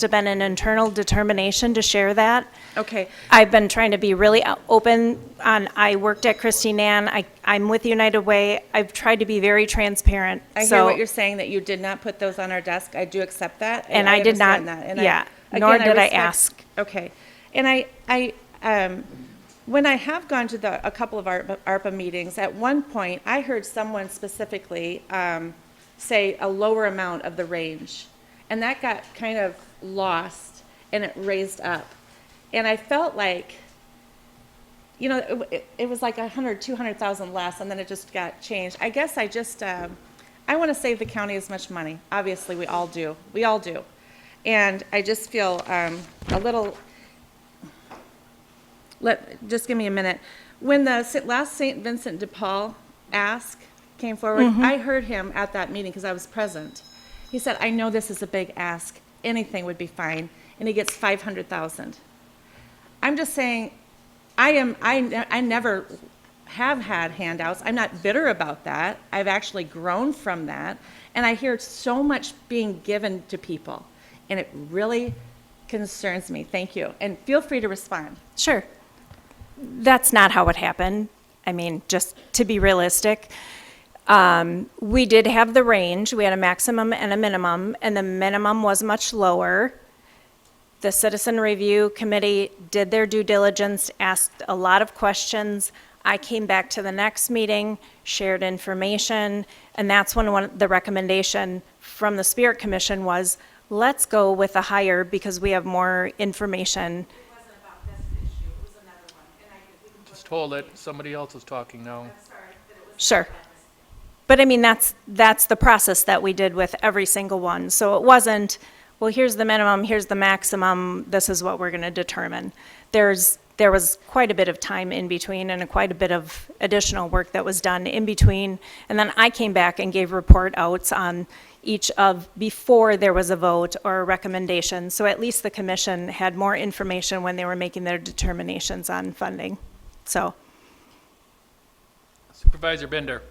[SPEAKER 18] have been an internal determination to share that.
[SPEAKER 3] Okay.
[SPEAKER 18] I've been trying to be really open I worked at Christine Ann. I'm with United Way. I've tried to be very transparent.
[SPEAKER 3] I hear what you're saying, that you did not put those on our desk. I do accept that.
[SPEAKER 18] And I did not,
[SPEAKER 3] understand that. And
[SPEAKER 18] yeah,
[SPEAKER 3] again,
[SPEAKER 18] nor did I
[SPEAKER 3] respect-
[SPEAKER 18] ask.
[SPEAKER 3] Okay. And when I have gone to a couple of ARPA meetings, at one point, I heard someone specifically say a lower amount of the range. And that got kind of lost, and it raised up. And I felt like, it was like 200,000 less, and then it just got changed. I guess I want to save the county as much money. Obviously, we all do. We all do. And I just feel a little, just give me a minute. When the last St. Vincent de Paul ask came forward, I heard him at that meeting because I was present. He said, I know this is a big ask, anything would be fine, and he gets 500,000. I'm just saying, I never have had handouts. I'm not bitter about that. I've actually grown from that. And I hear so much being given to people. And it really concerns me. Thank you. And feel free to respond.
[SPEAKER 18] Sure. That's not how it happened. I mean, just to be realistic, we did have the range. We had a maximum and a minimum, and the minimum was much lower. The Citizen Review Committee did their due diligence, asked a lot of questions. I came back to the next meeting, shared information, and that's when the recommendation from the Spirit Commission was, let's go with a higher because we have more information.
[SPEAKER 1] Just hold it, somebody else is talking now.
[SPEAKER 18] Sure. But I mean, that's the process that we did with every single one. So it wasn't, well, here's the minimum, here's the maximum, this is what we're going to determine. There was quite a bit of time in between and quite a bit of additional work that was done in between. And then I came back and gave report outs on each of, before there was a vote or a recommendation. So at least the commission had more information when they were making their determinations on funding. So.
[SPEAKER 1] Supervisor Bender.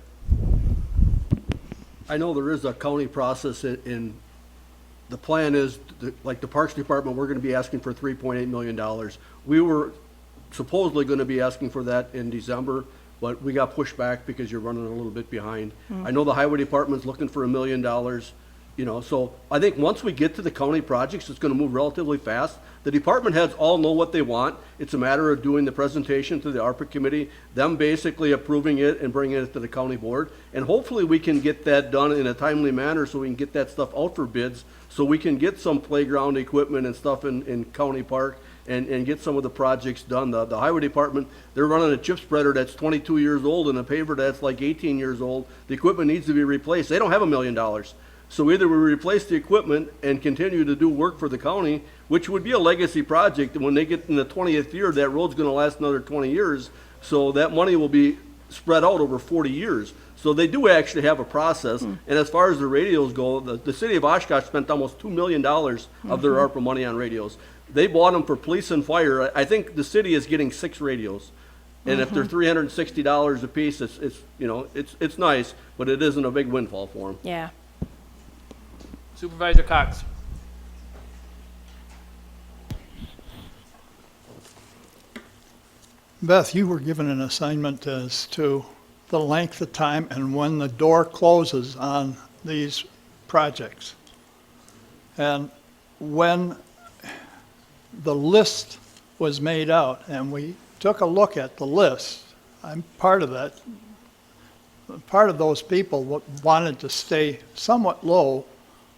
[SPEAKER 6] I know there is a county process in, the plan is, like the Parks Department, we're gonna be asking for $3.8 million. We were supposedly gonna be asking for that in December, but we got pushed back because you're running a little bit behind. I know the Highway Department's looking for $1 million, you know, so I think once we get to the county projects, it's gonna move relatively fast. The department heads all know what they want. It's a matter of doing the presentation to the ARPA committee, them basically approving it and bringing it to the county board. And hopefully we can get that done in a timely manner so we can get that stuff out for bids, so we can get some playground equipment and stuff in County Park and get some of the projects done. The Highway Department, they're running a chip spreader that's 22 years old and a paver that's like 18 years old. The equipment needs to be replaced. They don't have $1 million. So either we replace the equipment and continue to do work for the county, which would be a legacy project. And when they get in the 20th year, that road's gonna last another 20 years. So that money will be spread out over 40 years. So they do actually have a process. And as far as the radios go, the city of Oshkosh spent almost $2 million of their ARPA money on radios. They bought them for police and fire. I think the city is getting 6 radios. And if they're $360 a piece, it's you know, it's nice, but it isn't a big windfall for them.
[SPEAKER 18] Yeah.
[SPEAKER 1] Supervisor Cox.
[SPEAKER 4] Beth, you were given an assignment as to the length of time and when the door closes on these projects. And when the list was made out and we took a look at the list, I'm part of that. Part of those people wanted to stay somewhat low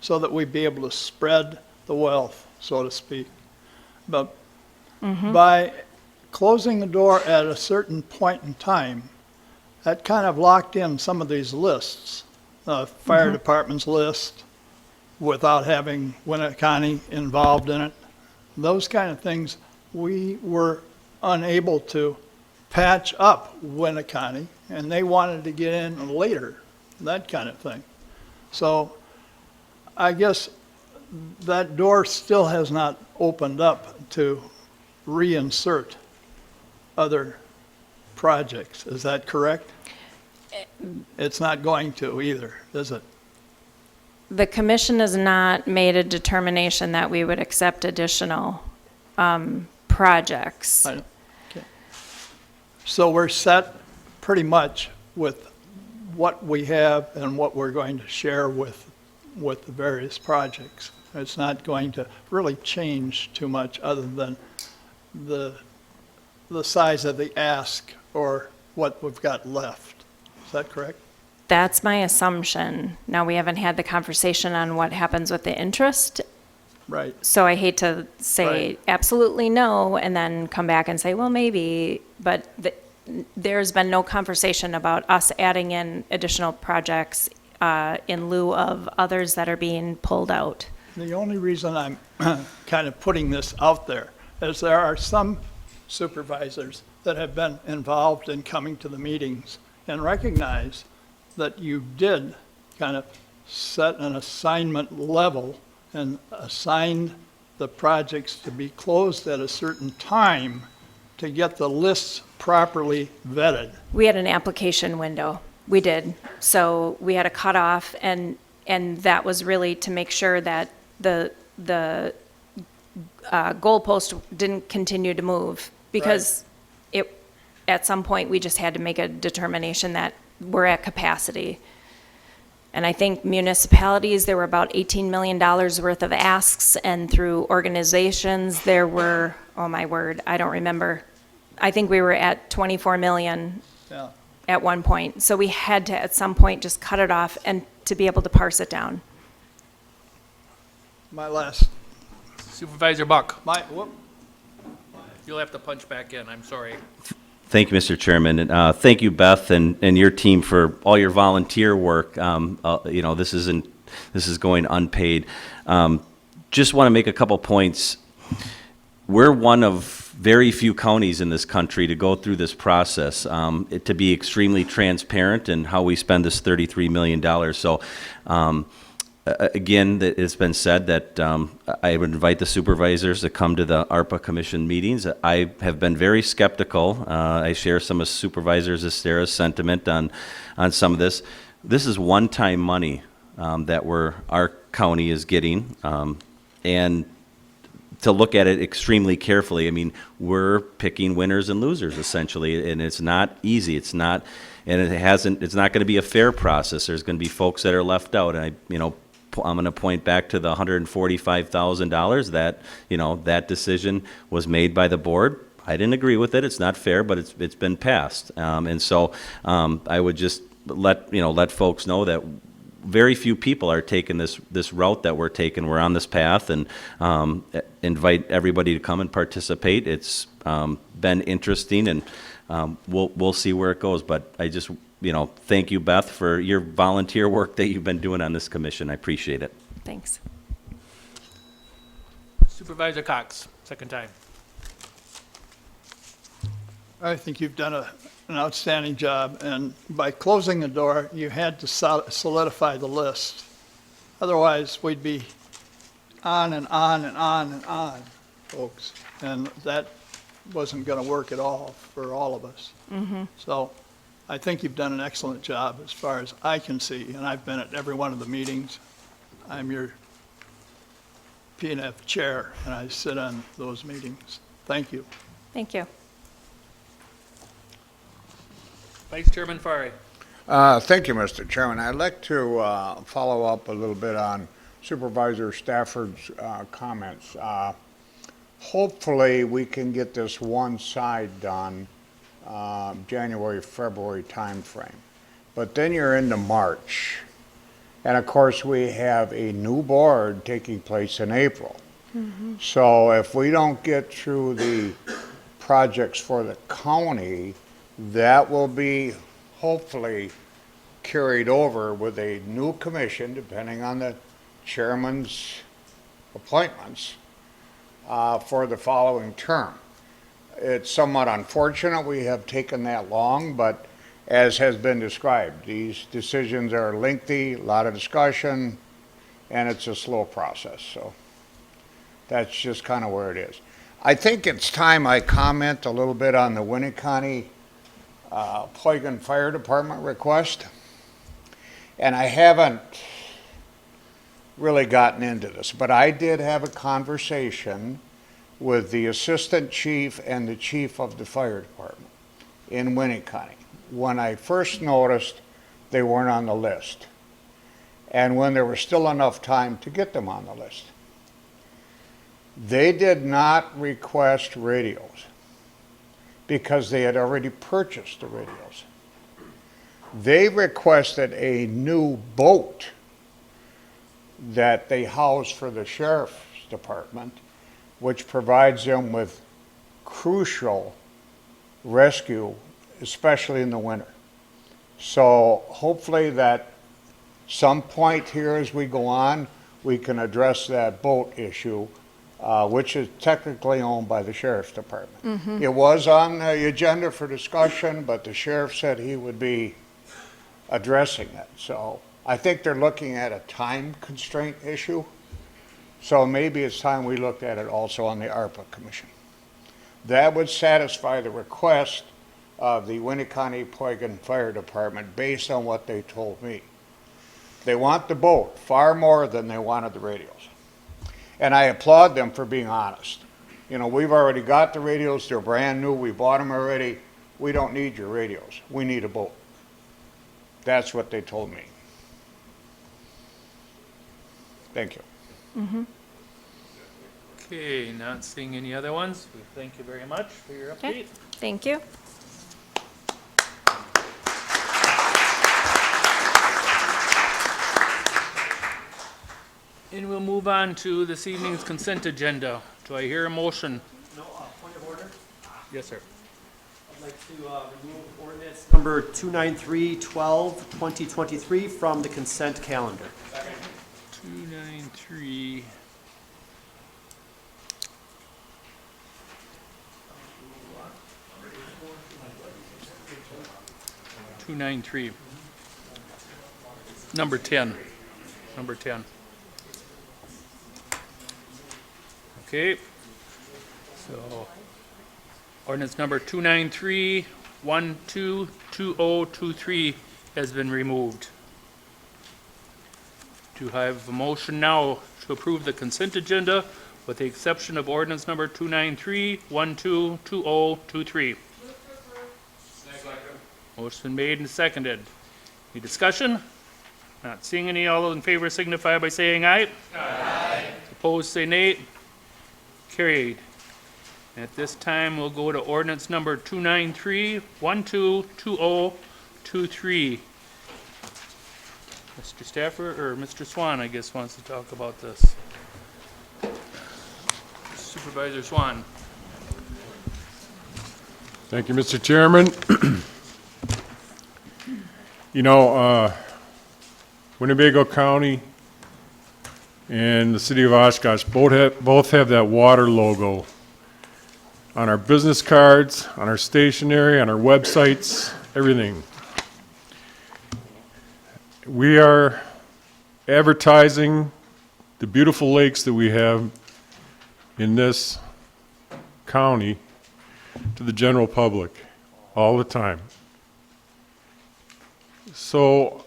[SPEAKER 4] so that we'd be able to spread the wealth, so to speak. But by closing the door at a certain point in time, that kind of locked in some of these lists. Fire department's list, without having Winnebago involved in it. Those kind of things, we were unable to patch up Winnebago, and they wanted to get in later, that kind of thing. So I guess that door still has not opened up to reinsert other projects. Is that correct? It's not going to either, is it?
[SPEAKER 18] The commission has not made a determination that we would accept additional projects.
[SPEAKER 4] Okay. So we're set pretty much with what we have and what we're going to share with the various projects. It's not going to really change too much other than the size of the ask or what we've got left. Is that correct?
[SPEAKER 18] That's my assumption. Now, we haven't had the conversation on what happens with the interest.
[SPEAKER 4] Right.
[SPEAKER 18] So I hate to say absolutely no and then come back and say, well, maybe, but there's been no conversation about us adding in additional projects in lieu of others that are being pulled out.
[SPEAKER 4] The only reason I'm kind of putting this out there is there are some supervisors that have been involved in coming to the meetings and recognize that you did kind of set an assignment level and assigned the projects to be closed at a certain time to get the lists properly vetted.
[SPEAKER 18] We had an application window. We did. So we had a cutoff, and that was really to make sure that the goalpost didn't continue to move, because at some point, we just had to make a determination that we're at capacity. And I think municipalities, there were about $18 million worth of asks, and through organizations, there were, oh my word, I don't remember. I think we were at 24 million
[SPEAKER 4] Yeah.
[SPEAKER 18] at one point. So we had to, at some point, just cut it off and to be able to parse it down.
[SPEAKER 4] My last,
[SPEAKER 1] Supervisor Buck,
[SPEAKER 4] whoop.
[SPEAKER 1] you'll have to punch back in, I'm sorry.
[SPEAKER 5] Thank you, Mr. Chairman. And thank you, Beth, and your team for all your volunteer work. You know, this is going unpaid. Just want to make a couple points. We're one of very few counties in this country to go through this process, to be extremely transparent in how we spend this $33 million. So, again, it's been said that I would invite the supervisors to come to the ARPA Commission meetings. I have been very skeptical. I share some of Supervisor Estera's sentiment on some of this. This is one-time money that our county is getting, and to look at it extremely carefully. I mean, we're picking winners and losers essentially, and it's not easy. It's not, and it's not going to be a fair process. There's going to be folks that are left out, and I'm going to point back to the $145,000 that, that decision was made by the board. I didn't agree with it. It's not fair, but it's been passed. And so I would just let folks know that very few people are taking this route that we're taking. We're on this path, and invite everybody to come and participate. It's been interesting, and we'll see where it goes. But I just thank you, Beth, for your volunteer work that you've been doing on this commission. I appreciate it.
[SPEAKER 18] Thanks.
[SPEAKER 1] Supervisor Cox, second time.
[SPEAKER 4] I think you've done an outstanding job, and by closing the door, you had to solidify the list. Otherwise, we'd be on and on and on and on, folks, and that wasn't going to work at all for all of us.
[SPEAKER 18] Mm-hmm.
[SPEAKER 4] So I think you've done an excellent job as far as I can see, and I've been at every one of the meetings. I'm your P&F chair, and I sit on those meetings. Thank you.
[SPEAKER 18] Thank you.
[SPEAKER 1] Vice Chairman Fari.
[SPEAKER 22] Thank you, Mr. Chairman. I'd like to follow up a little bit on Supervisor Stafford's comments. Hopefully, we can get this one side done January, February timeframe. But then you're into March. And of course, we have a new board taking place in April.
[SPEAKER 18] Mm-hmm.
[SPEAKER 22] So if we don't get through the projects for the county, that will be hopefully carried over with a new commission, depending on the chairman's appointments, for the following term. It's somewhat unfortunate we have taken that long, but as has been described, these decisions are lengthy, a lot of discussion, and it's a slow process. So that's just kind of where it is. I think it's time I comment a little bit on the Winnebago Poigon Fire Department request. And I haven't really gotten into this, but I did have a conversation with the assistant chief and the chief of the fire department in Winnebago when I first noticed they weren't on the list, and when there was still enough time to get them on the list. They did not request radios because they had already purchased the radios. They requested a new boat that they house for the sheriff's department, which provides them with crucial rescue, especially in the winter. So hopefully that some point here as we go on, we can address that boat issue, which is technically owned by the sheriff's department.
[SPEAKER 18] Mm-hmm.
[SPEAKER 22] It was on the agenda for discussion, but the sheriff said he would be addressing it. So I think they're looking at a time constraint issue. So maybe it's time we looked at it also on the ARPA Commission. That would satisfy the request of the Winnebago Fire Department based on what they told me. They want the boat far more than they wanted the radios. And I applaud them for being honest. You know, we've already got the radios, they're brand new, we bought them already. We don't need your radios, we need a boat. That's what they told me. Thank you.
[SPEAKER 1] Okay, not seeing any other ones. We thank you very much for your
[SPEAKER 18] Okay,
[SPEAKER 1] update.
[SPEAKER 18] thank you.
[SPEAKER 1] And we'll move on to this evening's consent agenda. Do I hear a motion?
[SPEAKER 21] No, point of order.
[SPEAKER 1] Yes, sir.
[SPEAKER 21] I'd like to remove ordinance number 29312, 2023 from the consent calendar.
[SPEAKER 1] 293. Number 10. Number 10. Okay. So, ordinance number 293-122023 has been removed. Do I have a motion now to approve the consent agenda with the exception of ordinance number 293-122023? Motion made and seconded. Any discussion? Not seeing any. All those in favor signify by saying aye. Aye. Opposed, say nay. Carried. At this time, we'll go to ordinance number 293-122023. Mr. Stafford, or Mr. Swan, I guess, wants to talk about this. Supervisor Swan.
[SPEAKER 7] Thank you, Mr. Chairman. You know, Winnebago County and the city of Oshkosh both have that water logo on our business cards, on our stationery, on our websites, everything. We are advertising the beautiful lakes that we have in this county to the general public all the time. So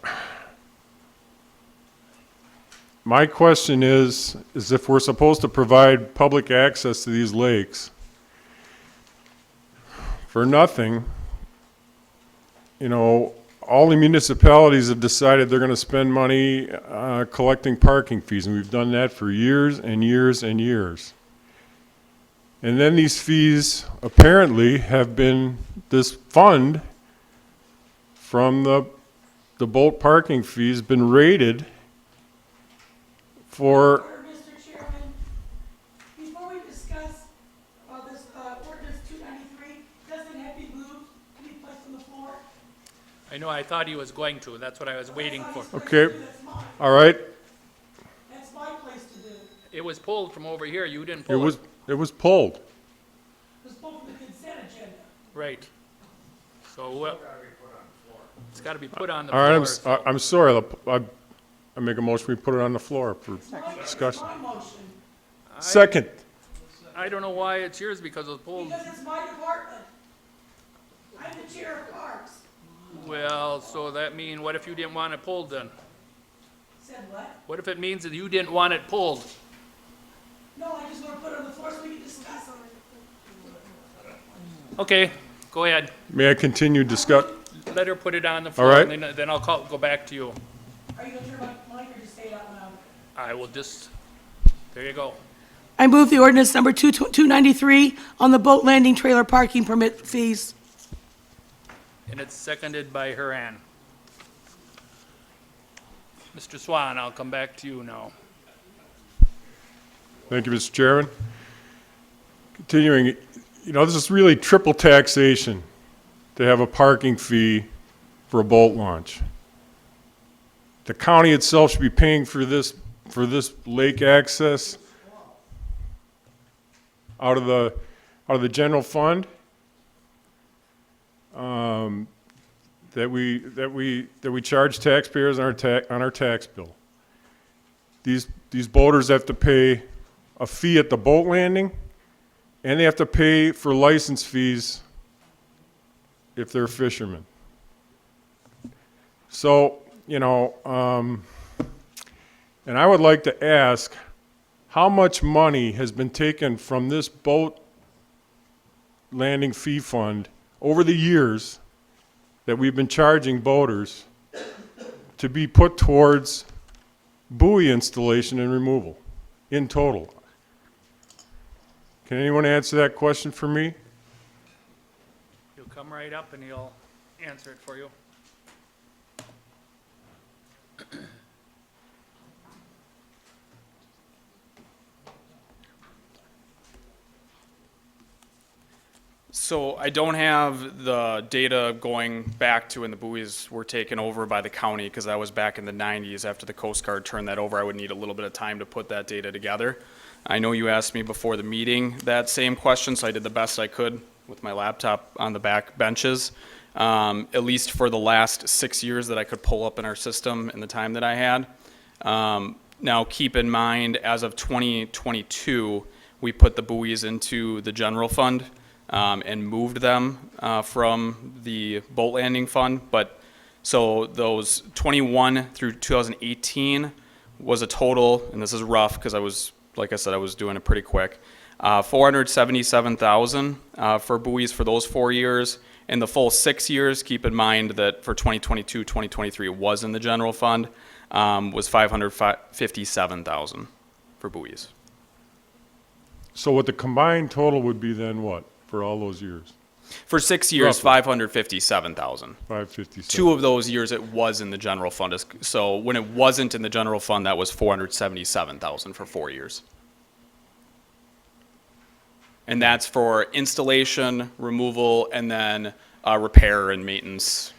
[SPEAKER 7] my question is if we're supposed to provide public access to these lakes for nothing, you know, all the municipalities have decided they're going to spend money collecting parking fees, and we've done that for years and years and years. And then these fees apparently have been, this fund from the boat parking fees been rated for.
[SPEAKER 2] Mr. Chairman, before we discuss this ordinance 293, doesn't it have to be moved to be placed on the floor?
[SPEAKER 1] I know, I thought he was going to. That's what I was waiting for.
[SPEAKER 7] Okay, all right.
[SPEAKER 2] That's my place to do.
[SPEAKER 1] It was pulled from over here. You didn't pull it.
[SPEAKER 7] It was pulled.
[SPEAKER 2] It was pulled from the consent agenda.
[SPEAKER 1] Right. So, it's got to be put on the
[SPEAKER 7] All right,
[SPEAKER 1] floor.
[SPEAKER 7] I'm sorry. I make a motion, we put it on the floor for discussion.
[SPEAKER 2] My motion,
[SPEAKER 7] Second.
[SPEAKER 1] I don't know why it's yours because it was pulled.
[SPEAKER 2] because it's my department. I'm the chair of parks.
[SPEAKER 1] Well, so that mean, what if you didn't want it pulled then?
[SPEAKER 2] Said what?
[SPEAKER 1] What if it means that you didn't want it pulled?
[SPEAKER 2] No, I just want to put it on the floor so we can discuss it.
[SPEAKER 1] Okay, go ahead.
[SPEAKER 7] May I continue discuss?
[SPEAKER 1] Let her put it on the floor.
[SPEAKER 7] All right.
[SPEAKER 1] And then I'll go back to you.
[SPEAKER 2] Are you going to turn my mic or just say it out loud?
[SPEAKER 1] I will just, there you go.
[SPEAKER 2] I move the ordinance number 293 on the boat landing trailer parking permit fees.
[SPEAKER 1] And it's seconded by Haran. Mr. Swan, I'll come back to you now.
[SPEAKER 7] Thank you, Mr. Chairman. Continuing, you know, this is really triple taxation to have a parking fee for a boat launch. The county itself should be paying for this lake access out of the general fund. that we charge taxpayers on our tax bill. These boaters have to pay a fee at the boat landing, and they have to pay for license fees if they're fishermen. So, and I would like to ask, how much money has been taken from this boat landing fee fund over the years that we've been charging boaters to be put towards buoy installation and removal in total? Can anyone answer that question for me?
[SPEAKER 1] He'll come right up and he'll answer it for you.
[SPEAKER 8] So I don't have the data going back to when the buoys were taken over by the county, because that was back in the 90s. After the Coast Guard turned that over, I would need a little bit of time to put that data together. I know you asked me before the meeting that same question, so I did the best I could with my laptop on the back benches, at least for the last 6 years that I could pull up in our system in the time that I had. Now keep in mind, as of 2022, we put the buoys into the general fund and moved them from the boat landing fund. But so those 21 through 2018 was a total, and this is rough because I was, like I said, I was doing it pretty quick, 477,000 for buoys for those 4 years. In the full 6 years, keep in mind that for 2022, 2023 was in the general fund, was 557,000 for buoys.
[SPEAKER 7] So what the combined total would be then what, for all those years?
[SPEAKER 8] For 6 years,
[SPEAKER 7] Roughly.
[SPEAKER 8] 557,000.
[SPEAKER 7] 557.
[SPEAKER 8] 2 of those years it was in the general fund. So when it wasn't in the general fund, that was 477,000 for 4 years. And that's for installation, removal, and then repair and maintenance.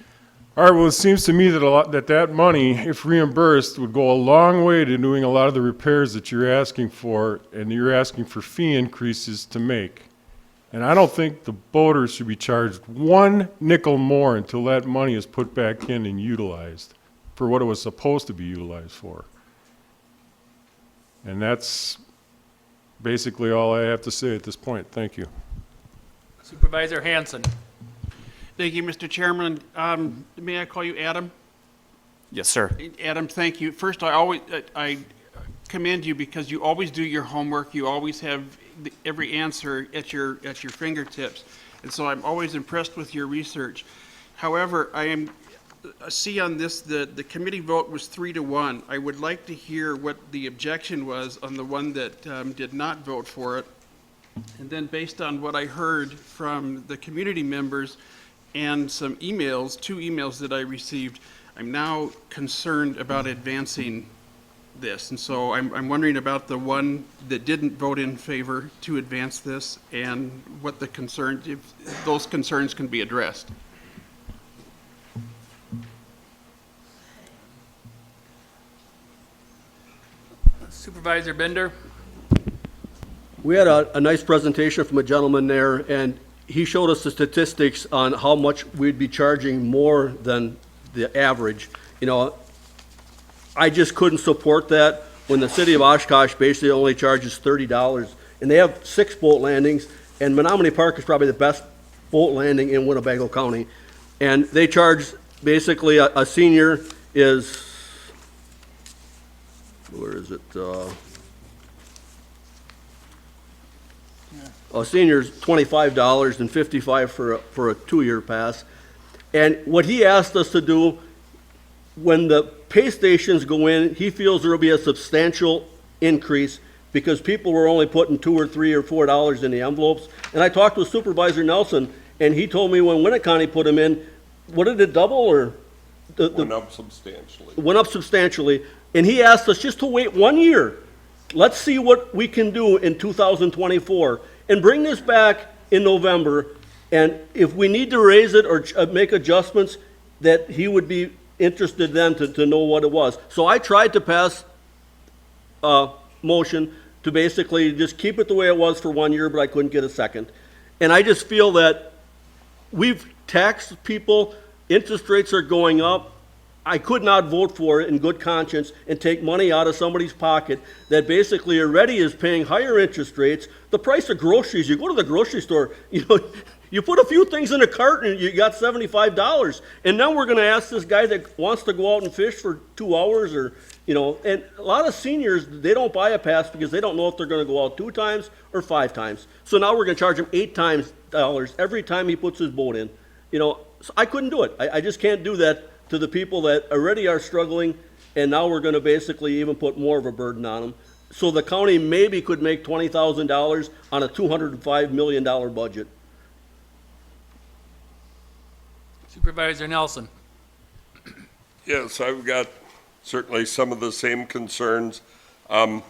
[SPEAKER 7] All right, well, it seems to me that that money, if reimbursed, would go a long way to doing a lot of the repairs that you're asking for, and you're asking for fee increases to make. And I don't think the boaters should be charged 1 nickel more until that money is put back in and utilized for what it was supposed to be utilized for. And that's basically all I have to say at this point. Thank you.
[SPEAKER 1] Supervisor Hanson.
[SPEAKER 14] Thank you, Mr. Chairman. May I call you Adam?
[SPEAKER 8] Yes, sir.
[SPEAKER 14] Adam, thank you. First, I commend you because you always do your homework. You always have every answer at your fingertips, and so I'm always impressed with your research. However, I see on this the committee vote was 3-1. I would like to hear what the objection was on the one that did not vote for it, and then based on what I heard from the community members and some emails, 2 emails that I received, I'm now concerned about advancing this. And so I'm wondering about the one that didn't vote in favor to advance this and what the concerns, if those concerns can be addressed.
[SPEAKER 1] Supervisor Bender.
[SPEAKER 9] We had a nice presentation from a gentleman there, and he showed us the statistics on how much we'd be charging more than the average. You know, I just couldn't support that when the city of Oshkosh basically only charges $30, and they have 6 boat landings, and Menominee Park is probably the best boat landing in Winnebago County, and they charge basically a senior is, where is it? A senior's $25 and $55 for a 2-year pass. And what he asked us to do, when the pay stations go in, he feels there will be a substantial increase because people were only putting $2 or $3 or $4 in the envelopes. And I talked with Supervisor Nelson, and he told me when Winnebago County put them in, what did it double or?
[SPEAKER 20] Went up substantially.
[SPEAKER 9] Went up substantially. And he asked us just to wait 1 year. Let's see what we can do in 2024 and bring this back in November. And if we need to raise it or make adjustments, that he would be interested then to know what it was. So I tried to pass a motion to basically just keep it the way it was for 1 year, but I couldn't get a second. And I just feel that we've taxed people Interest rates are going up. I could not vote for it in good conscience and take money out of somebody's pocket that basically already is paying higher interest rates. The price of groceries, you go to the grocery store, you put a few things in a cart and you got $75. And now we're gonna ask this guy that wants to go out and fish for 2 hours and a lot of seniors, they don't buy a pass because they don't know if they're gonna go out 2 times or 5 times. So now we're gonna charge him $8 every time he puts his boat in. So I couldn't do it. I just can't do that to the people that already are struggling, and now we're gonna basically even put more of a burden on them. So the county maybe could make $20,000 on a $205 million budget.
[SPEAKER 1] Supervisor Nelson.
[SPEAKER 20] Yes, I've got certainly some of the same concerns. Not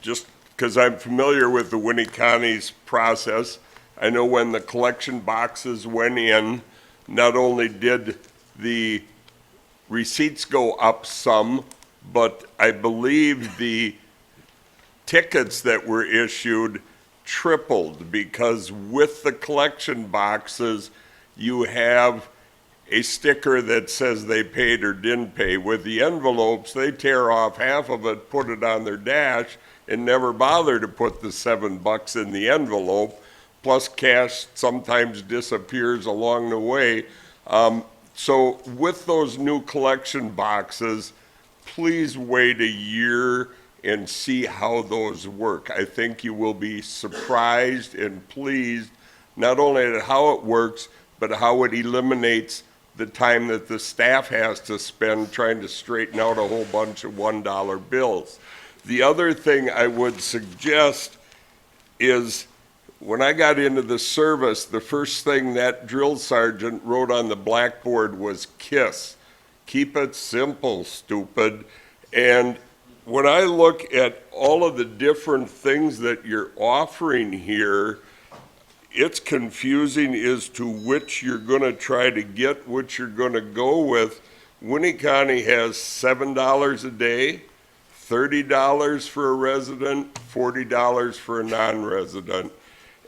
[SPEAKER 20] just because I'm familiar with the Winneconne's process. I know when the collection boxes went in, not only did the receipts go up some, but I believe the tickets that were issued tripled, because with the collection boxes, you have a sticker that says they paid or didn't pay. With the envelopes, they tear off half of it, put it on their dash, and never bother to put the $7 in the envelope. Plus cash sometimes disappears along the way. So with those new collection boxes, please wait a year and see how those work. I think you will be surprised and pleased, not only at how it works, but how it eliminates the time that the staff has to spend trying to straighten out a whole bunch of $1 bills. The other thing I would suggest is, when I got into the service, the first thing that drill sergeant wrote on the blackboard was KISS. Keep it simple, stupid. And when I look at all of the different things that you're offering here, it's confusing as to which you're gonna try to get, which you're gonna go with. Winneconne has $7 a day, $30 for a resident, $40 for a non-resident.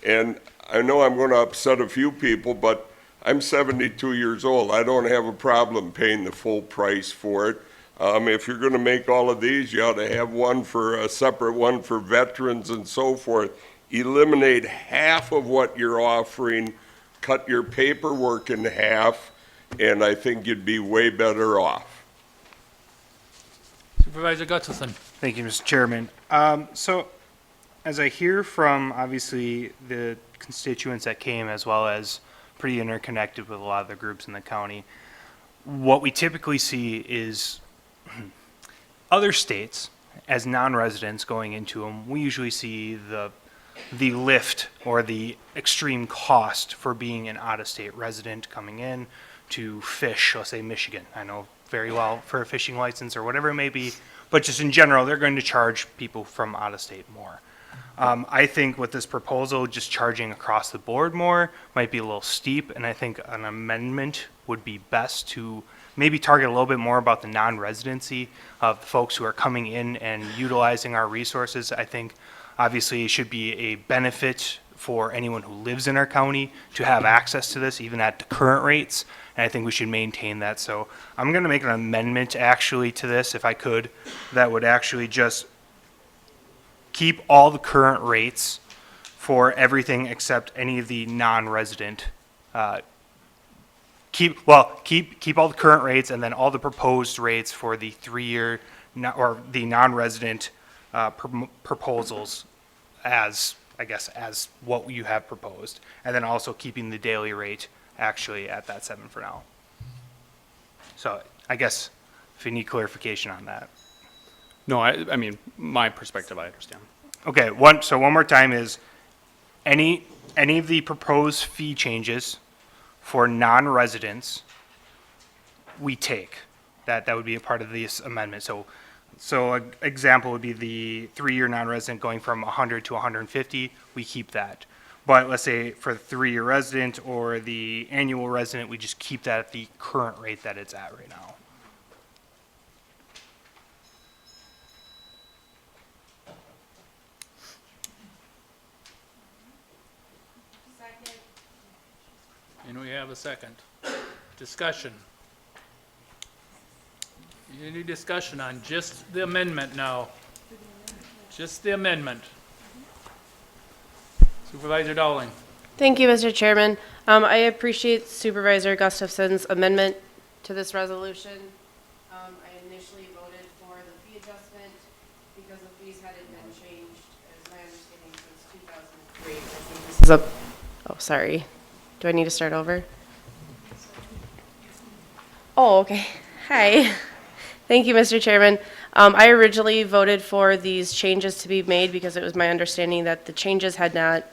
[SPEAKER 20] And I know I'm going to upset a few people, but I'm 72 years old. I don't have a problem paying the full price for it. If you're going to make all of these, you ought to have one for a separate one for veterans and so forth. Eliminate half of what you're offering, cut your paperwork in half, and I think you'd be way better off.
[SPEAKER 1] Supervisor Gustafson.
[SPEAKER 11] Thank you, Mr. Chairman. So, as I hear from, obviously, the constituents that came, as well as pretty interconnected with a lot of the groups in the county, what we typically see is other states, as non-residents going into them, we usually see the lift or the extreme cost for being an out-of-state resident coming in to fish, let's say Michigan. I know very well for a fishing license or whatever it may be, but just in general, they're going to charge people from out-of-state more. I think with this proposal, just charging across the board more might be a little steep, and I think an amendment would be best to maybe target a little bit more about the non-residency of the folks who are coming in and utilizing our resources. I think obviously it should be a benefit for anyone who lives in our county to have access to this, even at the current rates, and I think we should maintain that. So I'm going to make an amendment actually to this, if I could, that would actually just keep all the current rates for everything except any of the non-resident. Keep all the current rates, and then all the proposed rates for the 3-year or the non-resident proposals as, I guess, as what you have proposed, and then also keeping the daily rate actually at that 7 for now. So I guess if you need clarification on that.
[SPEAKER 8] No, I mean, my perspective, I understand.
[SPEAKER 11] Okay, one more time is, any of the proposed fee changes for non-residents, we take. That would be a part of this amendment. So an example would be the 3-year non-resident going from 100 to 150, we keep that. But let's say for the 3-year resident or the annual resident, we just keep that at the current rate that it's at right now.
[SPEAKER 1] And we have a second. Discussion. Any discussion on just the amendment now? Just the amendment. Supervisor Dowling.
[SPEAKER 10] Thank you, Mr. Chairman. I appreciate Supervisor Gustafson's amendment to this resolution. I initially voted for the fee adjustment because the fees hadn't been changed, as my understanding, since 2003. I think this is oh, sorry. Do I need to start over? Oh, okay. Hi. Thank you, Mr. Chairman. I originally voted for these changes to be made because it was my understanding that the changes had not,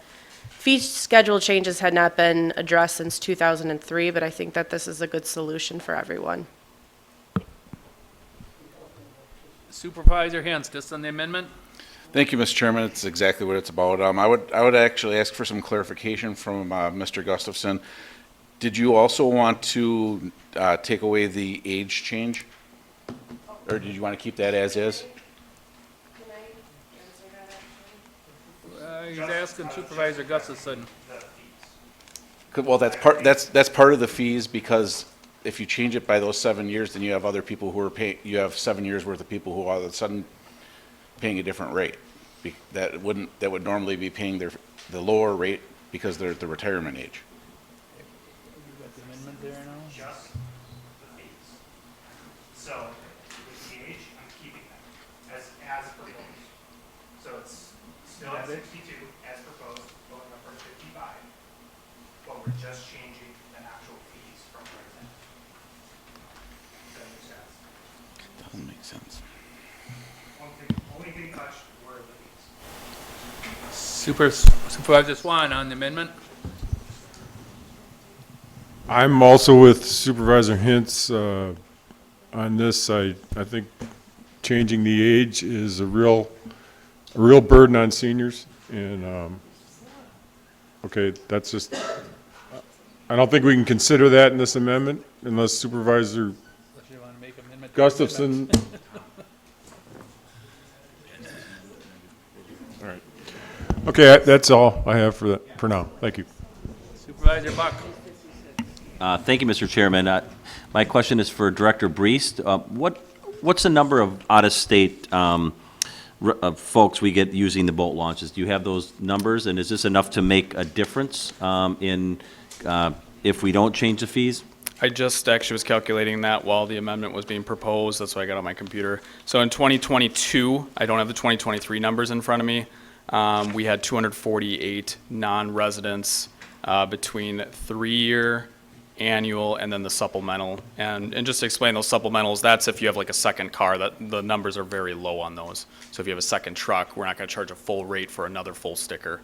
[SPEAKER 10] fee schedule changes had not been addressed since 2003, but I think that this is a good solution for everyone.
[SPEAKER 1] Supervisor Hens, just on the amendment?
[SPEAKER 13] Thank you, Mr. Chairman. It's exactly what it's about. I would actually ask for some clarification from Mr. Gustafson. Did you also want to take away the age change? Or did you want to keep that as is?
[SPEAKER 1] He's asking Supervisor Gustafson.
[SPEAKER 13] Well, that's part of the fees, because if you change it by those 7 years, then you have other people who are paying, you have 7 years worth of people who are all of a sudden paying a different rate. That would normally be paying the lower rate because they're at the retirement age.
[SPEAKER 23] Just the fees. So with the age, I'm keeping that as proposed. So it's still at 62 as proposed, going up from 55, but we're just changing the actual fees from right now. Does that make sense?
[SPEAKER 13] Doesn't make sense.
[SPEAKER 23] Only thing touched were the fees.
[SPEAKER 1] Supervisor Swan on the amendment.
[SPEAKER 7] I'm also with Supervisor Hintz on this. I think changing the age is a real burden on seniors, and okay, that's just, I don't think we can consider that in this amendment unless Supervisor Gustafson. All right. Okay, that's all I have for now. Thank you.
[SPEAKER 1] Supervisor Buck.
[SPEAKER 5] Thank you, Mr. Chairman. My question is for Director Breest. What's the number of out-of-state folks we get using the boat launches? Do you have those numbers, and is this enough to make a difference if we don't change the fees?
[SPEAKER 8] I just actually was calculating that while the amendment was being proposed. That's what I got on my computer. So in 2022, I don't have the 2023 numbers in front of me. We had 248 non-residents between 3-year, annual, and then the supplemental. And just to explain those supplementals, that's if you have like a second car, that the numbers are very low on those. So if you have a second truck, we're not going to charge a full rate for another full sticker.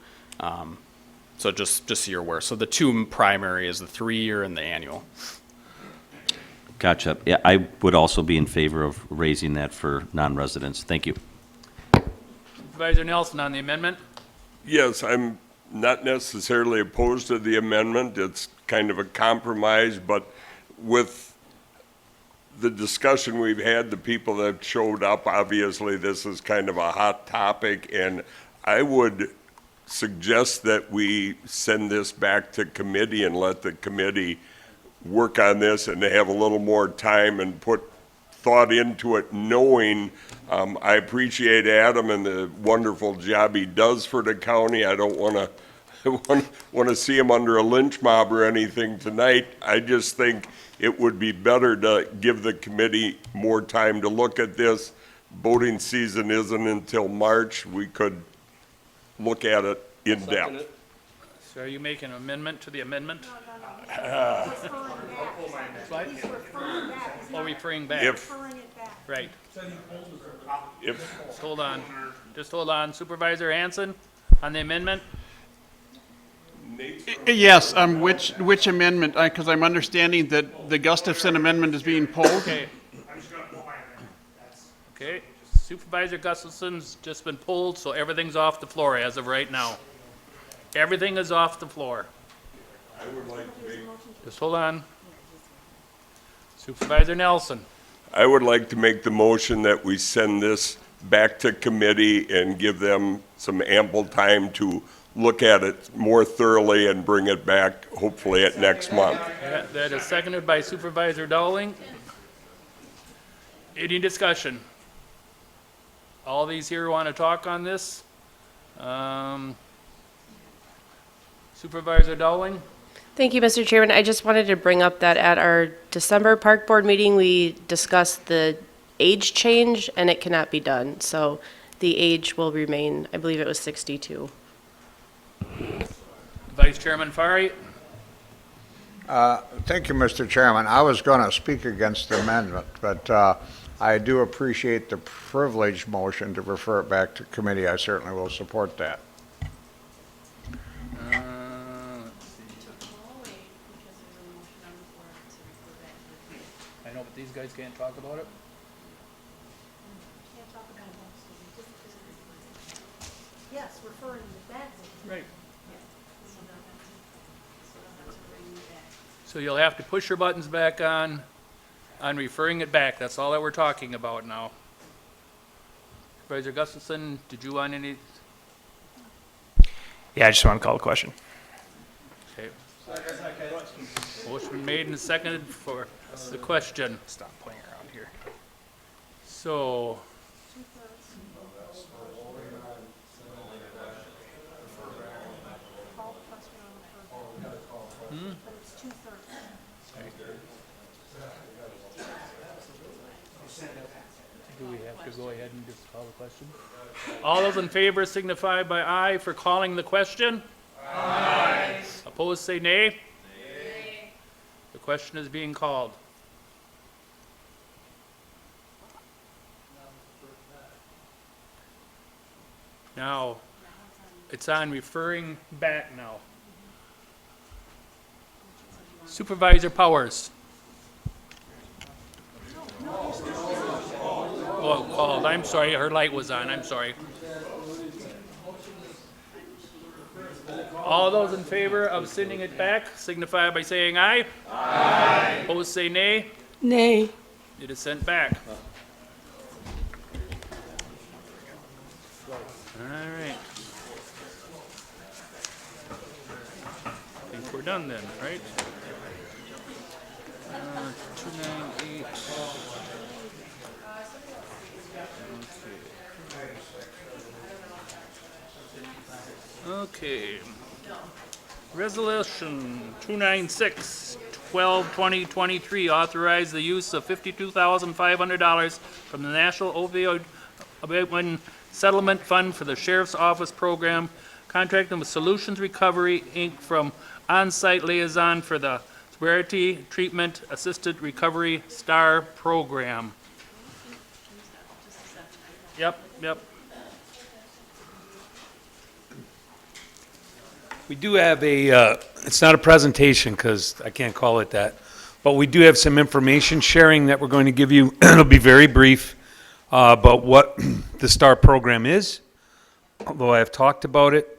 [SPEAKER 8] So just so you're aware. So the two primary is the 3-year and the annual.
[SPEAKER 5] Gotcha. Yeah, I would also be in favor of raising that for non-residents. Thank you.
[SPEAKER 1] Supervisor Nelson on the amendment.
[SPEAKER 20] Yes, I'm not necessarily opposed to the amendment. It's kind of a compromise, but with the discussion we've had, the people that showed up, obviously this is kind of a hot topic, and I would suggest that we send this back to committee and let the committee work on this and have a little more time and put thought into it, knowing I appreciate Adam and the wonderful job he does for the county. I don't want to see him under a lynch mob or anything tonight. I just think it would be better to give the committee more time to look at this. Boating season isn't until March. We could look at it in depth.
[SPEAKER 1] So are you making an amendment to the amendment? What? Oh, referring back. Right. Just hold on. Just hold on. Supervisor Hanson on the amendment?
[SPEAKER 14] Yes, which amendment? Because I'm understanding that the Gustafson amendment is being pulled.
[SPEAKER 1] Okay. Okay. Supervisor Gustafson's just been pulled, so everything's off the floor as of right now. Everything is off the floor.
[SPEAKER 20] I would like to make,
[SPEAKER 1] just hold on. Supervisor Nelson.
[SPEAKER 20] I would like to make the motion that we send this back to committee and give them some ample time to look at it more thoroughly and bring it back hopefully at next month.
[SPEAKER 1] That is seconded by Supervisor Dowling. Any discussion? All these here want to talk on this? Supervisor Dowling?
[SPEAKER 10] Thank you, Mr. Chairman. I just wanted to bring up that at our December Park Board meeting, we discussed the age change, and it cannot be done. So the age will remain, I believe it was 62.
[SPEAKER 1] Vice Chairman Fari?
[SPEAKER 22] Thank you, Mr. Chairman. I was going to speak against the amendment, but I do appreciate the privilege motion to refer it back to committee. I certainly will support that.
[SPEAKER 1] I know, but these guys can't talk about it?
[SPEAKER 2] Yes, referring it back.
[SPEAKER 1] Right. So you'll have to push your buttons back on referring it back. That's all that we're talking about now. Supervisor Gustafson, did you want any?
[SPEAKER 11] Yeah, I just want to call the question.
[SPEAKER 1] Okay. Motion made and seconded for the question.
[SPEAKER 11] Stop playing around here.
[SPEAKER 1] So. Do we have to go ahead and just call the question? All those in favor signify by aye for calling the question. Aye. Opposed, say nay. Nay. The question is being called. Now, it's on referring back now. Supervisor Powers. Oh, called, I'm sorry, her light was on, I'm sorry. All those in favor of sending it back signify by saying aye. Aye. Opposed, say nay.
[SPEAKER 2] Nay.
[SPEAKER 1] It is sent back. All right. I think we're done then, right? 298. Okay. Resolution 296, 12/2023, authorize the use of $52,500 from the National Opioid Abatement Settlement Fund for the Sheriff's Office Program, contracting with Solutions Recovery, Inc. from on-site liaison for the Sobriety Treatment Assisted Recovery STAR Program. Yep.
[SPEAKER 12] We do have a, it's not a presentation because I can't call it that, but we do have some information sharing that we're going to give you. It'll be very brief about what the STAR program is, although I have talked about it.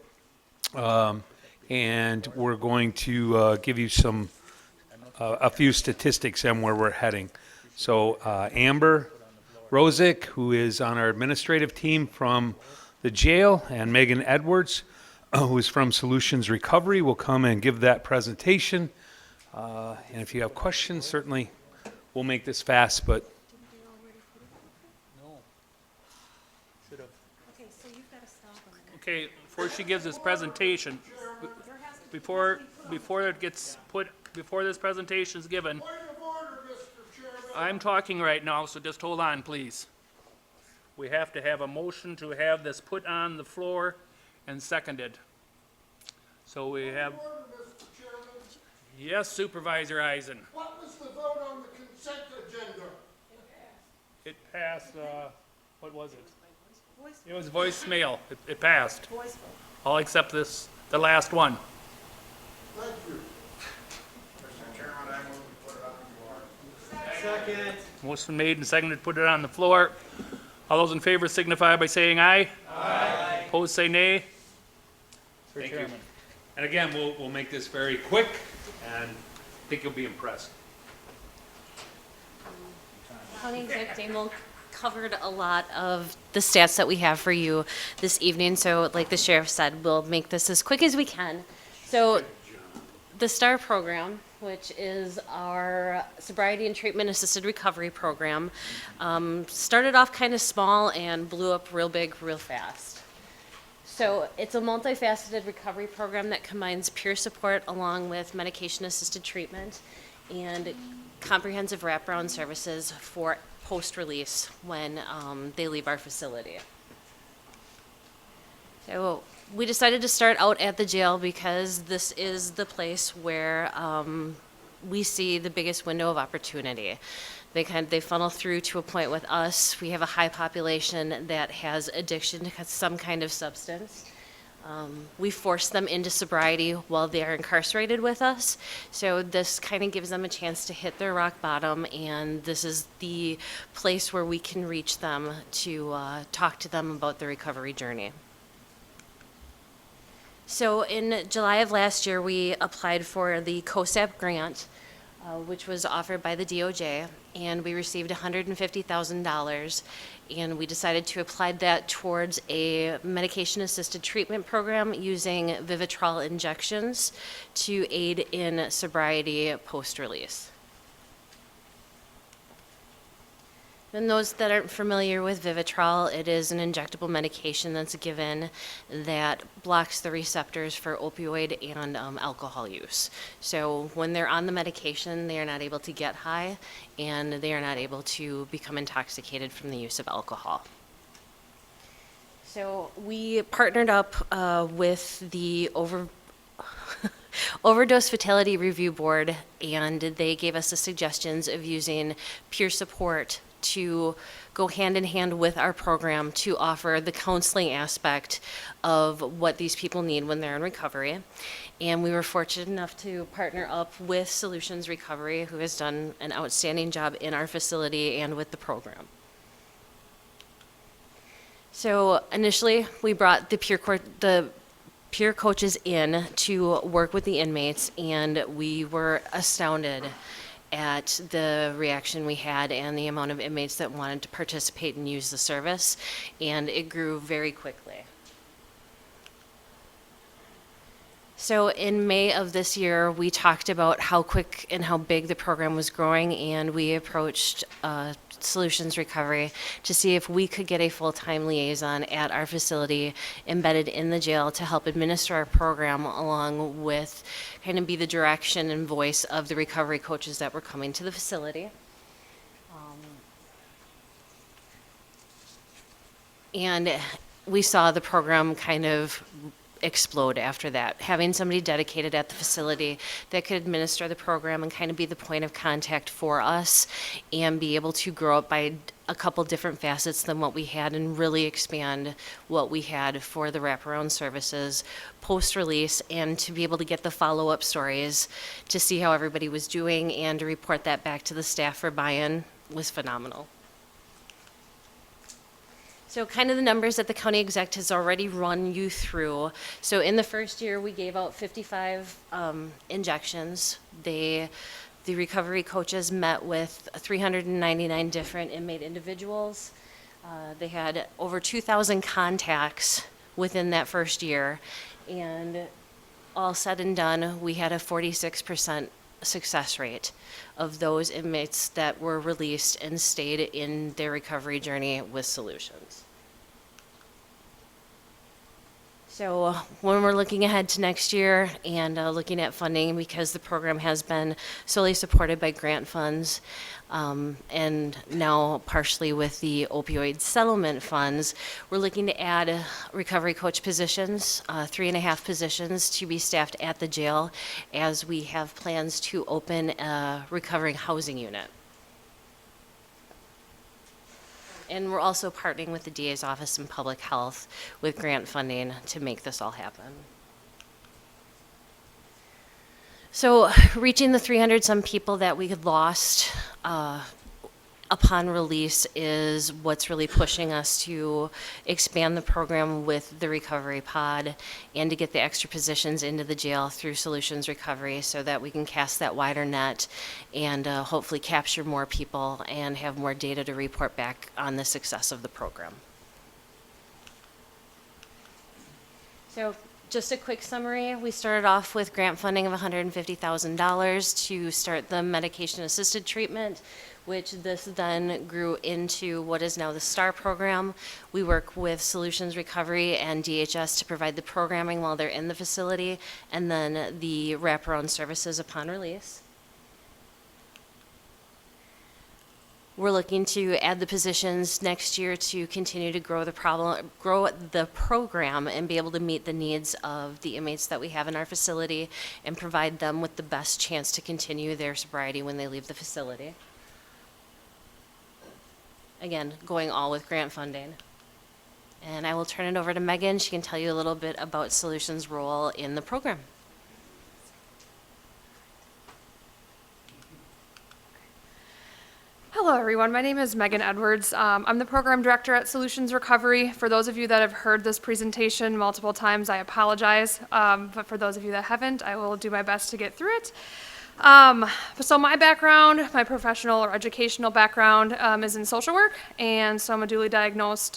[SPEAKER 12] And we're going to give you some, a few statistics on where we're heading. So Amber Rosick, who is on our administrative team from the jail, and Megan Edwards, who is from Solutions Recovery, will come and give that presentation. And if you have questions, certainly we'll make this fast, but
[SPEAKER 1] Okay, before she gives this presentation, before this presentation is given, I'm talking right now, so just hold on, please. We have to have a motion to have this put on the floor and seconded. So we have. Yes, Supervisor Eisen.
[SPEAKER 15] What was the vote on the consent agenda?
[SPEAKER 1] It passed, what was it? It was voicemail. It passed. All except this, the last one.
[SPEAKER 15] Thank you. Mr. Chairman, I move to put it on the floor. Second.
[SPEAKER 1] Motion made and seconded to put it on the floor. All those in favor signify by saying aye.
[SPEAKER 12] Aye.
[SPEAKER 1] Opposed, say nay.
[SPEAKER 12] Thank you. And again, we'll make this very quick, and I think you'll be impressed.
[SPEAKER 17] County Exec Daniel
[SPEAKER 16] covered a lot of the stats that we have for you this evening, so like the sheriff said, we'll make this as quick as we can. So the STAR program, which is our sobriety and treatment assisted recovery program, started off kind of small and blew up real big real fast. So it's a multifaceted recovery program that combines peer support along with medication assisted treatment and comprehensive wraparound services for post-release when they leave our facility. So we decided to start out at the jail because this is the place where we see the biggest window of opportunity. They funnel through to a point with us. We have a high population that has addiction to some kind of substance. We force them into sobriety while they are incarcerated with us. So this kind of gives them a chance to hit their rock bottom, and this is the place where we can reach them to talk to them about their recovery journey. So in July of last year, we applied for the COSAP grant, which was offered by the DOJ, and we received $150,000, and we decided to apply that towards a medication-assisted treatment program using Vivitrol injections to aid in sobriety post-release. And those that aren't familiar with Vivitrol, it is an injectable medication that's given that blocks the receptors for opioid and alcohol use. So when they're on the medication, they are not able to get high, and they are not able to become intoxicated from the use of alcohol. So we partnered up with the Overdose Fatality Review Board, and they gave us the suggestions of using peer support to go hand in hand with our program to offer the counseling aspect of what these people need when they're in recovery. And we were fortunate enough to partner up with Solutions Recovery, who has done an outstanding job in our facility and with the program. So initially, we brought the peer coaches in to work with the inmates, and we were astounded at the reaction we had and the amount of inmates that wanted to participate and use the service, and it grew very quickly. So in May of this year, we talked about how quick and how big the program was growing, and we approached Solutions Recovery to see if we could get a full-time liaison at our facility embedded in the jail to help administer our program, along with kind of be the direction and voice of the recovery coaches that were coming to the facility. And we saw the program kind of explode after that. Having somebody dedicated at the facility that could administer the program and kind of be the point of contact for us and be able to grow up by a couple different facets than what we had and really expand what we had for the wraparound services post-release, and to be able to get the follow-up stories to see how everybody was doing and to report that back to the staff for buy-in was phenomenal. So kind of the numbers that the county exec has already run you through. So in the first year, we gave out 55 injections. The recovery coaches met with 399 different inmate individuals. They had over 2,000 contacts within that first year. And all said and done, we had a 46% success rate of those inmates that were released and stayed in their recovery journey with Solutions. So when we're looking ahead to next year and looking at funding, because the program has been solely supported by grant funds, and now partially with the opioid settlement funds, we're looking to add recovery coach positions, 3.5 positions to be staffed at the jail, as we have plans to open a recovering housing unit. And we're also partnering with the DA's Office in Public Health with grant funding to make this all happen. So reaching the 300 some people that we had lost, a upon release is what's really pushing us to expand the program with the recovery pod and to get the extra positions into the jail through Solutions Recovery so that we can cast that wider net and hopefully capture more people and have more data to report back on the success of the program. So just a quick summary, we started off with grant funding of $150,000 to start the medication-assisted treatment, which this then grew into what is now the STAR program. We work with Solutions Recovery and DHS to provide the programming while they're in the facility, and then the wraparound services upon release. We're looking to add the positions next year to continue to grow the program and be able to meet the needs of the inmates that we have in our facility and provide them with the best chance to continue their sobriety when they leave the facility. Again, going all with grant funding. And I will turn it over to Megan. She can tell you a little bit about Solutions' role in the program.
[SPEAKER 3] Hello, everyone. My name is Megan Edwards. I'm the program director at Solutions Recovery. For those of you that have heard this presentation multiple times, I apologize. But for those of you that haven't, I will do my best to get through it. So my background, my professional or educational background is in social work, and so I'm a dual diagnosis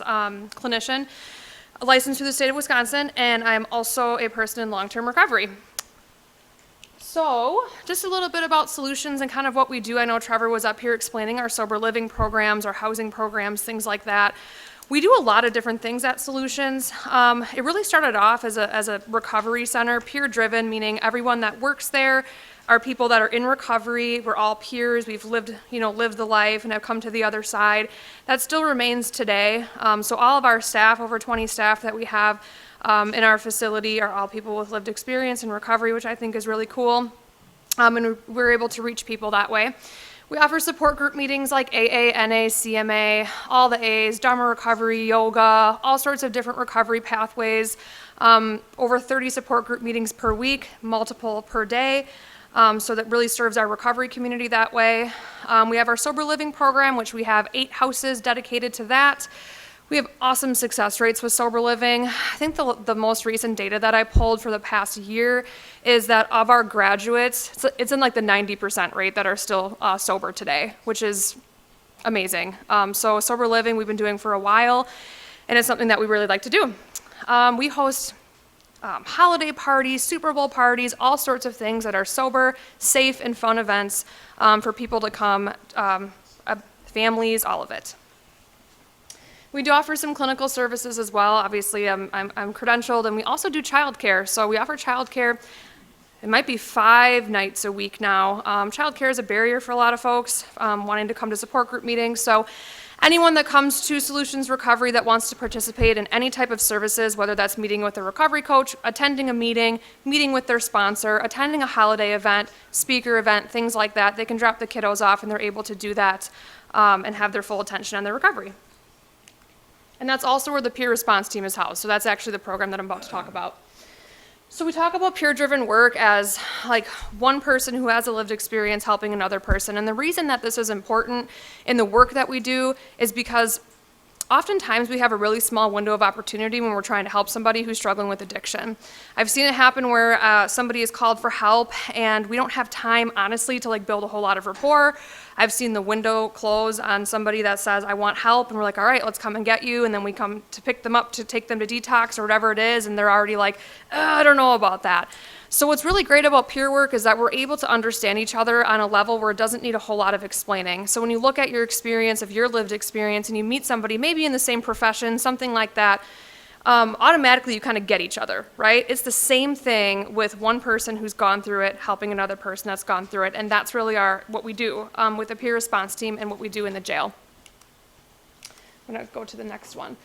[SPEAKER 3] clinician, licensed through the state of Wisconsin, and I'm also a person in long-term recovery. So, just a little bit about Solutions and kind of what we do. I know Trevor was up here explaining our sober living programs, our housing programs, things like that. We do a lot of different things at Solutions. It really started off as a recovery center, peer-driven, meaning everyone that works there are people that are in recovery. We're all peers. We've lived the life and have come to the other side. That still remains today. So all of our staff, over 20 staff that we have, in our facility are all people with lived experience in recovery, which I think is really cool. And we're able to reach people that way. We offer support group meetings like AA, NA, CMA, all the A's, Dharma recovery, yoga, all sorts of different recovery pathways. Over 30 support group meetings per week, multiple per day. So that really serves our recovery community that way. We have our sober living program, which we have 8 houses dedicated to that. We have awesome success rates with sober living. I think the most recent data that I pulled for the past year is that of our graduates, it's in like the 90% rate that are still sober today, which is amazing. So sober living we've been doing for a while, and it's something that we really like to do. We host holiday parties, Super Bowl parties, all sorts of things that are sober, safe, and fun events for people to come, families, all of it. We do offer some clinical services as well. Obviously, I'm credentialed, and we also do childcare. So we offer childcare. It might be 5 nights a week now. Childcare is a barrier for a lot of folks wanting to come to support group meetings. So anyone that comes to Solutions Recovery that wants to participate in any type of services, whether that's meeting with a recovery coach, attending a meeting with their sponsor, attending a holiday event, speaker event, things like that, they can drop the kiddos off and they're able to do that and have their full attention on their recovery. And that's also where the peer response team is housed. So that's actually the program that I'm about to talk about. So we talk about peer-driven work as like one person who has a lived experience helping another person. And the reason that this is important in the work that we do is because oftentimes we have a really small window of opportunity when we're trying to help somebody who's struggling with addiction. I've seen it happen where somebody is called for help and we don't have time, honestly, to like build a whole lot of rapport. I've seen the window close on somebody that says, I want help, and we're like, all right, let's come and get you, and then we come to pick them up to take them to detox or whatever it is, and they're already like, I don't know about that. So what's really great about peer work is that we're able to understand each other on a level where it doesn't need a whole lot of explaining. So when you look at your experience of your lived experience and you meet somebody maybe in the same profession, something like that, automatically you kind of get each other, right? It's the same thing with one person who's gone through it, helping another person that's gone through it, and that's really what we do with the peer response team and what we do in the jail. I'm gonna go to the next one.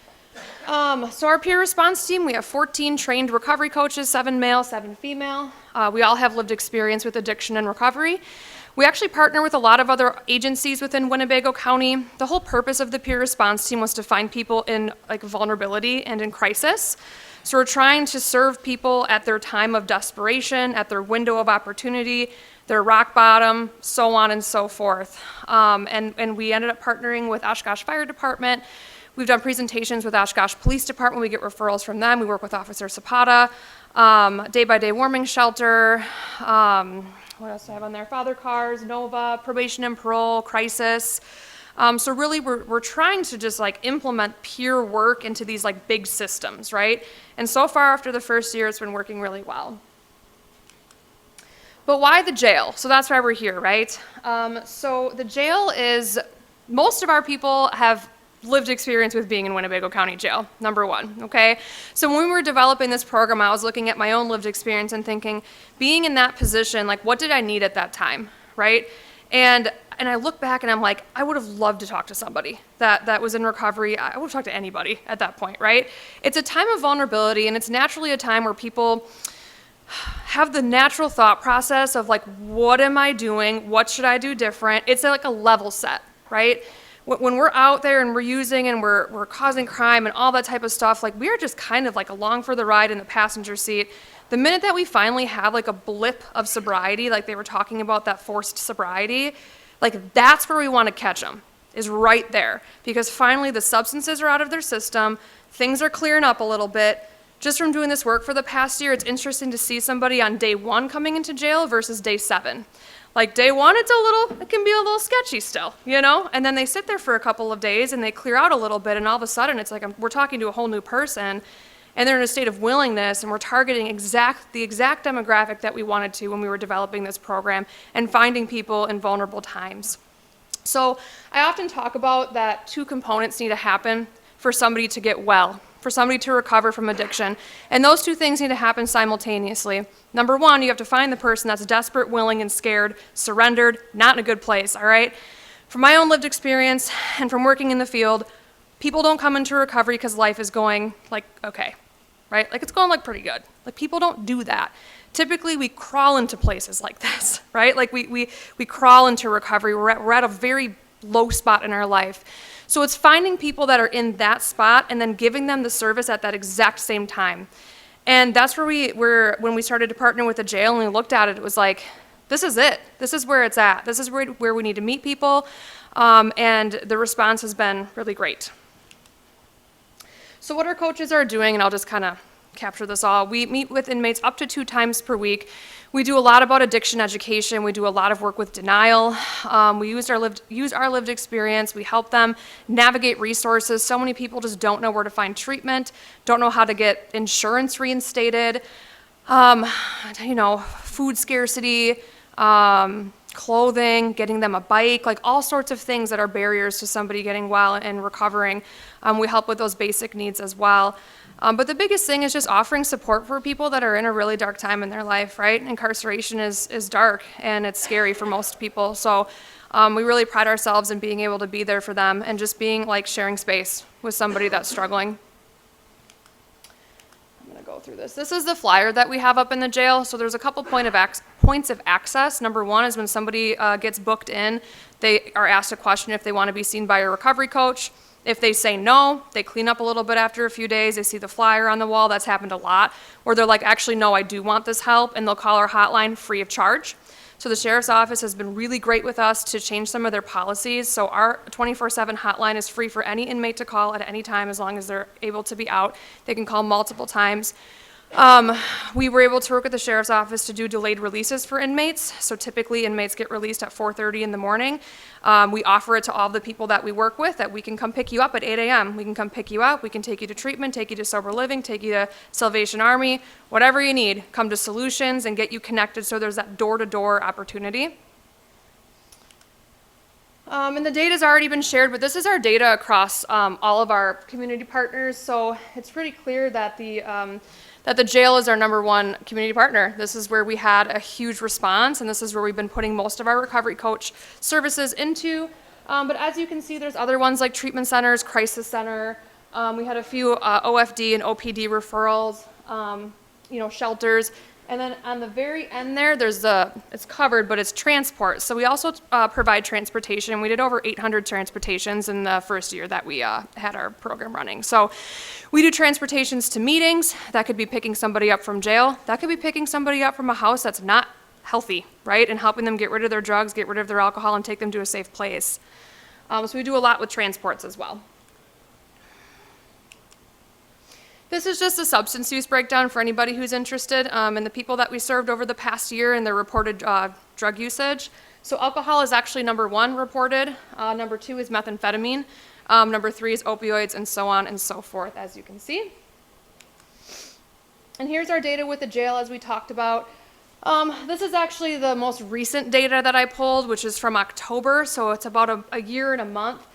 [SPEAKER 3] So our peer response team, we have 14 trained recovery coaches, 7 male, 7 female. We all have lived experience with addiction and recovery. We actually partner with a lot of other agencies within Winnebago County. The whole purpose of the peer response team was to find people in like vulnerability and in crisis. So we're trying to serve people at their time of desperation, at their window of opportunity, they're rock bottom, so on and so forth. And we ended up partnering with Oshkosh Fire Department. We've done presentations with Oshkosh Police Department. We get referrals from them. We work with Officer Zapata, day-by-day warming shelter. What else do I have on there? Father Cars, Nova, probation and parole, crisis. So really, we're trying to just like implement peer work into these like big systems, right? And so far, after the first year, it's been working really well. But why the jail? So that's why we're here, right? So the jail is, most of our people have lived experience with being in Winnebago County Jail, number one, okay? So when we were developing this program, I was looking at my own lived experience and thinking, being in that position, like what did I need at that time, right? And I look back and I'm like, I would have loved to talk to somebody that was in recovery. I would have talked to anybody at that point, right? It's a time of vulnerability, and it's naturally a time where people have the natural thought process of like, what am I doing? What should I do different? It's like a level set, right? When we're out there and we're using and we're causing crime and all that type of stuff, like we are just kind of like along for the ride in the passenger seat. The minute that we finally have like a blip of sobriety, like they were talking about that forced sobriety, like that's where we want to catch them, is right there. Because finally the substances are out of their system, things are clearing up a little bit. Just from doing this work for the past year, it's interesting to see somebody on day 1 coming into jail versus day 7. Like day 1, it can be a little sketchy still, you know? And then they sit there for a couple of days and they clear out a little bit, and all of a sudden it's like we're talking to a whole new person, and they're in a state of willingness, and we're targeting the exact demographic that we wanted to when we were developing this program and finding people in vulnerable times. So I often talk about that 2 components need to happen for somebody to get well, for somebody to recover from addiction. And those 2 things need to happen simultaneously. Number 1, you have to find the person that's desperate, willing, and scared, surrendered, not in a good place, all right? From my own lived experience and from working in the field, people don't come into recovery because life is going like, okay, right? Like it's going like pretty good. Like people don't do that. Typically we crawl into places like this, right? Like we crawl into recovery. We're at a very low spot in our life. So it's finding people that are in that spot and then giving them the service at that exact same time. And that's where when we started to partner with the jail and we looked at it, it was like, this is it. This is where it's at. This is where we need to meet people. And the response has been really great. So what our coaches are doing, and I'll just kind of capture this all, we meet with inmates up to 2 times per week. We do a lot about addiction education. We do a lot of work with denial. We use our lived experience. We help them navigate resources. So many people just don't know where to find treatment, don't know how to get insurance reinstated, food scarcity, clothing, getting them a bike, like all sorts of things that are barriers to somebody getting well and recovering. We help with those basic needs as well. But the biggest thing is just offering support for people that are in a really dark time in their life, right? Incarceration is dark and it's scary for most people. So we really pride ourselves in being able to be there for them and just being like sharing space with somebody that's struggling. I'm gonna go through this. This is the flyer that we have up in the jail. So there's a couple points of access. Number 1 is when somebody gets booked in, they are asked a question if they want to be seen by a recovery coach. If they say no, they clean up a little bit after a few days. They see the flyer on the wall. That's happened a lot. Or they're like, actually, no, I do want this help. And they'll call our hotline free of charge. So the sheriff's office has been really great with us to change some of their policies. So our 24/7 hotline is free for any inmate to call at any time as long as they're able to be out. They can call multiple times. We were able to work with the sheriff's office to do delayed releases for inmates. So typically inmates get released at 4:30 in the morning. We offer it to all the people that we work with that we can come pick you up at 8 a.m. We can come pick you up, we can take you to treatment, take you to sober living, take you to Salvation Army, whatever you need. Come to Solutions and get you connected so there's that door-to-door opportunity. And the data's already been shared, but this is our data across all of our community partners. So it's pretty clear that the jail is our number 1 community partner. This is where we had a huge response, and this is where we've been putting most of our recovery coach services into. But as you can see, there's other ones like treatment centers, crisis center. We had a few OFD and OPD referrals, shelters. And then on the very end there, it's covered, but it's transport. So we also provide transportation. We did over 800 transportations in the first year that we had our program running. So we do transportations to meetings. That could be picking somebody up from jail. That could be picking somebody up from a house that's not healthy, right? And helping them get rid of their drugs, get rid of their alcohol, and take them to a safe place. So we do a lot with transports as well. This is just a substance use breakdown for anybody who's interested, and the people that we served over the past year and their reported drug usage. So alcohol is actually number 1 reported, number 2 is methamphetamine, number 3 is opioids, and so on and so forth, as you can see. And here's our data with the jail, as we talked about. This is actually the most recent data that I pulled, which is from October, so it's about a year and a month.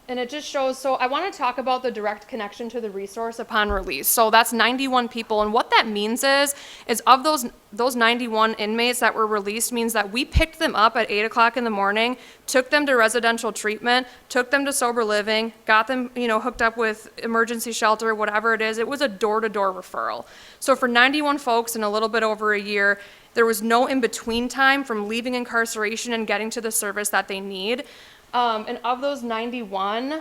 [SPEAKER 3] And it just shows, so I want to talk about the direct connection to the resource upon release. So that's 91 people, and what that means is of those 91 inmates that were released means that we picked them up at 8 o'clock in the morning, took them to residential treatment, took them to sober living, got them, hooked up with emergency shelter, whatever it is. It was a door-to-door referral. So for 91 folks in a little bit over a year, there was no in-between time from leaving incarceration and getting to the service that they need. And of those 91,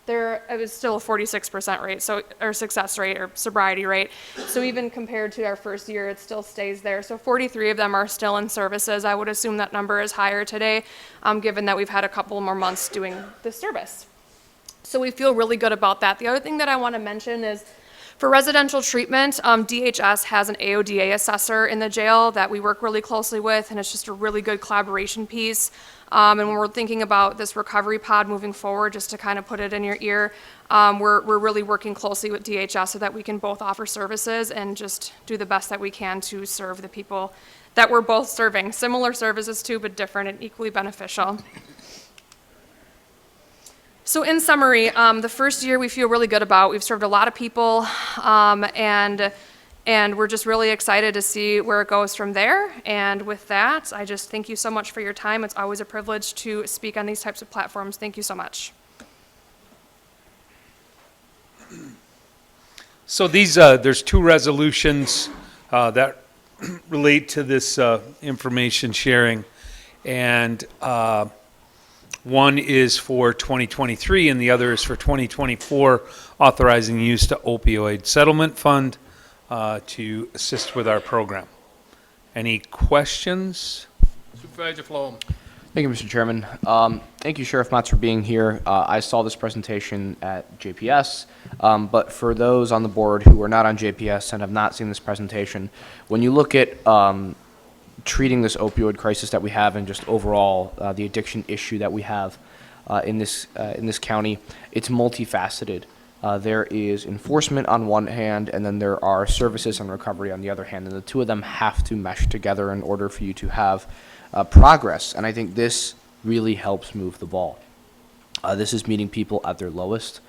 [SPEAKER 3] it was still a 46% rate, or success rate, or sobriety rate. So even compared to our first year, it still stays there. So 43 of them are still in services. I would assume that number is higher today, given that we've had a couple more months doing this service. So we feel really good about that. The other thing that I want to mention is, for residential treatment, DHS has an AODA assessor in the jail that we work really closely with, and it's just a really good collaboration piece. And when we're thinking about this recovery pod moving forward, just to kind of put it in your ear, we're really working closely with DHS so that we can both offer services and just do the best that we can to serve the people that we're both serving. Similar services too, but different and equally beneficial. So in summary, the first year we feel really good about. We've served a lot of people, and we're just really excited to see where it goes from there. And with that, I just thank you so much for your time. It's always a privilege to speak on these types of platforms. Thank you so much.
[SPEAKER 12] So there's 2 resolutions that relate to this information sharing, and one is for 2023 and the other is for 2024, authorizing use to opioid settlement fund to assist with our program. Any questions?
[SPEAKER 1] Supervisor Flom.
[SPEAKER 6] Thank you, Mr. Chairman. Thank you, Sheriff Motz, for being here. I saw this presentation at JPS, but for those on the board who are not on JPS and have not seen this presentation, when you look at treating this opioid crisis that we have and just overall the addiction issue that we have in this county, it's multifaceted. There is enforcement on one hand, and then there are services and recovery on the other hand, and the two of them have to mesh together in order for you to have progress, and I think this really helps move the ball. This is meeting people at their lowest.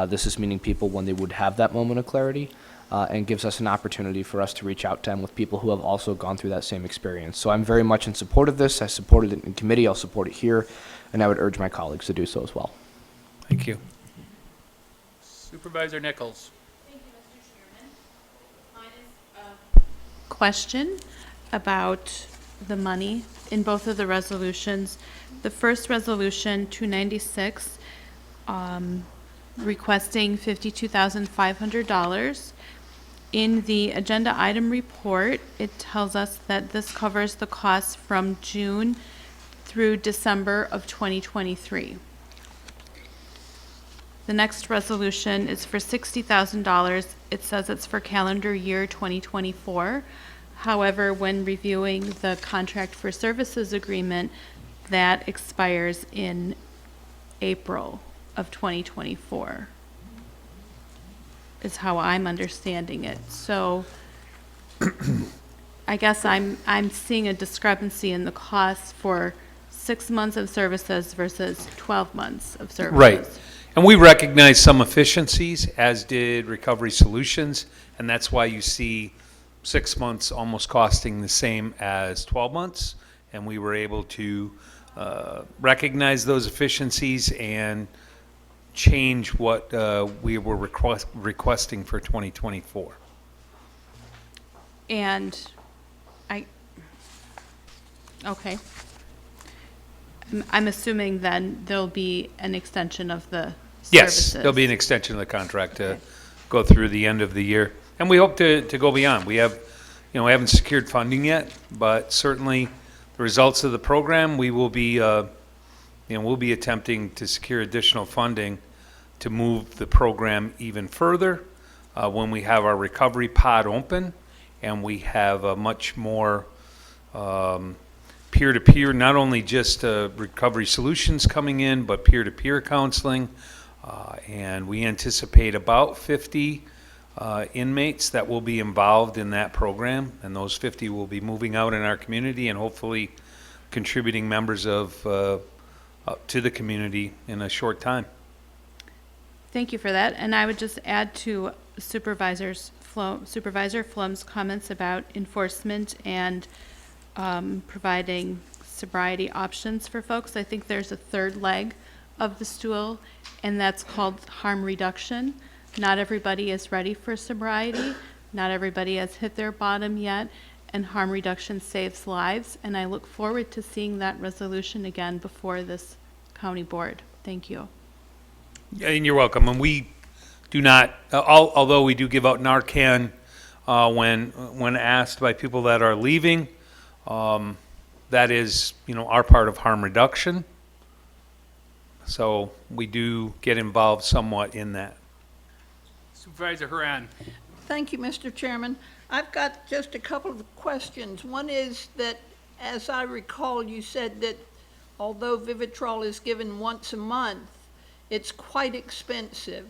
[SPEAKER 6] This is meeting people when they would have that moment of clarity, and gives us an opportunity for us to reach out to them with people who have also gone through that same experience. So I'm very much in support of this. I supported it in committee. I'll support it here, and I would urge my colleagues to do so as well.
[SPEAKER 12] Thank you.
[SPEAKER 1] Supervisor Nichols.
[SPEAKER 17] Thank you, Mr. Chairman. Mine is a question about the money in both of the resolutions. The first resolution, 296, requesting $52,500. In the agenda item report, it tells us that this covers the costs from June through December of 2023. The next resolution is for $60,000. It says it's for calendar year 2024. However, when reviewing the contract for services agreement, that expires in April of 2024, is how I'm understanding it. So I guess I'm seeing a discrepancy in the costs for 6 months of services versus 12 months of services.
[SPEAKER 12] Right. And we recognize some efficiencies, as did Recovery Solutions, and that's why you see 6 months almost costing the same as 12 months. And we were able to recognize those efficiencies and change what we were requesting for 2024.
[SPEAKER 17] And okay. I'm assuming then there'll be an extension of the services.
[SPEAKER 12] Yes, there'll be an extension of the contract to go through the end of the year. And we hope to go beyond. We have, we haven't secured funding yet, but certainly the results of the program, we will be, we'll be attempting to secure additional funding to move the program even further when we have our recovery pod open and we have a much more peer-to-peer, not only just recovery solutions coming in, but peer-to-peer counseling. And we anticipate about 50 inmates that will be involved in that program, and those 50 will be moving out in our community and hopefully contributing members of to the community in a short time.
[SPEAKER 17] Thank you for that. And I would just add to Supervisor Flum's comments about enforcement and providing sobriety options for folks. I think there's a third leg of the stool, and that's called harm reduction. Not everybody is ready for sobriety. Not everybody has hit their bottom yet, and harm reduction saves lives. And I look forward to seeing that resolution again before this county board. Thank you.
[SPEAKER 12] And you're welcome. And we do not, although we do give out Narcan when asked by people that are leaving, that is, our part of harm reduction. So we do get involved somewhat in that.
[SPEAKER 1] Supervisor Haran.
[SPEAKER 4] Thank you, Mr. Chairman. I've got just a couple of questions. One is that, as I recall, you said that although Vivitrol is given once a month, it's quite expensive.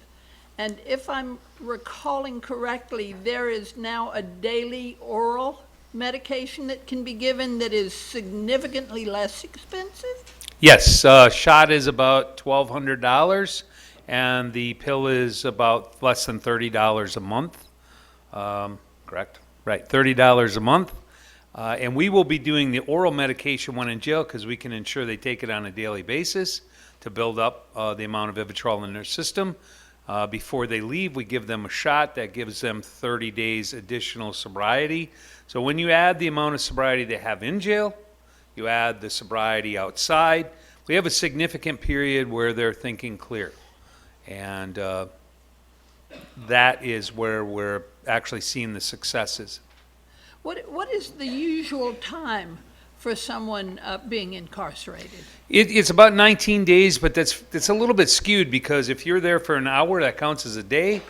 [SPEAKER 4] And if I'm recalling correctly, there is now a daily oral medication that can be given that is significantly less expensive?
[SPEAKER 12] Yes, shot is about $1,200, and the pill is about less than $30 a month. Correct? Right, $30 a month. And we will be doing the oral medication when in jail because we can ensure they take it on a daily basis to build up the amount of Vivitrol in their system. Before they leave, we give them a shot that gives them 30 days additional sobriety. So when you add the amount of sobriety they have in jail, you add the sobriety outside, we have a significant period where they're thinking clear. And that is where we're actually seeing the successes.
[SPEAKER 4] What is the usual time for someone being incarcerated?
[SPEAKER 12] It's about 19 days, but that's a little bit skewed because if you're there for an hour, that counts as a day.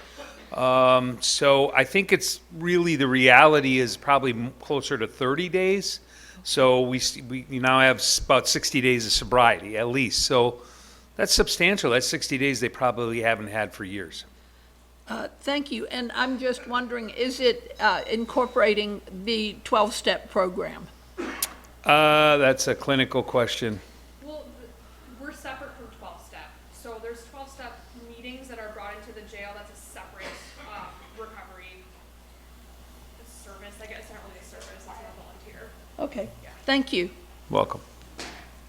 [SPEAKER 12] So I think it's really the reality is probably closer to 30 days. So we now have about 60 days of sobriety at least. So that's substantial. That's 60 days they probably haven't had for years.
[SPEAKER 4] Thank you. And I'm just wondering, is it incorporating the 12-step program?
[SPEAKER 12] That's a clinical question.
[SPEAKER 3] Well, we're separate from 12-step. So there's 12-step meetings that are brought into the jail. That's a separate recovery service. I guess it's not really a service, it's a volunteer.
[SPEAKER 4] Okay. Thank you.
[SPEAKER 12] Welcome.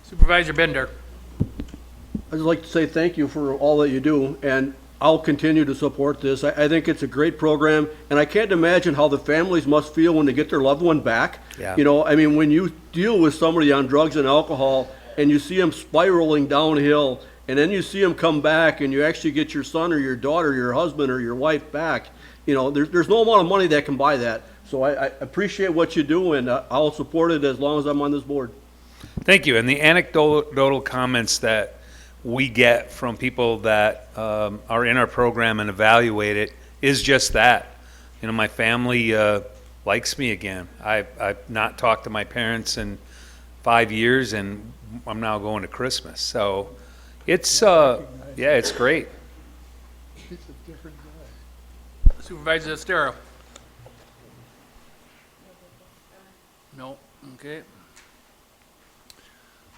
[SPEAKER 1] Supervisor Bender.
[SPEAKER 9] I'd just like to say thank you for all that you do, and I'll continue to support this. I think it's a great program, and I can't imagine how the families must feel when they get their loved one back.
[SPEAKER 12] Yeah.
[SPEAKER 9] When you deal with somebody on drugs and alcohol, and you see them spiraling downhill, and then you see them come back, and you actually get your son or your daughter, your husband or your wife back, there's no amount of money that can buy that. So I appreciate what you do, and I'll support it as long as I'm on this board.
[SPEAKER 12] Thank you. And the anecdotal comments that we get from people that are in our program and evaluate it is just that. My family likes me again. I've not talked to my parents in 5 years, and I'm now going to Christmas. So it's it's great.
[SPEAKER 15] It's a different guy.
[SPEAKER 1] Supervisor Estero. No, okay.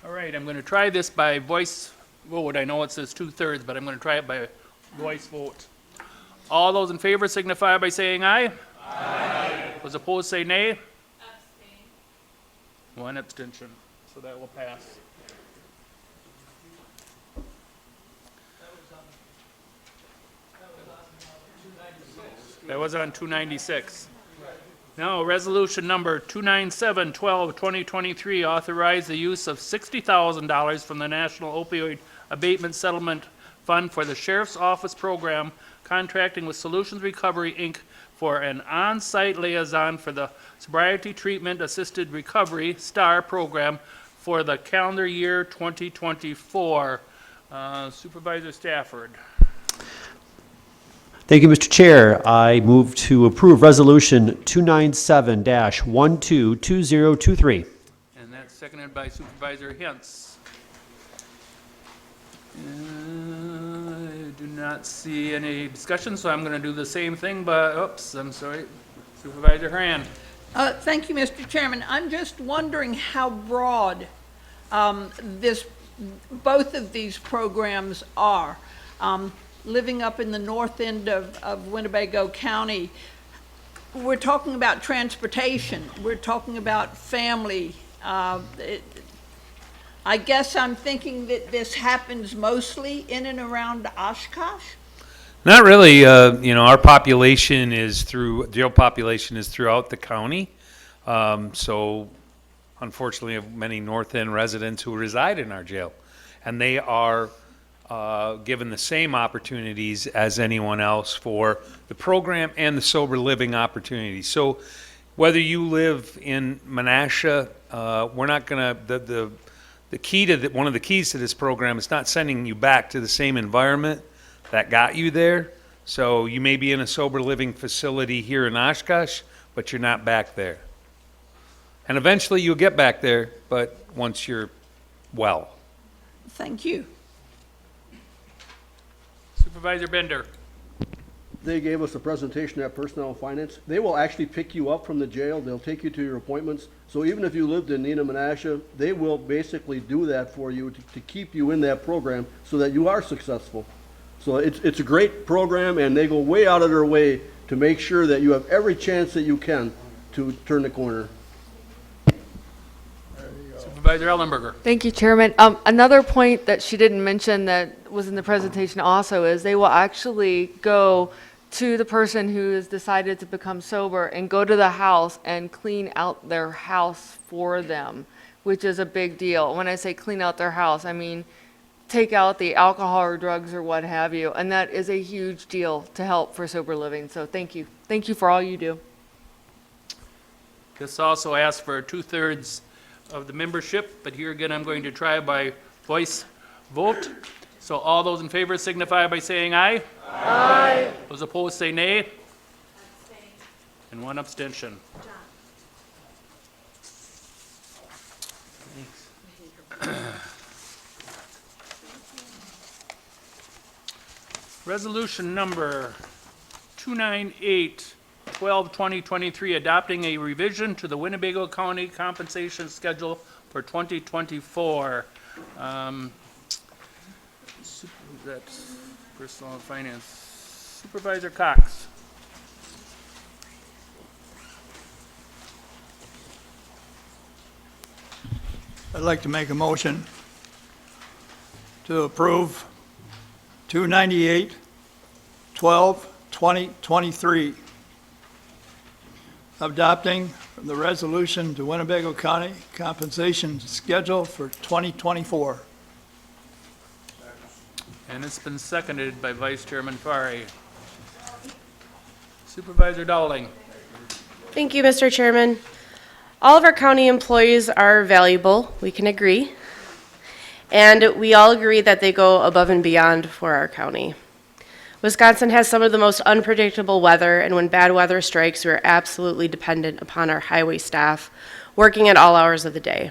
[SPEAKER 1] All right, I'm going to try this by voice vote. I know it says 2/3, but I'm going to try it by voice vote. All those in favor signify by saying aye. Aye. Those opposed say nay.
[SPEAKER 3] Abstain.
[SPEAKER 1] One abstention, so that will pass. That was on 296. Now, resolution number 297-12-2023, authorize the use of $60,000 from the National Opioid Abatement Settlement Fund for the Sheriff's Office Program, contracting with Solutions Recovery, Inc. for an on-site liaison for the Sobriety Treatment Assisted Recovery STAR program for the calendar year 2024. Supervisor Stafford.
[SPEAKER 18] Thank you, Mr. Chair. I move to approve Resolution 297-122023.
[SPEAKER 1] And that's seconded by Supervisor Hintz. I do not see any discussion, so I'm going to do the same thing, but, oops, I'm sorry. Supervisor Haran.
[SPEAKER 4] Thank you, Mr. Chairman. I'm just wondering how broad both of these programs are. Living up in the north end of Winnebago County, we're talking about transportation. We're talking about family. I guess I'm thinking that this happens mostly in and around Oshkosh.
[SPEAKER 12] Not really. Our population jail population is throughout the county. So unfortunately, we have many North End residents who reside in our jail, and they are given the same opportunities as anyone else for the program and the sober living opportunities. So whether you live in Menasha, we're not going to, the key to one of the keys to this program is not sending you back to the same environment that got you there. So you may be in a sober living facility here in Oshkosh, but you're not back there. And eventually you'll get back there, but once you're well.
[SPEAKER 4] Thank you.
[SPEAKER 1] Supervisor Bender.
[SPEAKER 9] They gave us a presentation at Personnel and Finance. They will actually pick you up from the jail. They'll take you to your appointments. So even if you lived in Neenah, Menasha, they will basically do that for you to keep you in that program so that you are successful. So it's a great program, and they go way out of their way to make sure that you have every chance that you can to turn the corner.
[SPEAKER 1] Supervisor Ellenberger.
[SPEAKER 19] Thank you, Chairman. Another point that she didn't mention that was in the presentation also is they will actually go to the person who has decided to become sober and go to the house and clean out their house for them, which is a big deal. When I say clean out their house, I mean take out the alcohol or drugs or what have you, and that is a huge deal to help for sober living. So thank you. Thank you for all you do.
[SPEAKER 1] This also asks for 2/3 of the membership, but here again, I'm going to try by voice vote. So all those in favor signify by saying aye. Aye. Those opposed say nay. Abstain. And one abstention. Resolution number 298/12/2023, adopting a revision to the Winnebago County compensation schedule for 2024. That's Personal and Finance. Supervisor Cox.
[SPEAKER 21] I'd like to make a motion to approve 298/12/2023, adopting the resolution to Winnebago County compensation schedule for 2024.
[SPEAKER 1] And it's been seconded by Vice Chairman Fari. Supervisor Dowling.
[SPEAKER 10] Thank you, Mr. Chairman. All of our county employees are valuable, we can agree. And we all agree that they go above and beyond for our county. Wisconsin has some of the most unpredictable weather, and when bad weather strikes, we are absolutely dependent upon our highway staff working at all hours of the day.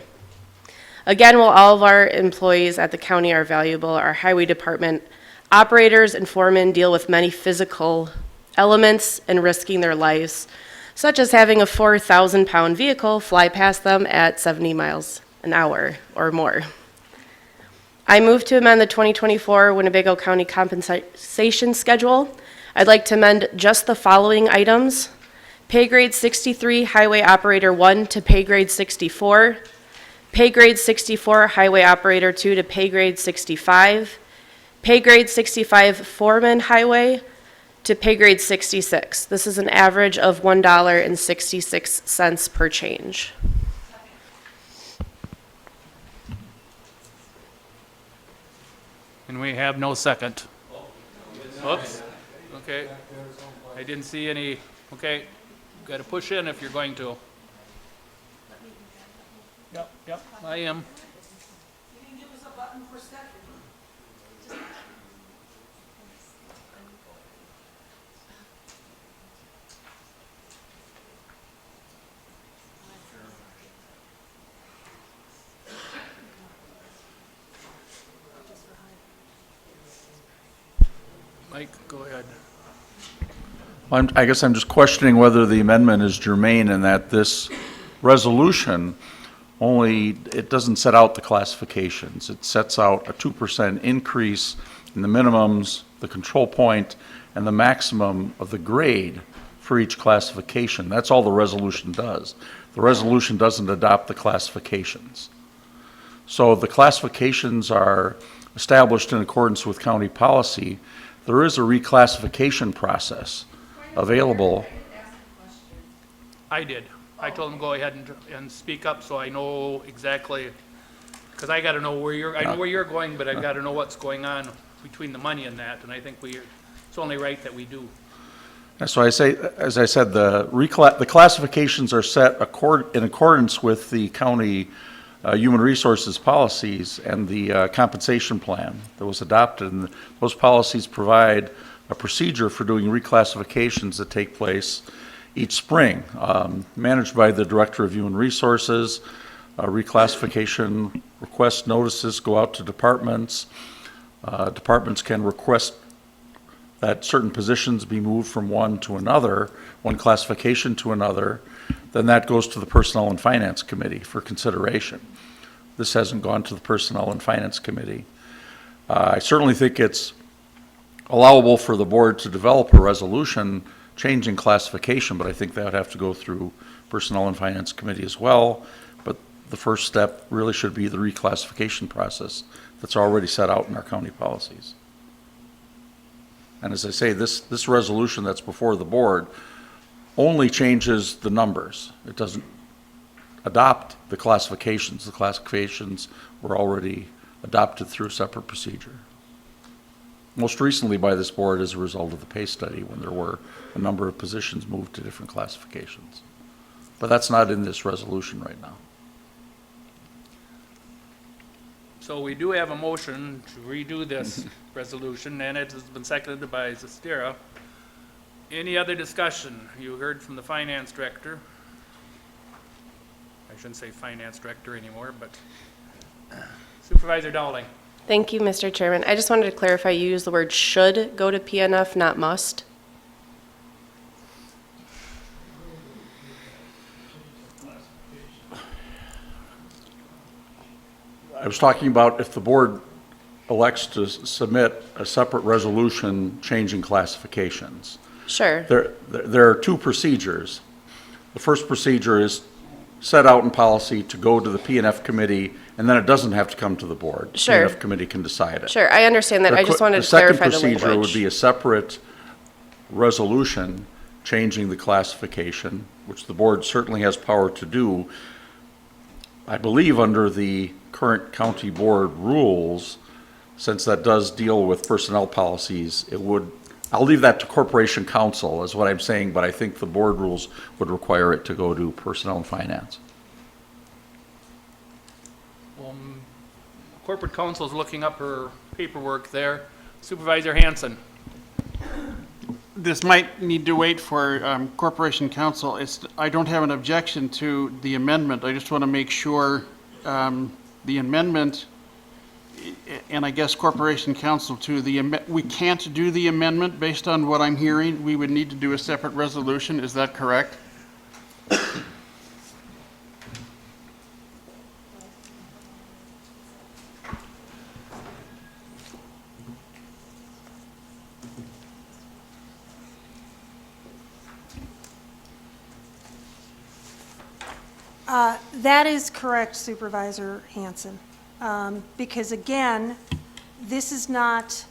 [SPEAKER 10] Again, while all of our employees at the county are valuable, our highway department operators and foremen deal with many physical elements and risking their lives, such as having a 4,000-pound vehicle fly past them at 70 miles an hour or more. I move to amend the 2024 Winnebago County compensation schedule. I'd like to amend just the following items: pay grade 63 highway operator 1 to pay grade 64, pay grade 64 highway operator 2 to pay grade 65, pay grade 65 foreman highway to pay grade 66. This is an average of $1.66 per change.
[SPEAKER 1] And we have no second. Oops. Okay. I didn't see any Okay, gotta push in if you're going to. Yep, I am.
[SPEAKER 2] You didn't give us a button for second.
[SPEAKER 1] Mike, go ahead.
[SPEAKER 7] I guess I'm just questioning whether the amendment is germane in that this resolution it doesn't set out the classifications. It sets out a 2% increase in the minimums, the control point, and the maximum of the grade for each classification. That's all the resolution does. The resolution doesn't adopt the classifications. So the classifications are established in accordance with county policy. There is a reclassification process available.
[SPEAKER 1] I did. I told him go ahead and speak up so I know exactly, because I gotta know I know where you're going, but I gotta know what's going on between the money and that, and I think it's only right that we do.
[SPEAKER 7] And so as I said, the classifications are set in accordance with the county human resources policies and the compensation plan that was adopted. And those policies provide a procedure for doing reclassifications that take place each spring, managed by the Director of Human Resources. Reclassification request notices go out to departments. Departments can request that certain positions be moved from one classification to another. Then that goes to the Personnel and Finance Committee for consideration. This hasn't gone to the Personnel and Finance Committee. I certainly think it's allowable for the board to develop a resolution changing classification, but I think that would have to go through Personnel and Finance Committee as well. But the first step really should be the reclassification process that's already set out in our county policies. And as I say, this resolution that's before the board only changes the numbers. It doesn't adopt the classifications. The classifications were already adopted through a separate procedure. Most recently by this board as a result of the pay study when there were a number of positions moved to different classifications. But that's not in this resolution right now.
[SPEAKER 1] So we do have a motion to redo this resolution, and it has been seconded by Zestera. Any other discussion? You heard from the finance director. I shouldn't say finance director anymore, but Supervisor Dowling.
[SPEAKER 10] Thank you, Mr. Chairman. I just wanted to clarify, you used the word should go to PNF, not must.
[SPEAKER 7] I was talking about if the board elects to submit a separate resolution changing classifications.
[SPEAKER 10] Sure.
[SPEAKER 7] There are two procedures. The first procedure is set out in policy to go to the PNF committee, and then it doesn't have to come to the board.
[SPEAKER 10] Sure.
[SPEAKER 7] PNF committee can decide it.
[SPEAKER 10] Sure, I understand that. I just wanted to clarify the
[SPEAKER 7] second procedure would
[SPEAKER 10] language.
[SPEAKER 7] be a separate resolution changing the classification, which the board certainly has power to do. I believe under the current county board rules, since that does deal with personnel policies, I'll leave that to Corporation Counsel is what I'm saying, but I think the board rules would require it to go to Personnel and Finance.
[SPEAKER 1] Corporate Counsel's looking up her paperwork there. Supervisor Hanson.
[SPEAKER 14] This might need to wait for Corporation Counsel. I don't have an objection to the amendment. I just want to make sure the amendment, and I guess Corporation Counsel too, we can't do the amendment based on what I'm hearing. We would need to do a separate resolution. Is that correct?
[SPEAKER 13] That is correct, Supervisor Hanson. Because again, this is not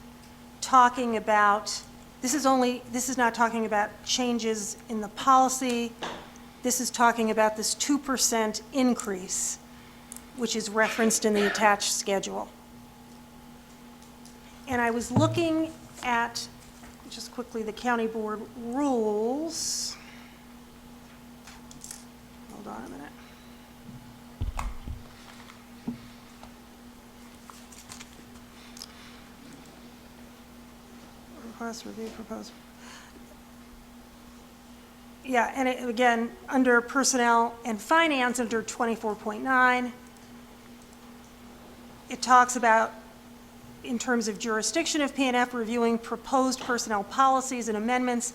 [SPEAKER 13] talking about, this is not talking about changes in the policy. This is talking about this 2% increase, which is referenced in the attached schedule. And I was looking at, just quickly, the county board rules. on a minute. Request review proposed. Yeah, and again, under Personnel and Finance, under 24.9, it talks about, in terms of jurisdiction of PNF, reviewing proposed personnel policies and amendments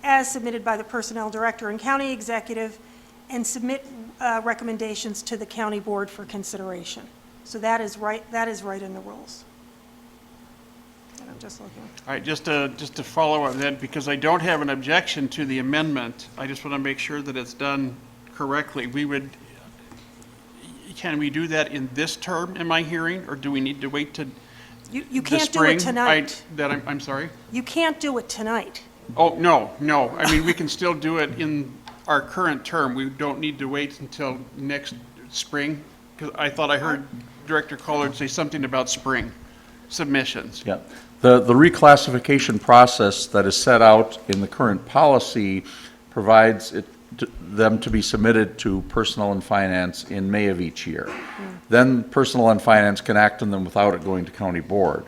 [SPEAKER 13] as submitted by the Personnel Director and County Executive, and submit recommendations to the County Board for consideration. So that is right in the rules. And I'm just looking.
[SPEAKER 14] All right, just to follow on that, because I don't have an objection to the amendment, I just want to make sure that it's done correctly. Can we do that in this term, am I hearing, or do we need to wait to
[SPEAKER 13] You
[SPEAKER 14] the
[SPEAKER 13] can't do
[SPEAKER 14] spring?
[SPEAKER 13] it tonight.
[SPEAKER 14] I'm sorry?
[SPEAKER 13] You can't do it tonight.
[SPEAKER 14] Oh, no. I mean, we can still do it in our current term. We don't need to wait until next spring, because I thought I heard Director Collard say something about spring submissions.
[SPEAKER 7] Yeah. The reclassification process that is set out in the current policy provides them to be submitted to Personnel and Finance in May of each year. Then Personnel and Finance can act on them without it going to County Board.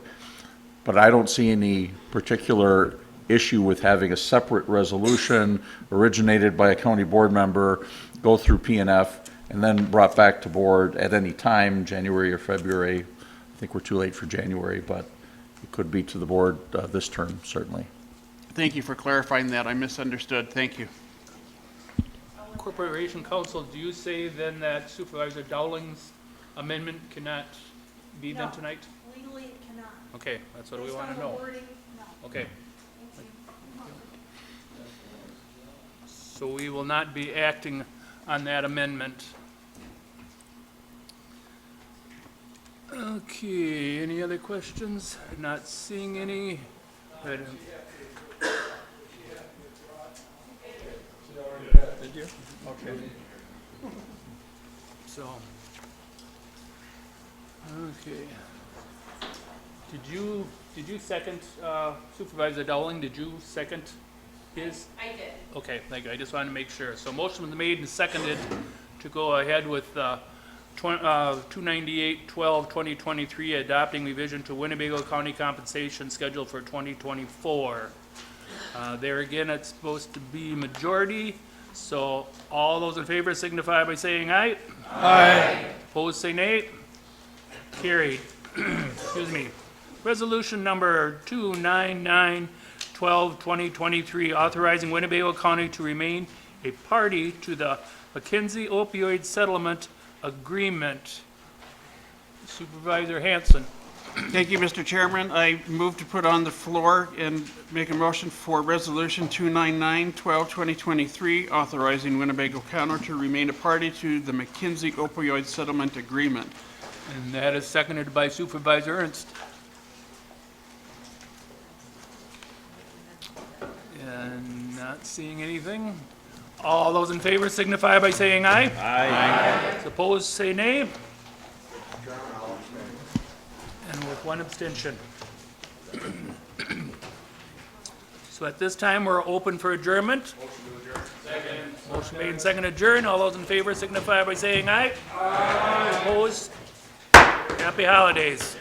[SPEAKER 7] But I don't see any particular issue with having a separate resolution originated by a County Board member, go through PNF, and then brought back to Board at any time, January or February. I think we're too late for January, but it could be to the Board this term, certainly.
[SPEAKER 14] Thank you for clarifying that. I misunderstood. Thank you.
[SPEAKER 1] Corporation Counsel, do you say then that Supervisor Dowling's amendment cannot be then tonight?
[SPEAKER 13] Legally, it cannot.
[SPEAKER 1] Okay, that's what we want to know. Okay. So we will not be acting on that amendment. Okay, any other questions? Not seeing any. Did you? Okay. So, okay. Did you second, Supervisor Dowling, did you second his?
[SPEAKER 10] I did.
[SPEAKER 1] Okay, thank you. I just wanted to make sure. So motion was made and seconded to go ahead with 298-12-2023, adopting revision to Winnebago County compensation schedule for 2024. There again, it's supposed to be majority. So all those in favor signify by saying aye. Aye. Opposed, say nay. Carried. Excuse me. Resolution number 299-12-2023, authorizing Winnebago County to remain a party to the McKinsey opioid settlement agreement. Supervisor Hanson.
[SPEAKER 14] Thank you, Mr. Chairman. I move to put on the floor and make a motion for Resolution 299-12-2023, authorizing Winnebago County to remain a party to the McKinsey opioid settlement agreement.
[SPEAKER 1] And that is seconded by Supervisor Ernst. And not seeing anything. All those in favor signify by saying aye. Aye. Opposed, say nay. And with one abstention. So at this time, we're open for adjournment. Motion made and seconded adjourn. All those in favor signify by saying aye. Aye. Opposed? Happy holidays.